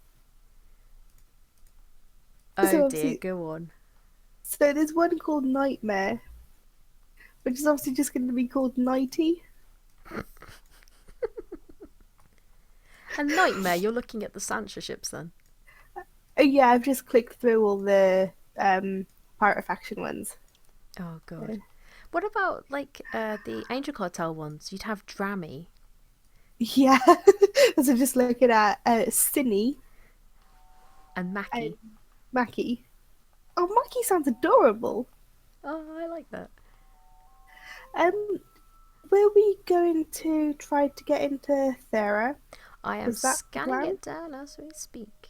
Oh So dear, obviously, go on. so there's one called Nightmare, which is obviously just going to be called Nighty. And Nightmare, you're looking at the Sancha ships then? Oh yeah, I've just clicked through all the pirate faction ones. Oh god. What about, like, the Angel Cartel ones? You'd have Drammy. Yeah, so just looking at Cinny And Mackie. and Mackie. Oh, Mackie sounds adorable. Oh, I like that. Um, were we going to try to get into Thera? I am Was that the scanning plan? it down as we speak.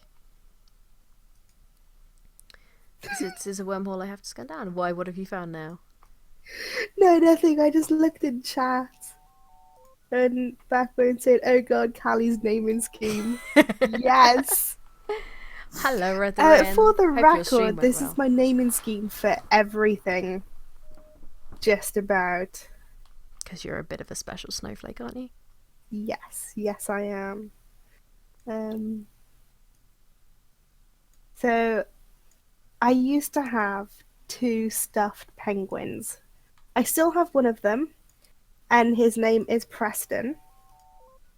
This is a wormhole I have to scan down. Why? What have you found now? No, nothing. I just looked in chat and backbone said, "Oh God, Callie's naming scheme." Yes. Hello, Retherin. For the Hope your stream record, went this well. is my naming scheme for everything. Just about. Because you're a bit of a special snowflake, aren't you? Yes, I am. So I used to have two stuffed penguins. I still have one of them, and his name is Preston,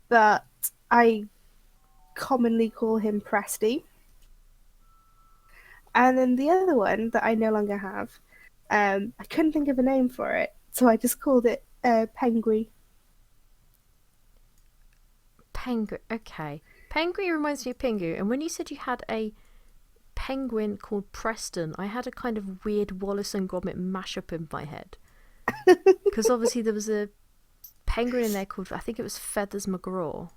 but I commonly call him Presty. And then the other one that I no longer have, I couldn't think of a name for it, so I just called it Pengui. Pengu. Okay. Pengu reminds me of Pingu, and when you said you had a penguin called Preston, I had a kind of weird Wallace and Gromit mashup in my head. Because obviously there was a penguin in there called, I think it was Feathers McGraw.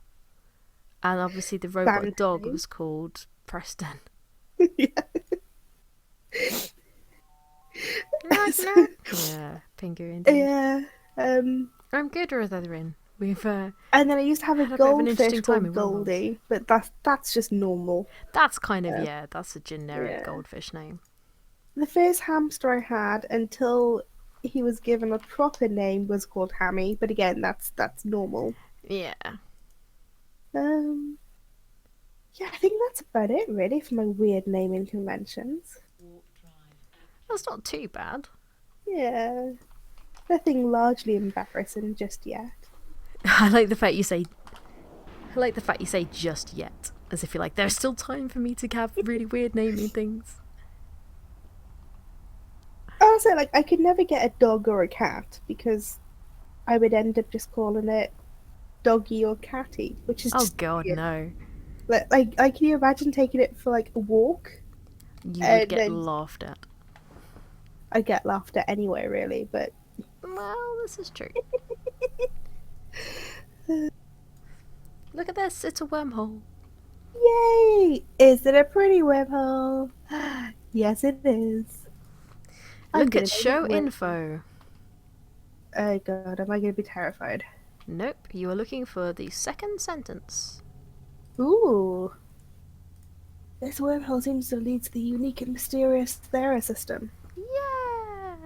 And obviously the robot Band dog name. was called Preston. Yeah. Yeah, Pingu indeed. Yeah. I'm good, Retherin. We've And then I used to have a had a bit of an goldfish interesting time in called wormholes. Goldie, but that's just normal. That's kind of, yeah, that's a generic Yeah. goldfish name. The first hamster I had until he was given a proper name was called Hammy, but again, that's normal. Yeah. Yeah, I think that's about it really for my weird naming conventions. Warp drive active. That's not too bad. Yeah. Nothing largely embarrassing just yet. I like the fact you say. I like the fact you say just yet, as if you're like, there's still time for me to have really weird naming things. Also, like, I could never get a dog or a cat because I would end up just calling it doggy or catty, which is Oh just God, weird. no! Like, can you imagine taking it for like a walk? You would And get then laughed at. I get laughed at anyway, really. But Well, this is true. Look at this, it's a wormhole. yay! Is it a pretty wormhole? Yes, it is. I'm Look gonna at name it show worm- info. Oh god, am I gonna be terrified? Nope, you are looking for the second sentence. Ooh. This wormhole seems to lead to the unique and mysterious Thera system. Yeah!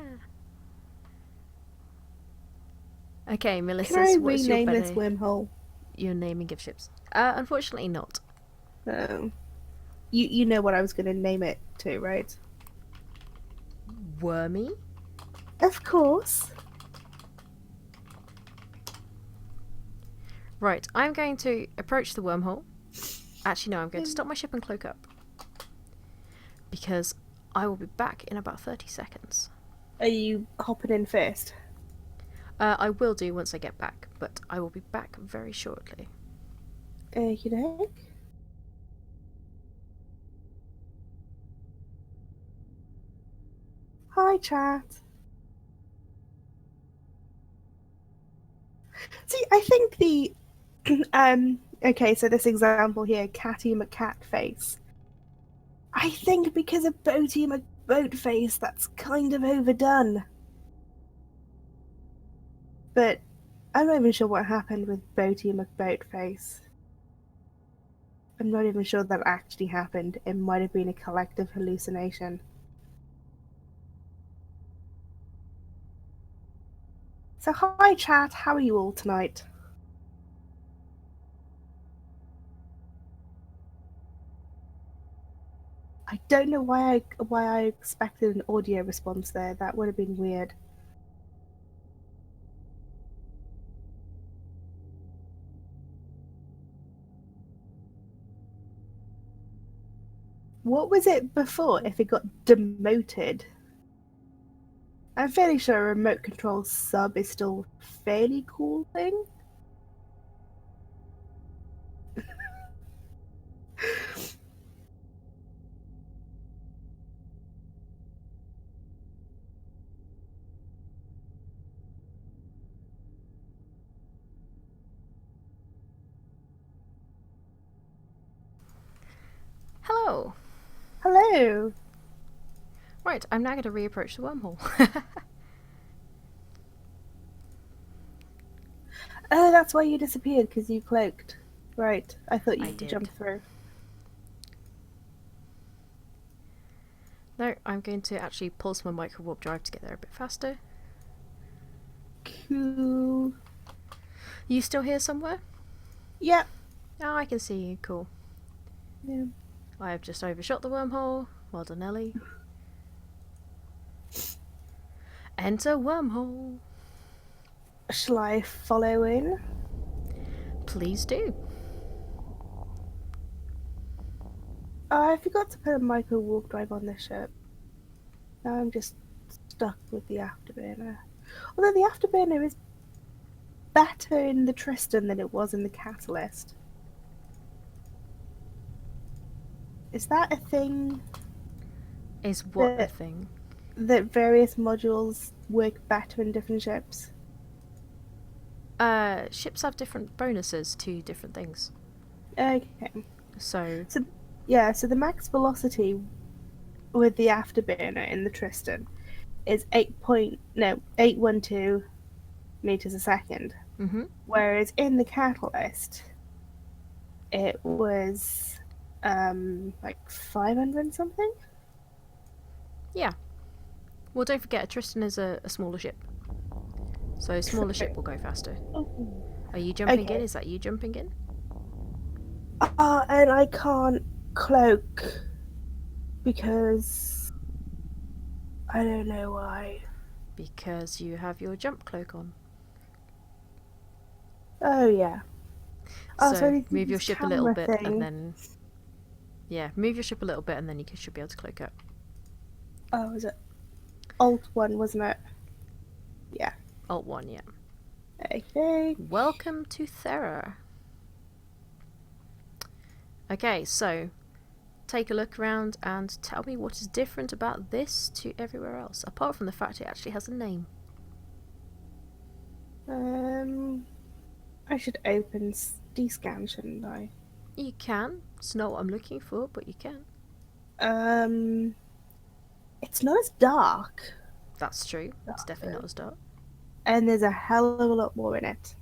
Okay, Can Melissa, I what is your rename this better... wormhole? Your naming of ships? Unfortunately not. Oh. You know what I was gonna name it to, right? Wormy? Of course. Right, I'm going to approach the wormhole. Actually, no, I'm going to stop my ship and cloak up. Because I will be back in about 30 seconds. Are you hopping in first? I will do once I get back, but I will be back very shortly. You know? Hi, chat. See, I think the okay, so this example here, Catty McCatface. I think because of Boaty McBoatface, that's kind of overdone. But I'm not even sure what happened with Boaty McBoatface. I'm not even sure that actually happened. It might have been a collective hallucination. So hi chat, how are you all tonight? I don't know why I expected an audio response there. That would have been weird. What was it before if it got demoted? I'm fairly sure a remote control sub is still a fairly cool thing. Hello! Hello! Right, I'm now going to reapproach the wormhole. Oh, that's why you disappeared, because you cloaked. Right, I thought I you did. jumped through. No, I'm going to actually pulse my micro warp drive to get there a bit faster. Cool. You still here somewhere? Yep. Oh, I can see you. Cool. Yeah. I have just overshot the wormhole. Well done, Ellie. Enter wormhole. Shall I follow in? Please do. Oh, I forgot to put a micro warp drive on this ship. Now I'm just stuck with the afterburner. Although the afterburner is better in the Tristan than it was in the Catalyst. Is that a thing Is what a that, thing? that various modules work better in different ships? Ships have different bonuses to different things. Okay. So, So the max velocity with the afterburner in the Tristan is 812 meters a second. Whereas in the Catalyst it was like 500 something. yeah. Well, don't forget, a Tristan is a smaller ship. So a smaller ship will go faster. Oh. Are you jumping Okay. in? Is that you jumping in? And I can't cloak because I don't know why. Because you have your jump cloak on. Oh yeah. Oh, so I So need to do move your this ship a little camera bit thing. and then... Yeah, move your ship a little bit and then you should be able to cloak up. Oh, was it Alt 1, wasn't it? Yeah. Alt 1, yeah. Okay. Welcome to Thera. Okay, so take a look around and tell me what is different about this to everywhere else, apart from the fact it actually has a name. I should open D-scan, shouldn't I? You can. It's not what I'm looking for, but you can. It's not as dark, That's true. It's definitely not as dark. and there's a hell of a lot more in it.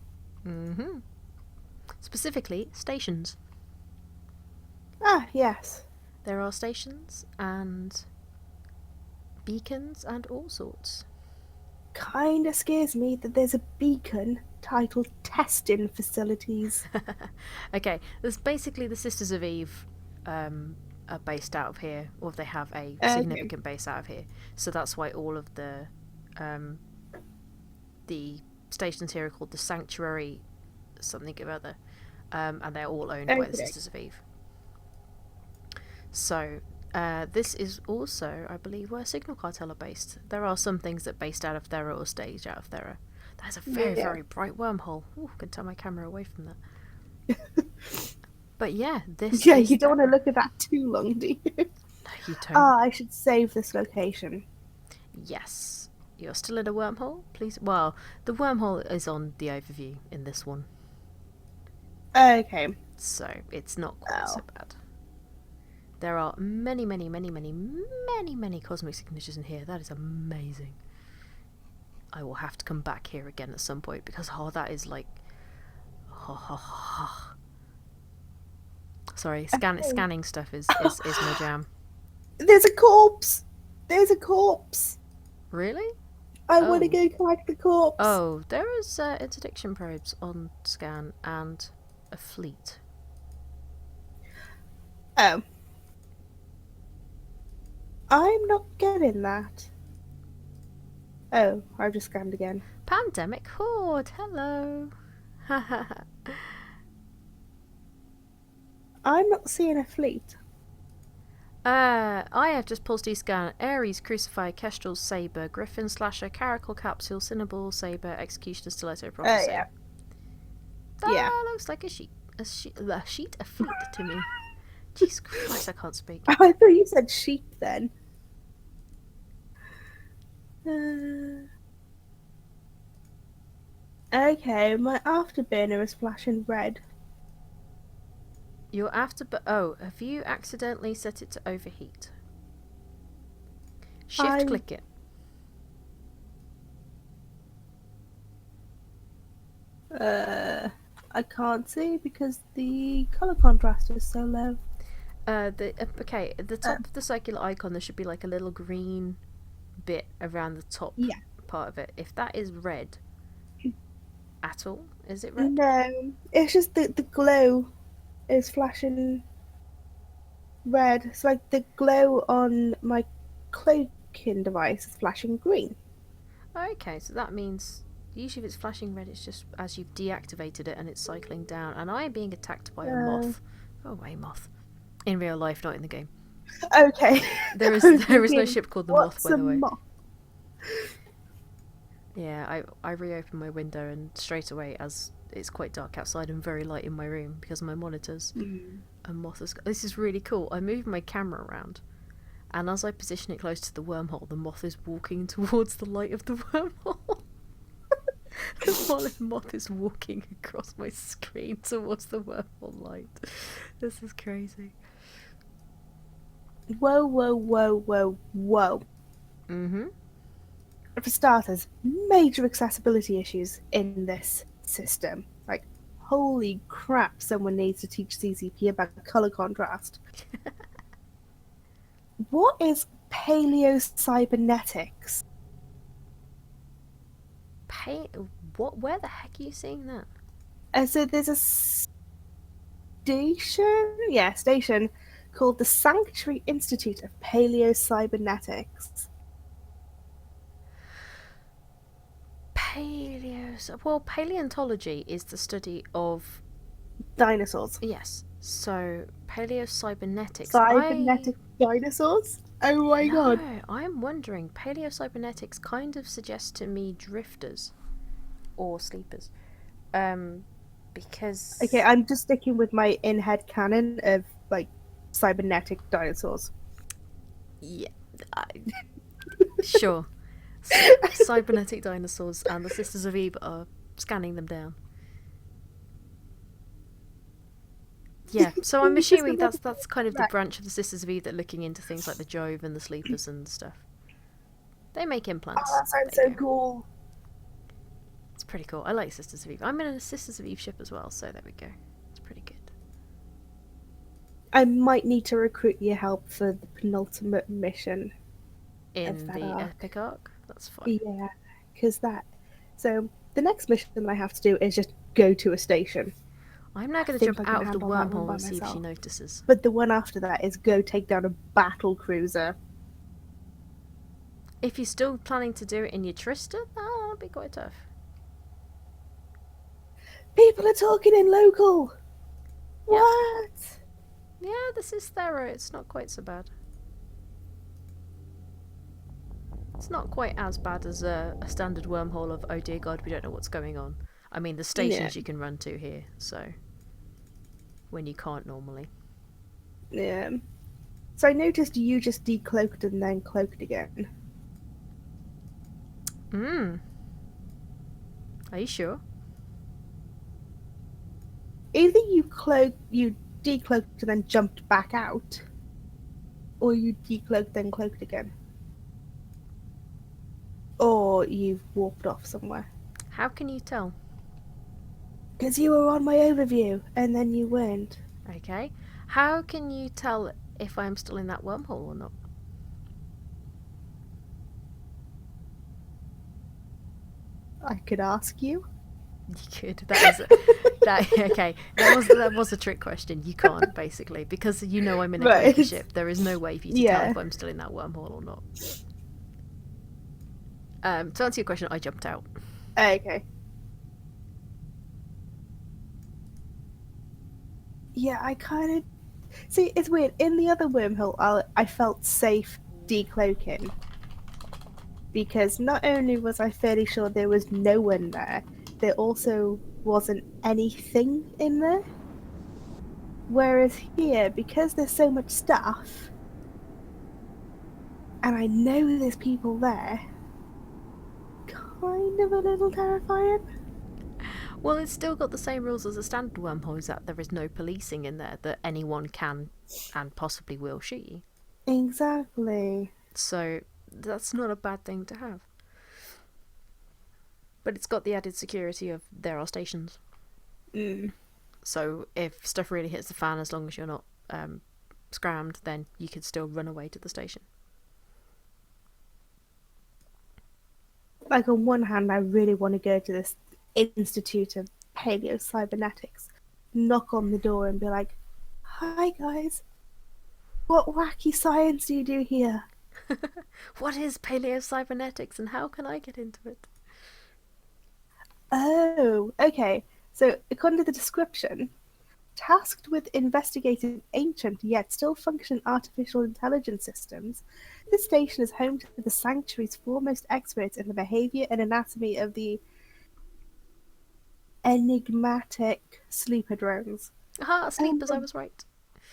Mm-hmm. Specifically, stations. Ah, yes. There are stations and beacons and all sorts. Kinda scares me that there's a beacon titled Testing Facilities. Okay, there's basically the Sisters of Eve are based out of here, or they have a significant base out of here. So that's why all of the stations here are called the Sanctuary something or other, and they're all owned by the Okay. Sisters of Eve. So this is also, I believe, where Signal Cartel are based. There are some things that are based out of Thera or stage out of Thera. That's a very, Yeah. very bright wormhole. Ooh, I can turn my camera away from that. But yeah, this Yeah, is you don't want Thera. to look at that too long, do you? No, you don't. Ah, I should save this location. Yes. You're still in a wormhole? Please. Well, the wormhole is on the overview in this one, Okay. so it's not quite so Oh. bad. There are many, many, many, many, many, many cosmic signatures in here. That is amazing. I will have to come back here again at some point because that is like... Sorry, scanning stuff is my jam. There's a corpse! There's a corpse! Really? I want to go collect the corpse! Oh, there is interdiction probes on scan and a fleet. Oh. I'm not getting that. Oh, I've just scanned again. Pandemic Horde, hello. I'm not seeing a fleet. I have just pulsed scan Ares, Crucify, Kestrel, Saber, Griffin, Slasher, Caracal, Capsule, Cinnaball, Saber, Executioner, Stiletto, Prophecy. yeah. That Yeah. looks like a fleet to me. Jesus Christ, I can't speak. I thought you said sheep then. Okay, my afterburner is flashing red. Your have you accidentally set it to overheat? Shift click it. I can't see because the color contrast is so low. At the top of the circular icon there should be like a little green bit around the top part of it. If that is red at all, is it red? No, it's just the glow is flashing red. It's like the glow on my cloaking device is flashing green. Okay, so that means usually if it's flashing red, it's just as you've deactivated it and it's cycling down. And I am being attacked by a moth. Go away, moth. In real life, not in the game. Okay. There is no ship called the Moth, by the way. Moth? Yeah, I reopened my window and straight away, as it's quite dark outside and very light in my room because of my monitors, a moth has... This is really cool. I moved my camera around, and as I position it close to the wormhole, the moth is walking towards the light of the wormhole. The moth is walking across my screen towards the wormhole light. This is crazy. Whoa, whoa, whoa, whoa, whoa. Mm-hmm. For starters, major accessibility issues in this system. Like, holy crap, someone needs to teach CCP about color contrast. What is paleo-cybernetics? What? Where the heck are you seeing that? So there's a station called the Sanctuary Institute of Paleo-Cybernetics. Well, paleontology is the study of Dinosaurs. yes. So paleocybernetics. Cybernetic dinosaurs? Oh my god. No, I'm wondering. Paleocybernetics kind of suggests to me drifters or sleepers, because Okay, I'm just sticking with my in-head canon of, like, cybernetic dinosaurs. yeah, I, sure. Cybernetic dinosaurs and the Sisters of Eve are scanning them down. Yeah, so I'm Just assuming another that's kind of the right. branch of the Sisters of Eve that are looking into things like the Jove and the sleepers and stuff. They make implants. Oh, that sounds There so you go. cool. It's pretty cool. I like Sisters of Eve. I'm in a Sisters of Eve ship as well, so there we go. It's pretty good. I might need to recruit your help for the penultimate mission of In that the arc. epic arc, that's fine. Yeah, because that. So the next mission I have to do is just go to a station. I'm now going to think jump I can out of the handle that one wormhole by and see if she myself. notices. But the one after that is go take down a battle cruiser. If you're still planning to do it in your Trista, that'll be quite tough. People are talking in local. Yep. What? Yeah, this is thorough. It's not quite so bad. It's not quite as bad as a standard wormhole of, oh dear god, we don't know what's going on. I mean, the stations Yeah. you can run to here, so. When you can't normally. Yeah. So I noticed you just decloaked and then cloaked again. Are you sure? Either you decloaked and then jumped back out, or you decloaked then cloaked again, or you've warped off somewhere. How can you tell? Because you were on my overview and then you weren't. Okay. How can you tell if I'm still in that wormhole or not? I could ask you. You could. That was that. Okay, that was a trick question. You can't basically because you know I'm in a Right. crazy ship. There is no way for you to tell Yeah. if I'm still in that wormhole or not. To answer your question, I jumped out. Okay. Yeah, I kind of see. It's weird. In the other wormhole, I felt safe decloaking because not only was I fairly sure there was no one there also wasn't anything in there. Whereas here, because there's so much stuff, and I know there's people there, kind of a little terrifying. Well, it's still got the same rules as a standard wormhole, is that there is no policing in there, that anyone can and possibly will shoot you. Exactly. So that's not a bad thing to have. But it's got the added security of there are stations. Mm. So if stuff really hits the fan, as long as you're not scrammed, then you can still run away to the station. Like, on one hand, I really want to go to this Institute of Paleocybernetics, knock on the door and be like, "Hi guys, what wacky science do you do here?" What is paleocybernetics and how can I get into it? Oh, okay. So, according to the description, tasked with investigating ancient yet still functioning artificial intelligence systems, this station is home to the sanctuary's foremost experts in the behavior and anatomy of the enigmatic sleeper drones. Aha, sleepers, I was right.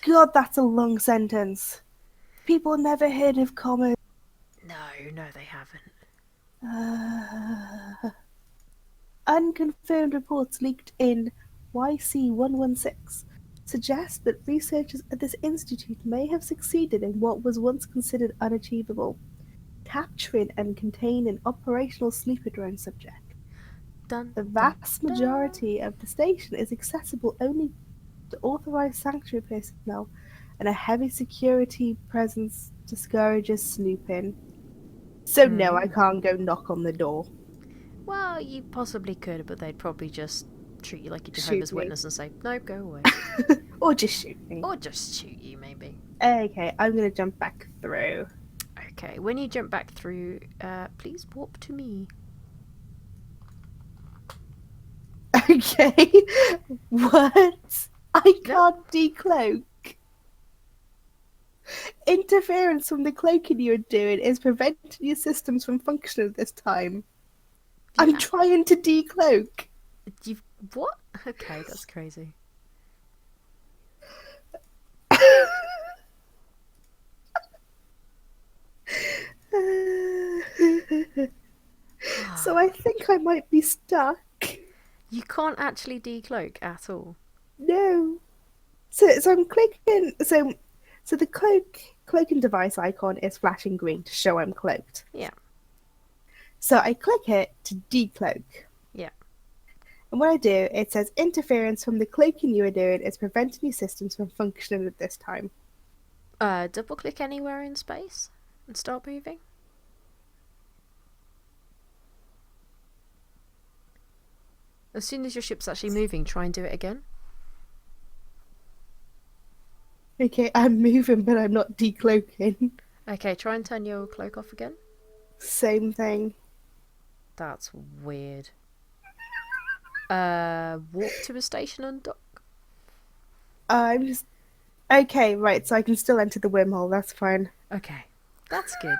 God, that's a long sentence. People never heard of commas. No, they haven't. Unconfirmed reports leaked in YC116 suggest that researchers at this institute may have succeeded in what was once considered unachievable: capturing and containing operational sleeper drone subject. Dun, The dun, vast dun. majority of the station is accessible only to authorized sanctuary personnel, and a heavy security presence discourages snooping. So no, I can't go knock on the door. Well, you possibly could, but they'd probably just treat you like a Shoot Jehovah's me. Witness and say, no, go away. Or just shoot me. Or just shoot you, maybe. Okay, I'm gonna jump back through. Okay, when you jump back through, please warp to me. Okay. What? I No. can't decloak. Interference from the cloaking you're doing is preventing your systems from functioning at this time. You, I'm trying to decloak. you've what? Okay, that's crazy. So I think I might be stuck. You can't actually decloak at all. No. So I'm clicking. So the cloaking device icon is flashing green to show I'm cloaked. Yeah, So I click it to decloak. yeah. And what I do, it says interference from the cloaking you are doing is preventing your systems from functioning at this time. Double click anywhere in space and start moving. As soon as your ship's actually moving, try and do it again. Okay, I'm moving, but I'm not decloaking. Okay, try and turn your cloak off again. Same thing. That's weird. Warp to a station and dock. I'm just okay. Right, so I can still enter the wormhole. That's fine. Okay, that's good.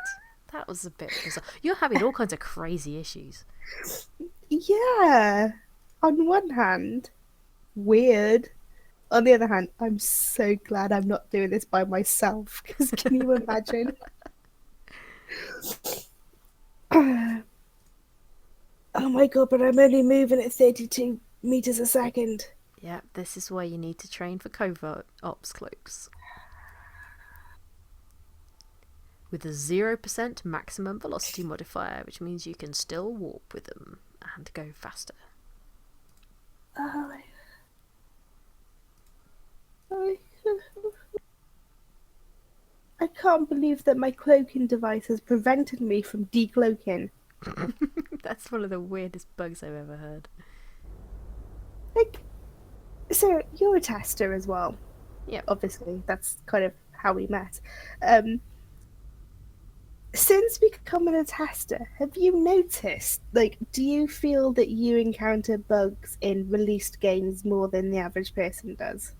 That was a bit bizarre. You're having all kinds of crazy issues. Yeah. On one hand, weird. On the other hand, I'm so glad I'm not doing this by myself. Because can you imagine? Oh my god! But I'm only moving at 32 meters a second. Yeah, this is where you need to train for covert ops cloaks. With a 0% maximum velocity modifier, which means you can still warp with them and go faster. Oh, I can't believe that my cloaking device has prevented me from decloaking. That's one of the weirdest bugs I've ever heard. Like, so you're a tester as well. Yep. Obviously, that's kind of how we met. Since becoming a tester, have you noticed, like, do you feel that you encounter bugs in released games more than the average person does?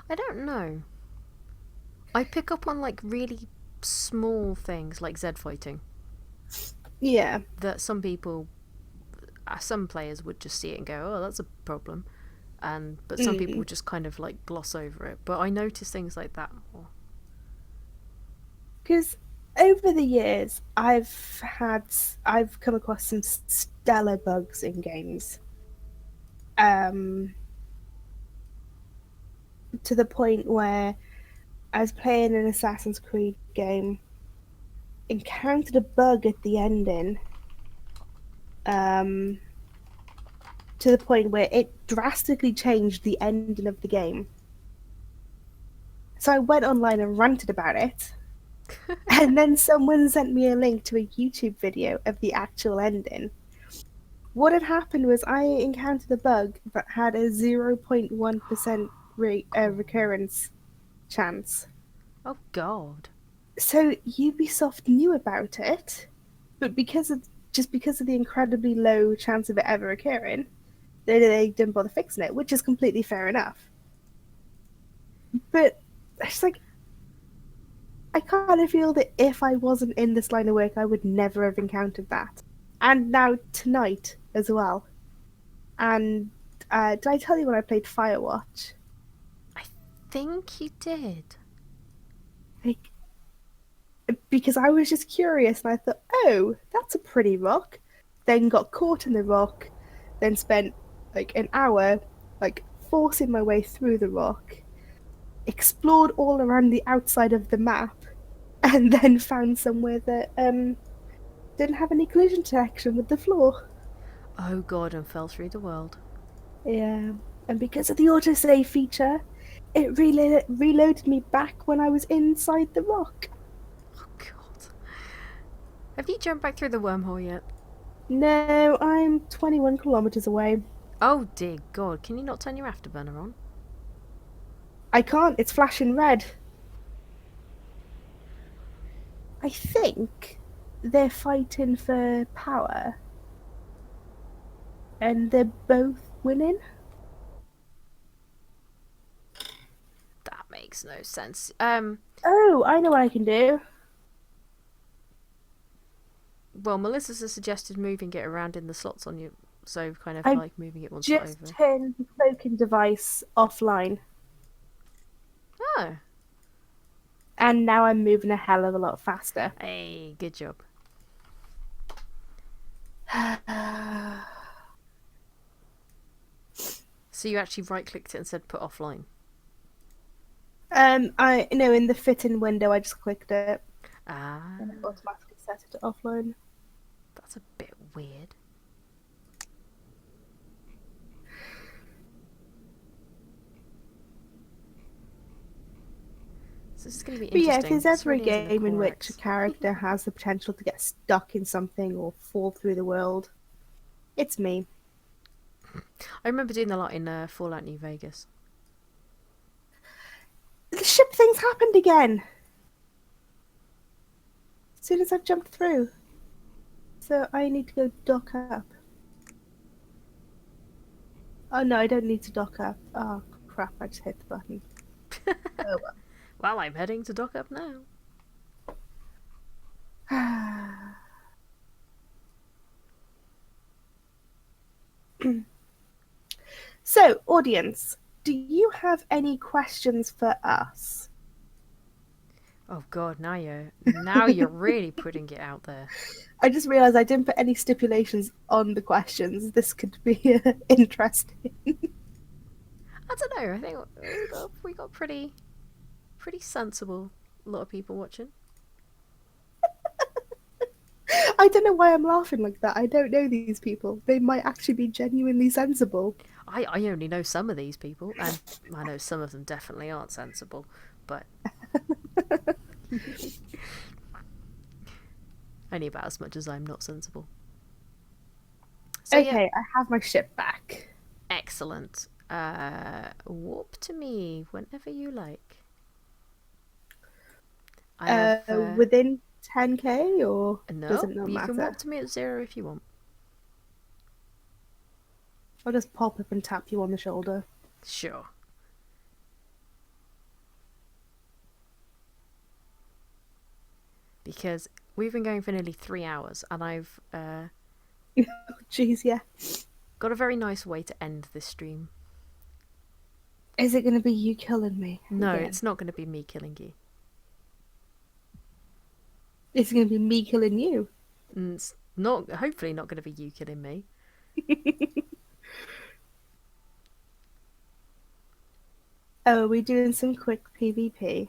I don't know. I pick up on like really small things like Z fighting Yeah. that some people, some players would just see it and go, "Oh, that's a problem," but some people would just kind of like gloss over it. But I notice things like that more. Because over the years, I've come across some stellar bugs in games. To the point where I was playing an Assassin's Creed game, encountered a bug at the ending, to the point where it drastically changed the ending of the game. So I went online and ranted about it, and then someone sent me a link to a YouTube video of the actual ending. What had happened was I encountered a bug that had a 0.1% recurrence chance. Oh God. So Ubisoft knew about it, but because of the incredibly low chance of it ever occurring, they didn't bother fixing it, which is completely fair enough. But it's like I kind of feel that if I wasn't in this line of work, I would never have encountered that. And now tonight as well. And did I tell you when I played Firewatch? I think you did. Like, because I was just curious and I thought, oh, that's a pretty rock. Then got caught in the rock, then spent like an hour like forcing my way through the rock, explored all around the outside of the map, and then found somewhere that didn't have any collision detection with the floor. Oh God, and fell through the world. Yeah, and because of the autosave feature, it reloaded me back when I was inside the rock. Oh God. Have you jumped back through the wormhole yet? No, I'm 21 kilometers away. Oh dear God, can you not turn your afterburner on? I can't, it's flashing red. I think they're fighting for power. and they're both winning. That makes no sense. Oh, I know what I can do. Well, Melissa's has suggested moving it around in the slots on you, so kind of I've like moving it one slot Just over. turn the cloaking device offline, Oh, and now I'm moving a hell of a lot faster. hey, good job. So you actually right-clicked it and said put offline. I know in the fit-in window I just clicked it, Ah, and it automatically set it to offline. that's a bit weird. So this is going to be But yeah, if interesting. there's This ever a really isn't the game in which a correct. character has the potential to get stuck in something or fall through the world, it's me. I remember doing that a lot in Fallout New Vegas. The ship thing's happened again! As soon as I've jumped through. So I need to go dock up. Oh no, I don't need to dock up. Oh crap, I just hit the button. Oh Well, I'm heading to dock up now. well. So, audience, do you have any questions for us? Oh God, now you're really putting it out there. I just realised I didn't put any stipulations on the questions. This could be interesting. I don't know. I think we got pretty sensible. A lot of people watching. I don't know why I'm laughing like that. I don't know these people. They might actually be genuinely sensible. I only know some of these people, and I know some of them definitely aren't sensible. But only about as much as I'm not sensible. So Okay, yeah, I have my ship back. excellent. Warp to me whenever you like. I have Within 10k, or does no. it not You can warp matter? to me at 0 if you want. I'll just pop up and tap you on the shoulder. Sure. Because we've been going for nearly 3 hours, and I've Jeez, yeah. got a very nice way to end this stream. Is it going to be you killing me? No, again? it's not going to be me killing you. It's going to be me killing you. And it's not, hopefully, not going to be you killing me. Oh, are we doing some quick PvP?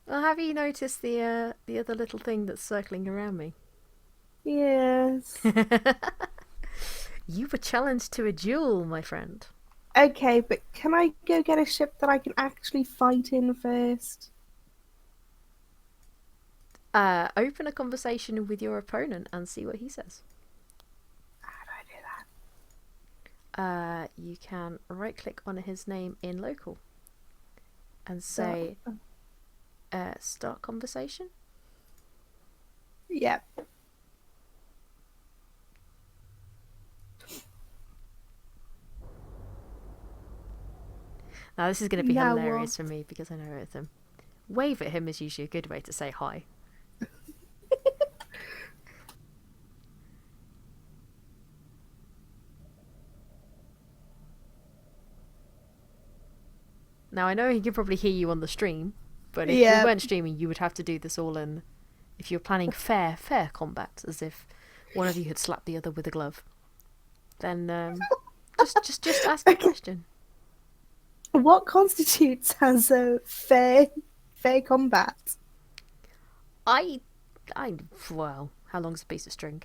Well, have you noticed the other little thing that's circling around me? Yes. You were challenged to a duel, my friend. Okay, but can I go get a ship that I can actually fight in first? Open a conversation with your opponent and see what he says. How do I do that? You can right click on his name in local and say start conversation. Yep. Now this is going to be Now hilarious what? for me because I know it's him. Wave at him is usually a good way to say hi. Now I know he can probably hear you on the stream, but if we Yeah. weren't streaming, you would have to do this all in. If you're planning fair combat, as if one of you had slapped the other with a glove, then just ask a question. What constitutes as a fair combat? I well, how long's a piece of string?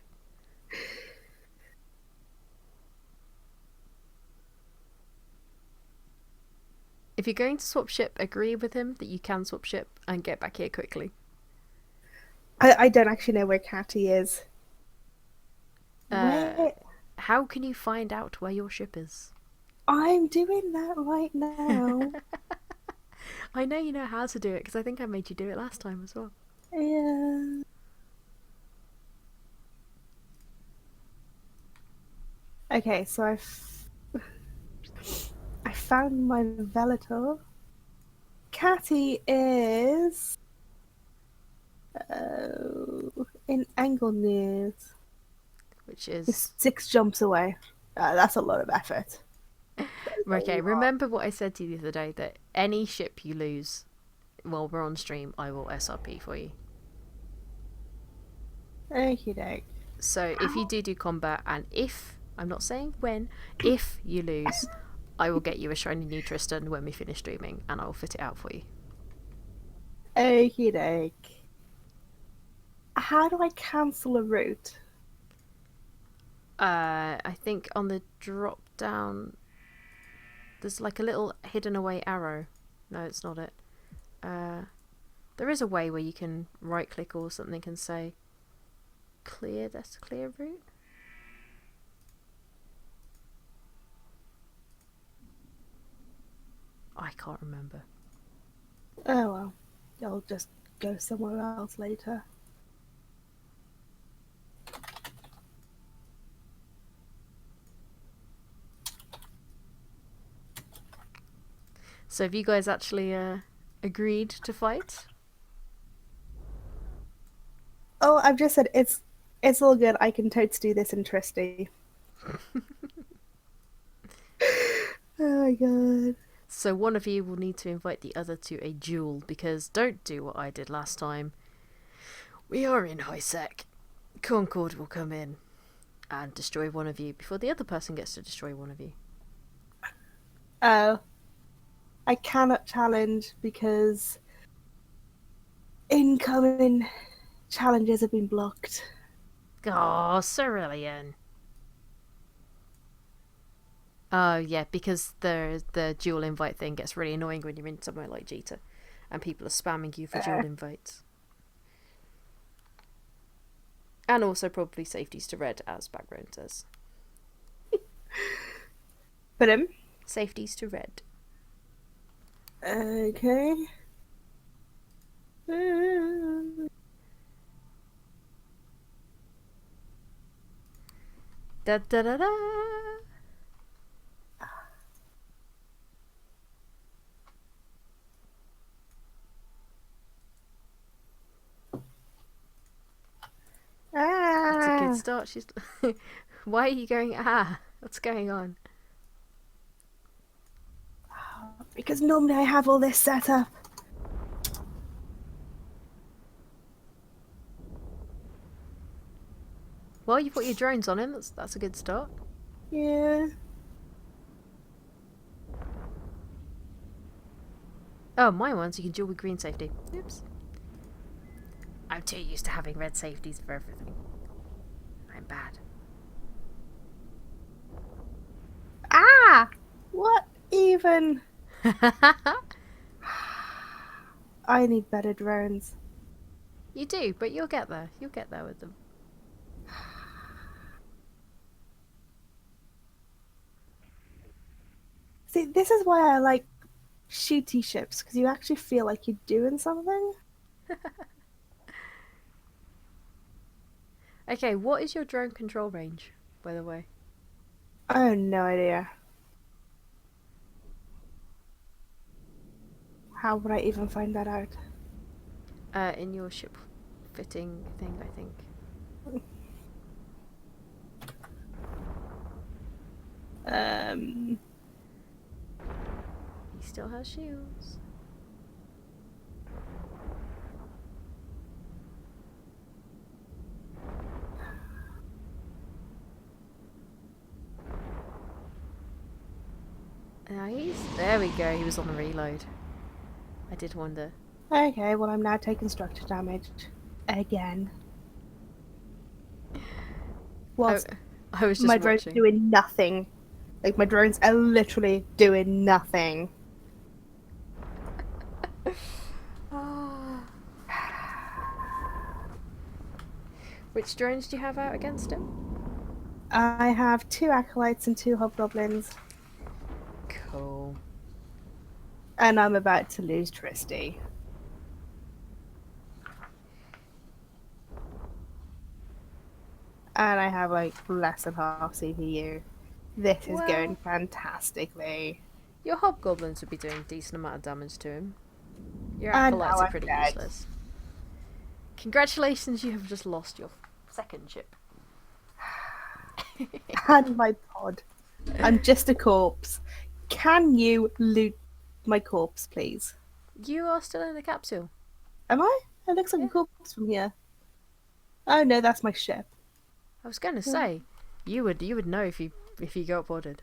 If you're going to swap ship, agree with him that you can swap ship and get back here quickly. I don't actually know where Catty is. Where? How can you find out where your ship is? I'm doing that right now. I know you know how to do it because I think I made you do it last time as well. Yeah. Okay, so I found my Venator. Catty is in Angle News. Which It's is 6 jumps away. That's a lot of effort. okay. Remember what I said to you the other day, that any ship you lose while we're on stream, I will SRP for you. Okie doke. So if you do combat, and if, I'm not saying when, if you lose, I will get you a shiny new Tristan when we finish streaming, and I will fit it out for you. Okie doke. How do I cancel a route? I think on the drop down, there's like a little hidden away arrow. No, it's not it. There is a way where you can right click or something and say clear this clear route. I can't remember. Oh well, I'll just go somewhere else later. So have you guys actually agreed to fight? Oh, I've just said it's all good. I can totes do this in Tristy. Oh my god. So one of you will need to invite the other to a duel, because don't do what I did last time. We are in high sec. Concord will come in and destroy one of you before the other person gets to destroy one of you. Oh, I cannot challenge because incoming challenges have been blocked. Oh, Cerulean. Oh yeah, because the dual invite thing gets really annoying when you're in somewhere like Jita, and people are spamming you for dual invites. And also probably safeties to red, as background says. Put him. Safeties to red. Okay. Da da da da. That's a good start. She's. Why are you going? What's going on? Because normally I have all this set up. Well, you put your drones on him. That's a good start. Yeah. Oh, my ones you can duel with green safety. Oops. I'm too used to having red safeties for everything. I'm bad. Ah! What even? I need better drones. You do, but you'll get there. You'll get there with them. See, this is why I like shooty ships, because you actually feel like you're doing something. Okay, what is your drone control range, by the way? I have no idea. How would I even find that out? In your ship fitting thing, I think. He still has shields. Nice. There we go. He was on the reload. I did wonder. Okay, well I'm now taking structure damage. Again. Whilst I was just my drone's watching. doing nothing. Like, my drones are literally doing nothing. Which drones do you have out against him? I have 2 acolytes and 2 hobgoblins. Cool. And I'm about to lose Tristy. And I have like less than half CPU. This is Well- going fantastically. Your hobgoblins would be doing a decent amount of damage to him. Your And acolytes now are I'm pretty dead. useless. Congratulations, you have just lost your second ship. And my pod. I'm just a corpse. Can you loot my corpse, please? You are still in the capsule. Am I? It looks like Yeah. a corpse from here. Oh no, that's my ship. I was going to say, you would know if you got boarded.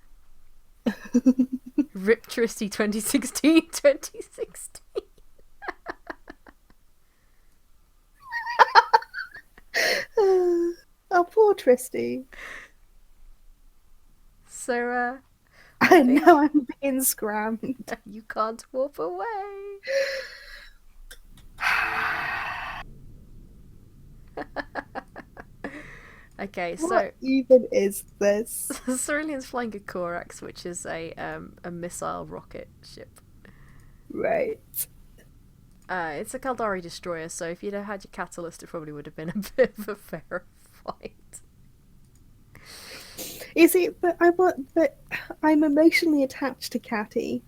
Rip Tristy 2016. Oh, poor Tristy. So, And now I'm being scrammed. you can't warp away. Okay, so What even is this? Cerulean's flying a Korax, which is a missile rocket ship. Right. It's a Kaldari destroyer, so if you'd have had your catalyst, it probably would have been a bit of a fairer fight. You see, but I'm emotionally attached to Catty.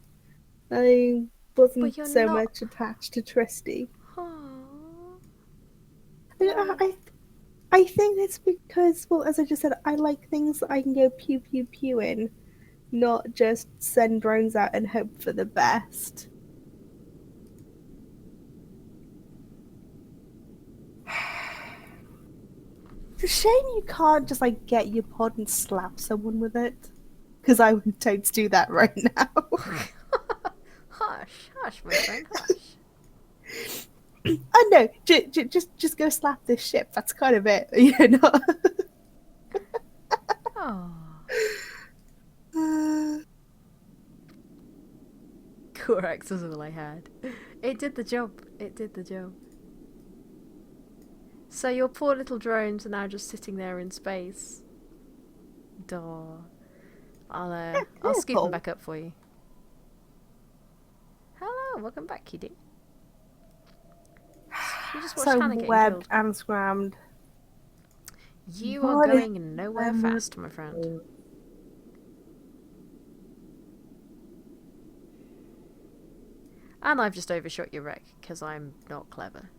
I But wasn't you're so not- much attached to Tristy. Aww. I think it's because, well, as I just said, I like things that I can go pew pew pew in, not just send drones out and hope for the best. It's a shame you can't just like get your pod and slap someone with it, because I would totes do that right now. Hush, hush, my friend, hush. Oh no, just go slap this ship. That's kind of it, you know. Oh. Korax was all I had. It did the job. It did the job. So your poor little drones are now just sitting there in space. Duh. I'll scoop them back up for you. Hello, welcome back, Kitty. You just watched So Hannah getting webbed killed. and scrammed. You are What is going nowhere fast, my friend. And I've just overshot your wreck because I'm not clever.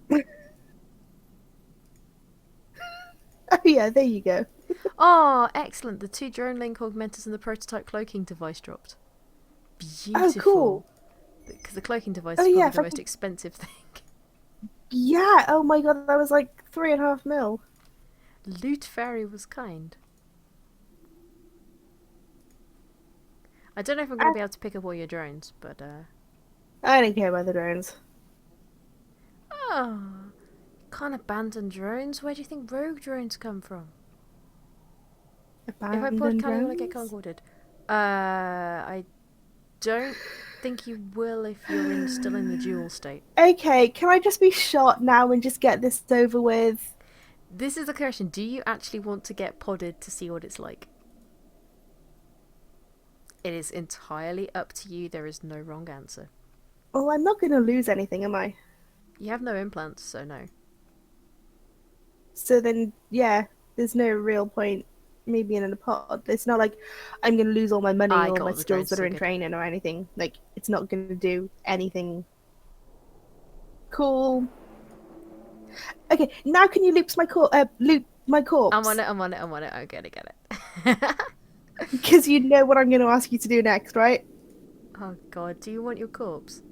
Oh yeah, there you go. Oh, excellent! The 2 drone link augmenters and the prototype cloaking device dropped. Beautiful. Oh, cool. Because the cloaking device Oh, is probably yeah, the most expensive thing. Yeah. Oh my god, that was like 3.5 mil. Loot Fairy was kind. I don't know if I'm going to be able to pick up all your drones, but I don't care about the drones. oh, can't abandon drones. Where do you think rogue drones come from? If I put Abandoned Cali, will I get drones? concorded? I don't think you will if you're still in the dual state. Okay, can I just be shot now and just get this over with? This is the question. Do you actually want to get podded to see what it's like? It is entirely up to you. There is no wrong answer. Well, I'm not going to lose anything, am I? You have no implants, so no. So then, yeah, there's no real point me being in a pod. It's not like I'm going to lose all my money I or got my all the skills drones, that so are in good. training or anything. Like, it's not going to do anything. Cool. Okay, now can you loop my corpse? I'm on it. I get it. Because you know what I'm going to ask you to do next, right? Oh god, do you want your corpse?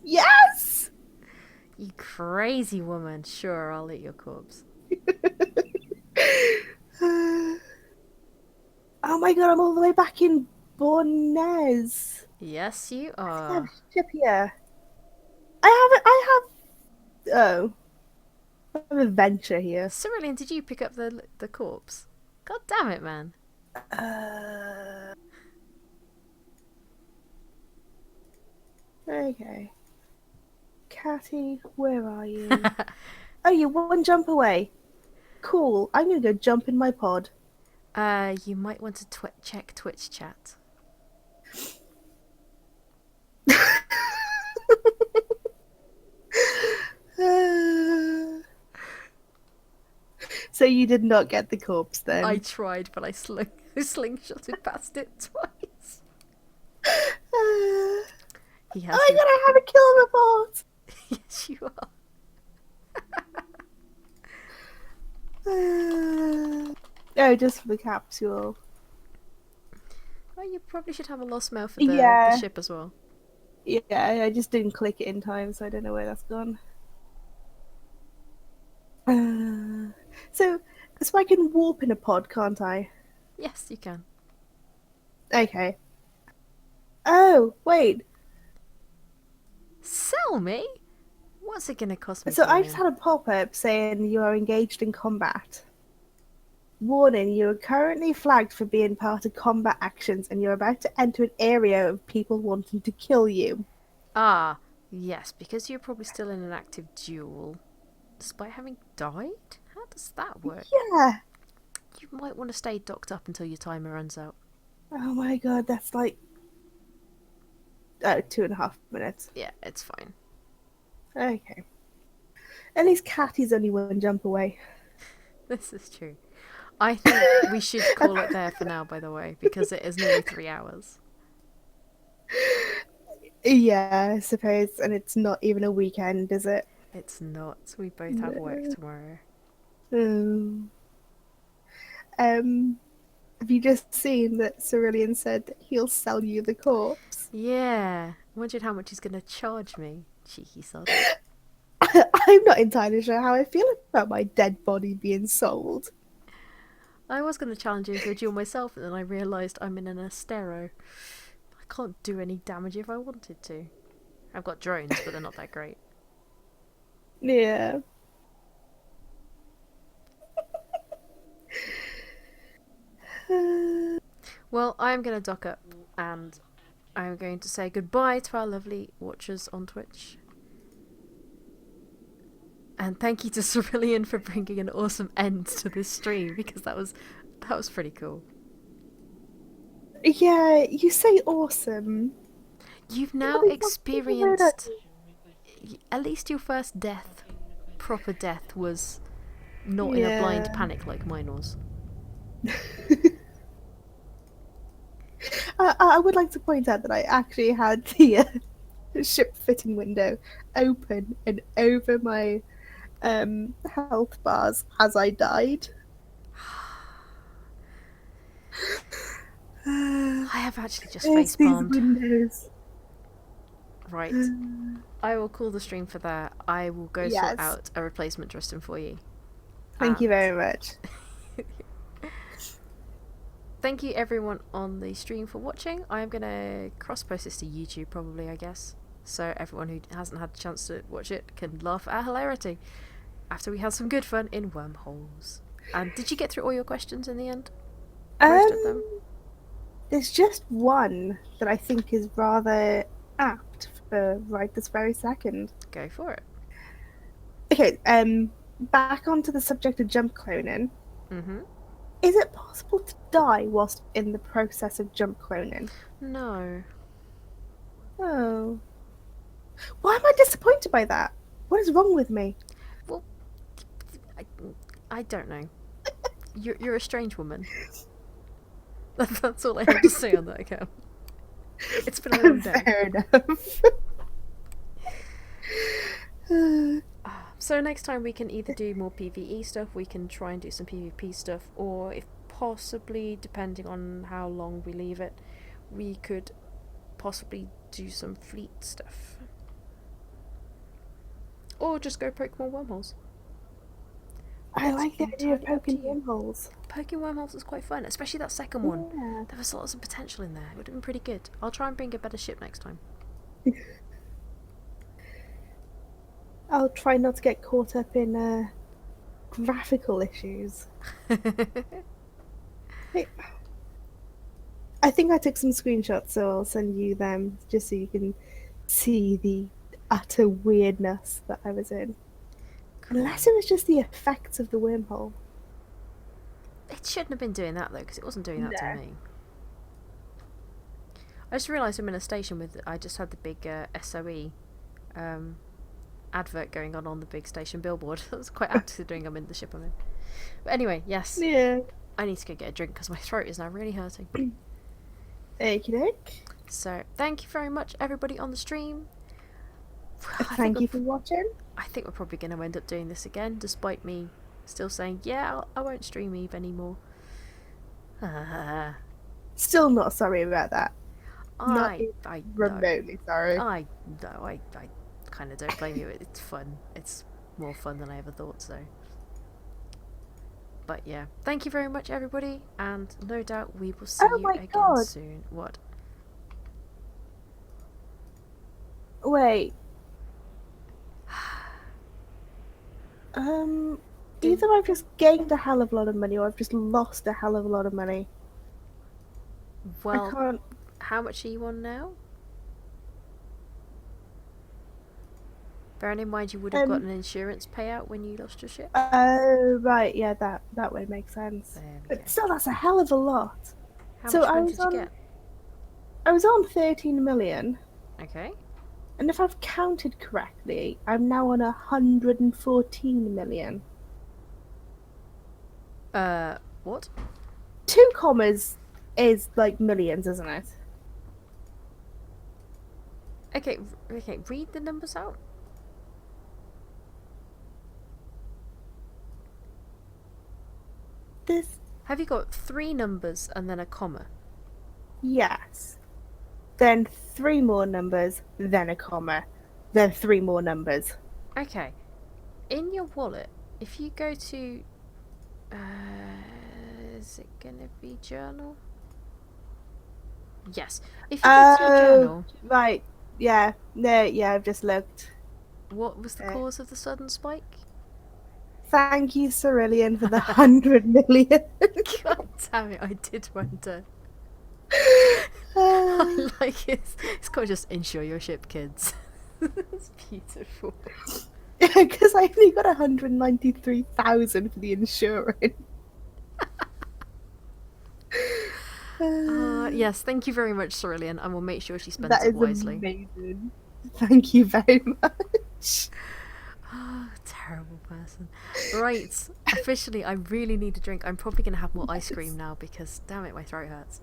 Yes! You crazy woman. Sure, I'll eat your corpse. Oh my god, I'm all the way back in Bornez. Yes, you I have are. a ship here. I have. Oh. I have a venture here. Cerulean, did you pick up the corpse? God damn it, man. Okay. Catty, where are you? Oh, you're one jump away. Cool. I'm gonna go jump in my pod. You might want to check Twitch chat. So you did not get the corpse then? I tried, but I slingshotted past it twice. He has I gotta have a kill report! Yes, you are. Oh, just for the capsule. Well, you probably should have a lost mail for the Yeah. ship as well. Yeah, I just didn't click it in time, so I don't know where that's gone. So I can warp in a pod, can't I? Yes, you can. Okay. Oh, wait. Sell me? What's it going to cost me So to I just win? had a pop-up saying you are engaged in combat. Warning, you are currently flagged for being part of combat actions and you're about to enter an area of people wanting to kill you. Ah, yes, because you're probably still in an active duel, despite having died? How does that work? Yeah. You might want to stay docked up until your timer runs out. Oh my god, that's like 2.5 minutes. Yeah, it's fine. Okay. At least Catty's only one jump away. This is true. I think we should call it there for now, by the way, because it is nearly 3 hours. Yeah, I suppose, and it's not even a weekend, is it? It's not. We both have work No. tomorrow. Um, have you just seen that Cerulean said that he'll sell you the corpse? Yeah. Wondered how much he's going to charge me. Cheeky sod. I'm not entirely sure how I feel about my dead body being sold. I was going to challenge him to a duel myself, and then I realised I'm in an Astero. I can't do any damage if I wanted to. I've got drones, but they're not that great. Yeah. Well, I'm going to dock up, and I'm going to say goodbye to our lovely watchers on Twitch. And thank you to Cerulean for bringing an awesome end to this stream, because that was pretty cool. Yeah, you say awesome. You've now What the fuck did you do that? experienced at least your first death, proper death, was not in a blind Yeah. panic like mine was. I would like to point out that I actually had the ship fitting window open and over my health bars as I died. I have actually just It's these facepalmed. windows. Right. I will call the stream for that. I will go Yes. sort out a replacement Tristan for you. Thank you And very much. thank you everyone on the stream for watching. I'm going to cross-post this to YouTube probably, I guess. So everyone who hasn't had a chance to watch it can laugh at our hilarity after we had some good fun in wormholes. And did you get through all your questions in the end? Most of them? There's just one that I think is rather apt for right this very second. Go for it. Okay, back onto the subject of jump cloning. Mm-hmm. Is it possible to die whilst in the process of jump cloning? No. Oh. Why am I disappointed by that? What is wrong with me? Well, I don't know. You're a strange woman. That's all I have to say on that account. It's been a long day. Fair enough. So next time we can either do more PvE stuff, we can try and do some PvP stuff, or if possibly, depending on how long we leave it, we could possibly do some fleet stuff. Or just go poke more wormholes. I like the idea of entirely up to poking you. wormholes. Poking wormholes was quite fun, especially that second one. Yeah. There was lots of potential in there. It would have been pretty good. I'll try and bring a better ship next time. I'll try not to get caught up in graphical issues. I think I took some screenshots, so I'll send you them just so you can see the utter weirdness that I was in. Unless it was just the effects of the wormhole. It shouldn't have been doing that though, because it wasn't doing that No. to me. I just realised I'm in a station with. I just had the big SOE advert going on the big station billboard. That was quite apt considering I'm in the ship I'm in. But anyway, yes, Yeah. I need to go get a drink because my throat is now really hurting. Okie doke. So thank you very much, everybody on the stream. Thank you for watching. I think we're probably going to end up doing this again, despite me still saying, yeah, I won't stream Eve anymore. Still not sorry about that. I Remotely sorry. I kind of don't blame you. It's fun. It's more fun than I ever thought. So, but yeah, thank you very much, everybody, and no doubt we will see you again soon. What? Wait. Either I've just gained a hell of a lot of money or I've just lost a hell of a lot of money. I Well, can't. how much are you on now? Bearing in mind you would have got an insurance payout when you lost your ship. Oh, right, yeah, that would make sense. There we But go. still, that's a hell of a lot. How So much I money was did you on- get? I was on 13 million, Okay. and if I've counted correctly, I'm now on 114 million. What? 2 commas is like millions, isn't it? Okay, read the numbers out. This, Have you got 3 numbers and then a comma? yes. Then 3 more numbers, then a comma, then 3 more numbers. Okay. In your wallet, if you go to... is it gonna be journal? Yes. If you go to your journal, Right. Yeah. No, yeah, I've just looked. what was the cause of the sudden spike? Thank you, Cerulean, for the 100 million. God damn it, I did wonder. I like it. It's called just insure your ship, kids. It's beautiful. Because I only got 193,000 for the insurance. Yes, thank you very much, Cerulean, and we'll make sure she spends That it is wisely. amazing. Thank you very much. Terrible person. Right, officially, I really need a drink. I'm probably going to have more ice cream now because, damn it, my throat hurts.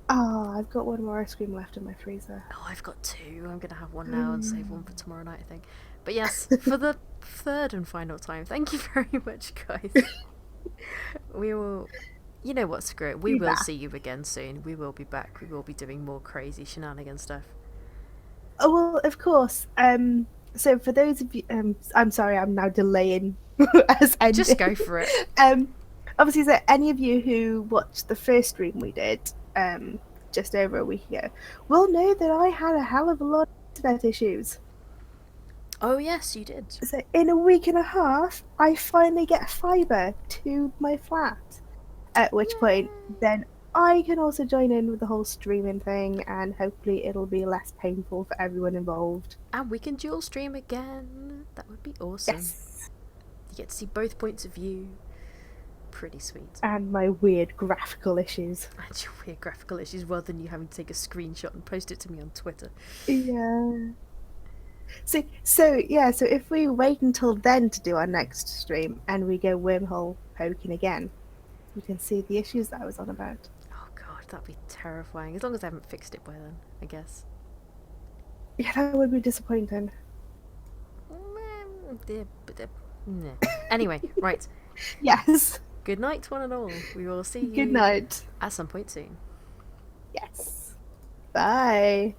Oh, I've got 1 more ice cream left in my freezer. Oh, I've got 2. I'm going to have 1 now and save 1 for tomorrow night, I think. But yes, for the 3rd and final time, thank you very much, guys. We will... You know what, screw it. We will see you again soon. We will be back. We will be doing more crazy shenanigan stuff. Oh, well, of course. So for those of you... I'm sorry, I'm now delaying as ending. Just go for it. Obviously, so any of you who watched the first stream we did just over a week ago will know that I had a hell of a lot of internet issues. Oh, yes, you did. So in a week and a half, I finally get fibre to my flat. At which point, then I can also join in with the whole streaming thing, and hopefully it'll be less painful for everyone involved. And we can dual stream again. That would be awesome. Yes. You get to see both points of view. Pretty sweet. And my weird graphical issues. And your weird graphical issues, rather than you having to take a screenshot and post it to me on Twitter. Yeah. So if we wait until then to do our next stream and we go wormhole poking again, you can see the issues that I was on about. Oh god, that'd be terrifying. As long as I haven't fixed it by then, I guess. Yeah, that would be disappointing. Anyway, right. Yes. Good night, one and all. We will see you Good night. at some point soon. Yes. Bye.